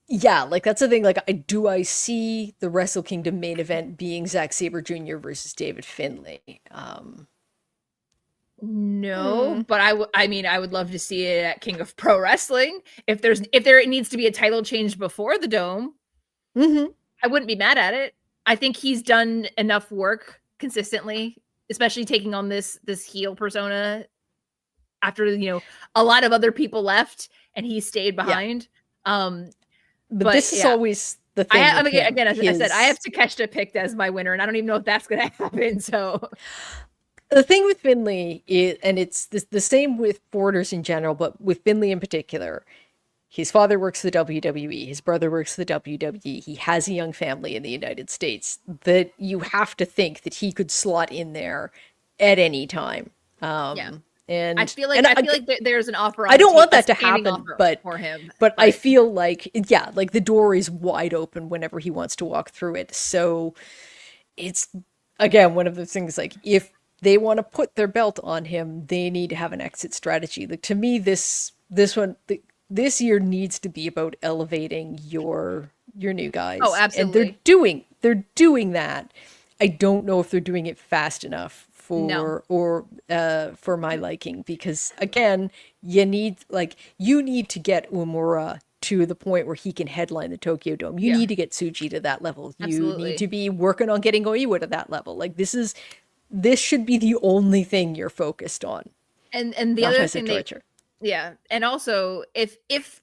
Yeah, like, that's the thing. Like, I see the Wrestle Kingdom main event being Zack Sabre Jr. versus David Finlay. No, but I mean, I would love to see it at King of Pro Wrestling. If there needs to be a title change before the Dome, I wouldn't be mad at it. I think he's done enough work consistently, especially taking on this heel persona after, a lot of other people left and he stayed behind. But this is always the thing. Again, as I said, I have Takeshita picked as my winner, and I don't even know if that's going to happen. So the thing with Finlay is, and it's the same with foreigners in general, but with Finlay in particular, his father works for the WWE, his brother works for the WWE, he has a young family in the United States, that you have to think that he could slot in there at any time. And I feel like there's an offer. I don't want that to happen, but for him. But I feel like, like the door is wide open whenever he wants to walk through it. So it's, again, one of the things, like, if they want to put their belt on him, they need to have an exit strategy. Like, to me, this year needs to be about elevating your new guys. Oh, absolutely. And they're doing that. I don't know if they're doing it fast enough for my liking, because, again, you need to get Uemura to the point where he can headline the Tokyo Dome. You need to get Tsuji to that level. Absolutely. You need to be working on getting Oiwa to that level. Like, this should be the only thing you're focused on. And the other thing and also if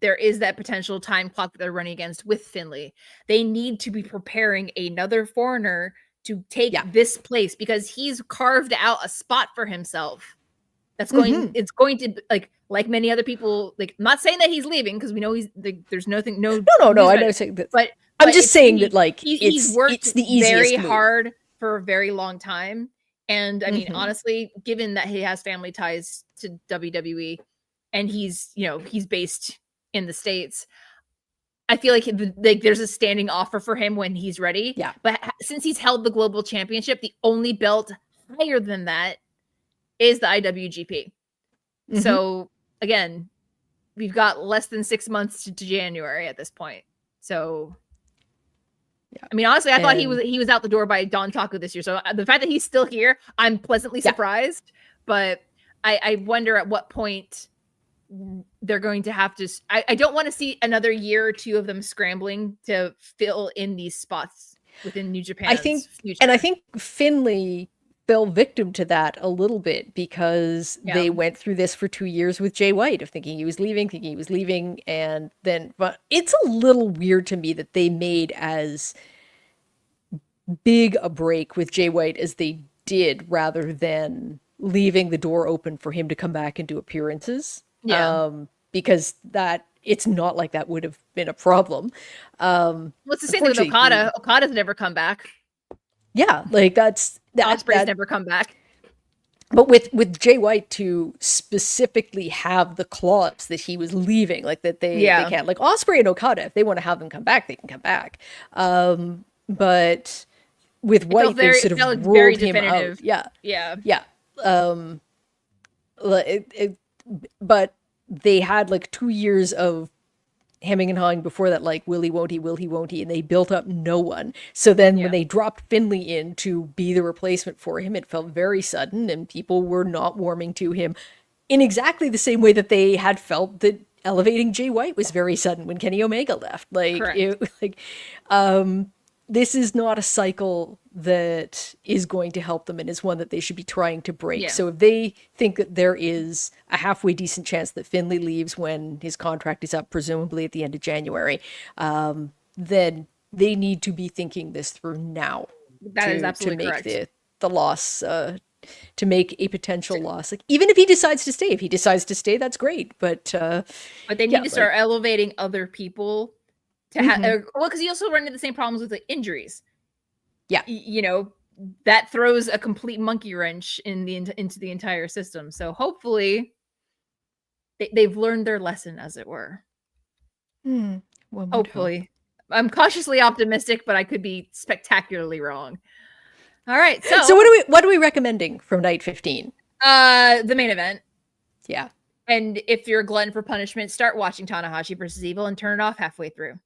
there is that potential time clock that they're running against with Finlay, they need to be preparing another foreigner to take this place, because he's carved out a spot for himself. That's going. It's going to, like many other people. Like, I'm not saying that he's leaving, because we know there's nothing. No. I'm not saying that. But I'm just saying that, like, he's worked the very hard for a very long time. And I mean, honestly, given that he has family ties to WWE and he's based in the States, I feel like there's a standing offer for him when he's ready. Yeah. But since he's held the global championship, the only belt higher than that is the IWGP. So again, we've got less than 6 months to January at this point. So I mean, honestly, I thought he was out the door by Don Taku this year. So the fact that he's still here, I'm pleasantly surprised. But I wonder at what point they're going to have to. I don't want to see another year or two of them scrambling to fill in these spots within New Japan's future. And I think Finlay fell victim to that a little bit, because they went through this for 2 years with Jay White, of thinking he was leaving, and then, but it's a little weird to me that they made as big a break with Jay White as they did rather than leaving the door open for him to come back and do appearances. Yeah. Because it's not like that would have been a problem. Well, it's the same thing with Okada. Okada's never come back. Yeah, like that's Osprey's never come back. But with Jay White to specifically have the clause that he was leaving, like that they can't, like Osprey and Okada, if they want to have them come back, they can come back. But with White, they sort of ruled him out. Yeah. But they had like 2 years of hemming and hawing before that, like, will he, won't he, and they built up no one. So then when they dropped Finlay in to be the replacement for him, it felt very sudden, and people were not warming to him in exactly the same way that they had felt that elevating Jay White was very sudden when Kenny Omega left. This is not a cycle that is going to help them, and is one that they should be trying to break. Yeah. So if they think that there is a halfway decent chance that Finlay leaves when his contract is up, presumably at the end of January, then they need to be thinking this through now. That is absolutely correct. To make the loss, to make a potential loss. Like, even if he decides to stay, that's great. But they need to start elevating other people. Because you also run into the same problems with the injuries. Yeah, that throws a complete monkey wrench into the entire system. So hopefully, they've learned their lesson, as it were. Hopefully, I'm cautiously optimistic, but I could be spectacularly wrong. All right, so what are we recommending from night 15? The main event. Yeah, and if you're a glutton for punishment, start watching Tanahashi versus Evil and turn it off halfway through.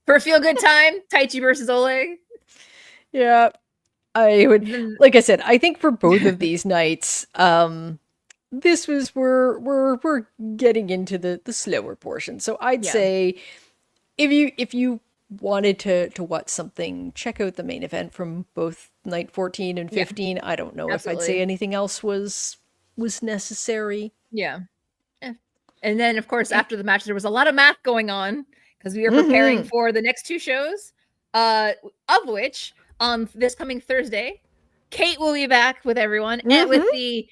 For a feel good time, Taichi versus Oleg. Yeah, I would, like I said, I think for both of these nights, this was we're getting into the slower portion. So I'd say if you wanted to watch something, check out the main event from both night 14 and 15. I don't know if I'd say anything else was necessary. Yeah. And then, of course, after the match, there was a lot of math going on because we were preparing for the next two shows, of which on this coming Thursday, Kate will be back with everyone and with the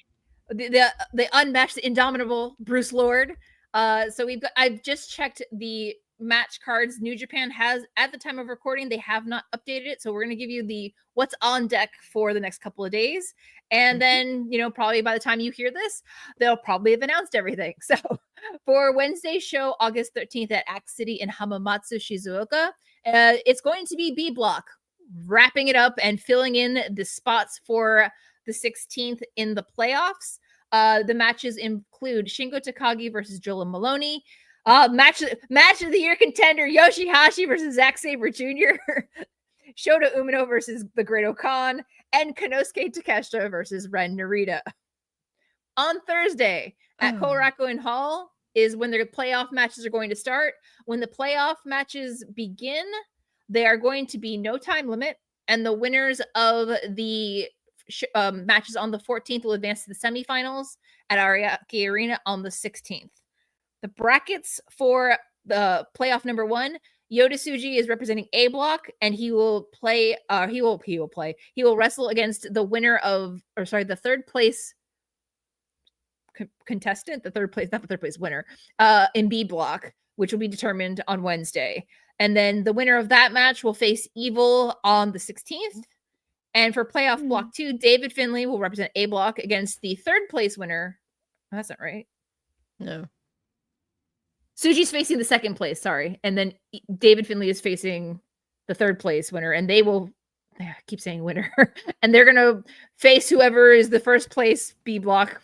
unmatched, the indomitable Bruce Lord. So I've just checked the match cards. New Japan has, at the time of recording, they have not updated it. So we're going to give you the what's on deck for the next couple of days. And then, probably by the time you hear this, they'll probably have announced everything. So for Wednesday's show, August 13th at Axe City in Hamamatsu, Shizuoka, it's going to be B Block, wrapping it up and filling in the spots for the 16th in the playoffs. The matches include Shingo Takagi versus Drilla Moloney, match of the year contender YOSHI-HASHI versus Zack Sabre Jr., Shota Umino versus the Great Okan, and Konosuke Takeshita versus Ren Narita. On Thursday at Korakuen Hall is when the playoff matches are going to start. When the playoff matches begin, they are going to be no time limit, and the winners of the matches on the 14th will advance to the semifinals at Ariake Arena on the 16th. The brackets for the playoff number 1, Yota Tsuji is representing A block, and he will play. He will wrestle against the winner of, the third place contestant, not the third place winner, in B block, which will be determined on Wednesday. And then the winner of that match will face Evil on the 16th. And for playoff block 2, David Finlay will represent A block against the third place winner. Oh, that's not right. No. Tsuji's facing the second place, sorry. And then David Finlay is facing the third place winner. And they will, I keep saying winner. And they're going to face whoever is the first place B block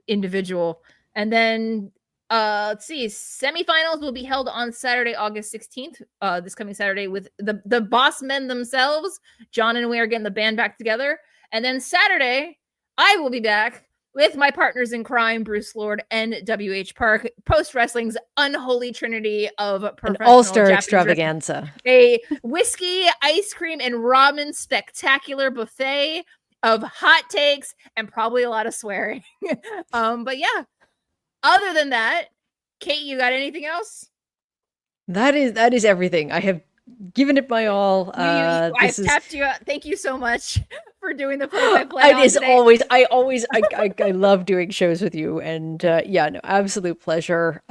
individual. And then, let's see, semifinals will be held on Saturday, August 16th, this coming Saturday, with the boss men themselves. John and we are getting the band back together. And then Saturday, I will be back with my partners in crime, Bruce Lord and WH Park, post wrestling's unholy trinity of professional an all-star extravaganza, a whiskey, ice cream, and ramen spectacular buffet of hot takes and probably a lot of swearing. But yeah, other than that, Kate, you got anything else? That is everything. I have giving it my all. I've tapped you out. Thank you so much for doing the play-by-play. It is always, I love doing shows with you, and yeah, no, absolute pleasure.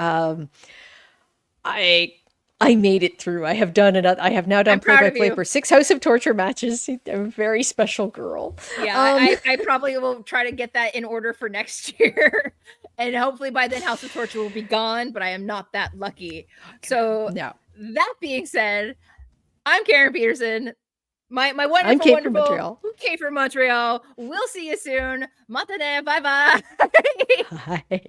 I made it through. I have now done play-by-play for 6 House of Torture matches. I'm a very special girl. Yeah, I probably will try to get that in order for next year. And hopefully by then House of Torture will be gone, but I am not that lucky. So that being said, I'm Karen Peterson. My wonderful Kate from Montreal. We'll see you soon. Matane, bye-bye. Bye.